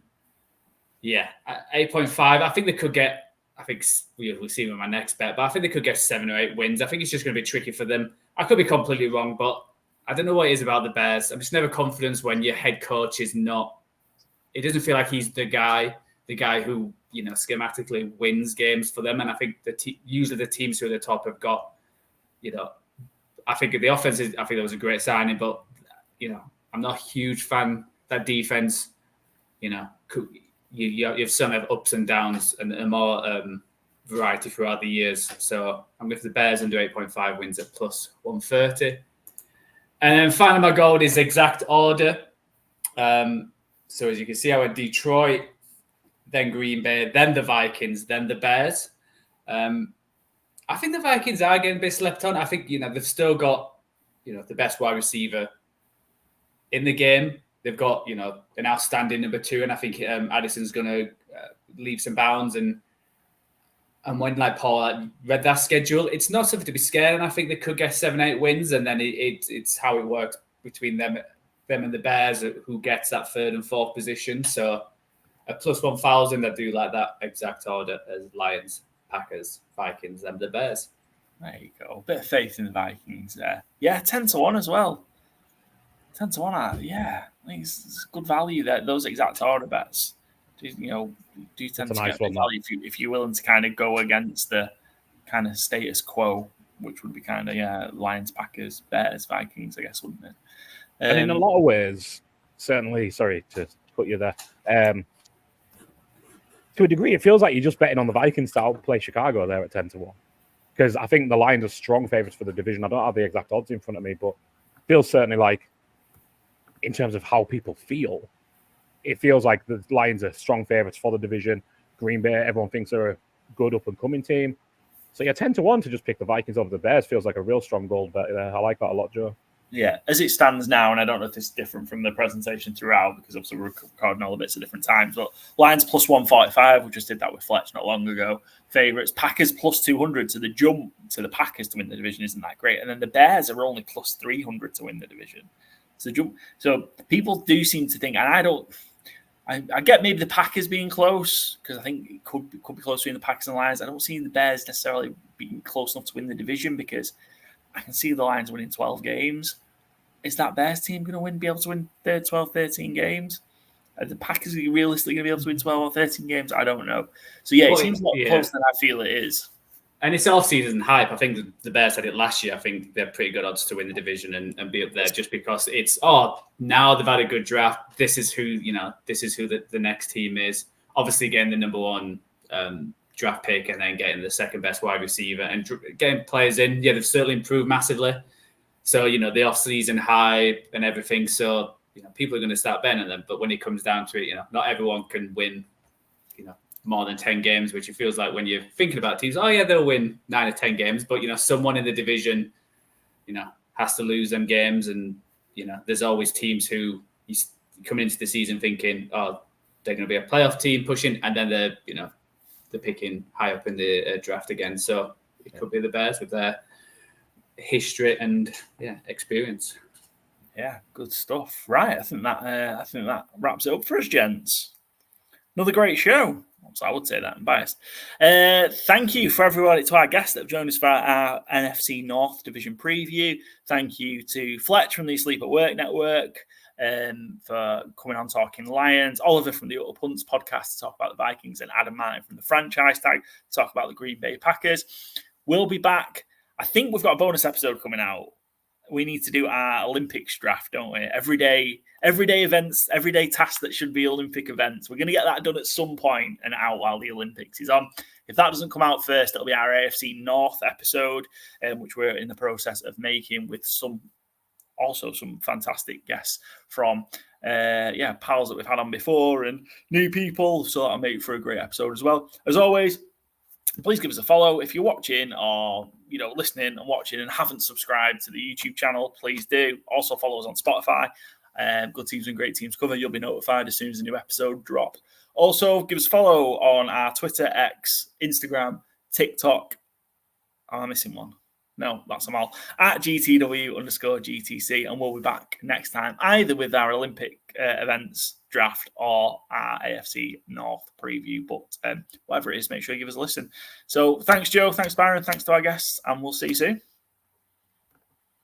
Yeah, 8.5. I think they could get. I think we'll see with my next bet, but I think they could get 7 or 8 wins. I think it's just going to be tricky for them. I could be completely wrong, but I don't know what it is about the Bears. I'm just never confident when your head coach is not. It doesn't feel like he's the guy who schematically wins games for them. And I think usually the teams who are at the top have got. I think the offense is. I think that was a great signing, but I'm not a huge fan. That defense, you've some have ups and downs and more variety throughout the years. So I'm going for the Bears under 8.5 wins at plus 130. And then finally, my goal is exact order. So as you can see, I went Detroit, then Green Bay, then the Vikings, then the Bears. I think the Vikings are getting a bit slept on. I think, they've still got, the best wide receiver in the game. They've got, an outstanding number 2, and I think Addison's going to leaps and bounds. And when Paul read that schedule, it's not something to be scared. And I think they could get 7-8 wins, and then it's how it works between them and the Bears, who gets that 3rd and 4th position. So a plus 1,000, I do like that exact order as Lions, Packers, Vikings, and the Bears. There you go. A bit of faith in the Vikings there. Yeah, 10-1 as well. 10-1, I think it's good value there. Those exact order bets, do tend to get value if you're willing to kind of go against the kind of status quo, which would be kind of Lions, Packers, Bears, Vikings, I guess, wouldn't it? And in a lot of ways, certainly. Sorry to put you there. To a degree, it feels like you're just betting on the Vikings to outplay Chicago there at 10-1, because I think the Lions are strong favorites for the division. I don't have the exact odds in front of me, but it feels certainly like, in terms of how people feel, it feels like the Lions are strong favorites for the division. Green Bay, everyone thinks they're a good up-and-coming team. So 10-1 to just pick the Vikings over the Bears feels like a real strong gold bet there. I like that a lot, Joe. Yeah, as it stands now, and I don't know if this is different from the presentation throughout, because obviously we're recording all the bits at different times, but Lions plus 145, we just did that with Fletch not long ago. Favourites, Packers plus 200, so the jump to the Packers to win the division isn't that great. And then the Bears are only plus 300 to win the division. So people do seem to think, and I get maybe the Packers being close, because I think it could be close between the Packers and the Lions. I don't see the Bears necessarily being close enough to win the division, because I can see the Lions winning 12 games. Is that Bears team going to be able to win 12, 13 games? Are the Packers realistically going to be able to win 12 or 13 games? I don't know. So, it seems a lot closer than I feel it is. And it's off-season hype. I think the Bears had it last year. I think they're pretty good odds to win the division and be up there, just because it's, now they've had a good draft. This is who the next team is. Obviously getting the number 1 draft pick and then getting the second best wide receiver and getting players in. Yeah, they've certainly improved massively. So, the off-season hype and everything. So, people are going to start betting on them. But when it comes down to it, not everyone can win, more than 10 games, which it feels like when you're thinking about teams, they'll win 9 or 10 games. But, someone in the division, has to lose them games. And, there's always teams who you come into the season thinking, they're going to be a playoff team pushing. And then they're they're picking high up in the draft again. So it could be the Bears with their history and experience. Yeah, good stuff. Right, I think that wraps it up for us, gents. Another great show. So I would say that I'm biased. Thank you for everybody, to our guests that have joined us for our NFC North Division preview. Thank you to Fletch from the Sleep at Work Network for coming on talking Lions. Oliver from the Utter Punts Podcast to talk about the Vikings, and Adam Martin from the Franchise Tag to talk about the Green Bay Packers. We'll be back. I think we've got a bonus episode coming out. We need to do our Olympics draft, don't we? Everyday events, everyday tasks that should be Olympic events. We're going to get that done at some point and out while the Olympics is on. If that doesn't come out first, it'll be our AFC North episode, which we're in the process of making with some fantastic guests from pals that we've had on before and new people. So that'll make for a great episode as well. As always, please give us a follow. If you're watching or listening and watching and haven't subscribed to the YouTube channel, please do. Also follow us on Spotify. Good Teams and Great Teams cover. You'll be notified as soon as a new episode drops. Also, give us a follow on our Twitter, X, Instagram, TikTok. Am I missing one? No, that's them all. At GTW_GTC. And we'll be back next time, either with our Olympic events draft or our AFC North preview. But whatever it is, make sure you give us a listen. So thanks, Joe. Thanks, Byron. Thanks to our guests. And we'll see you soon.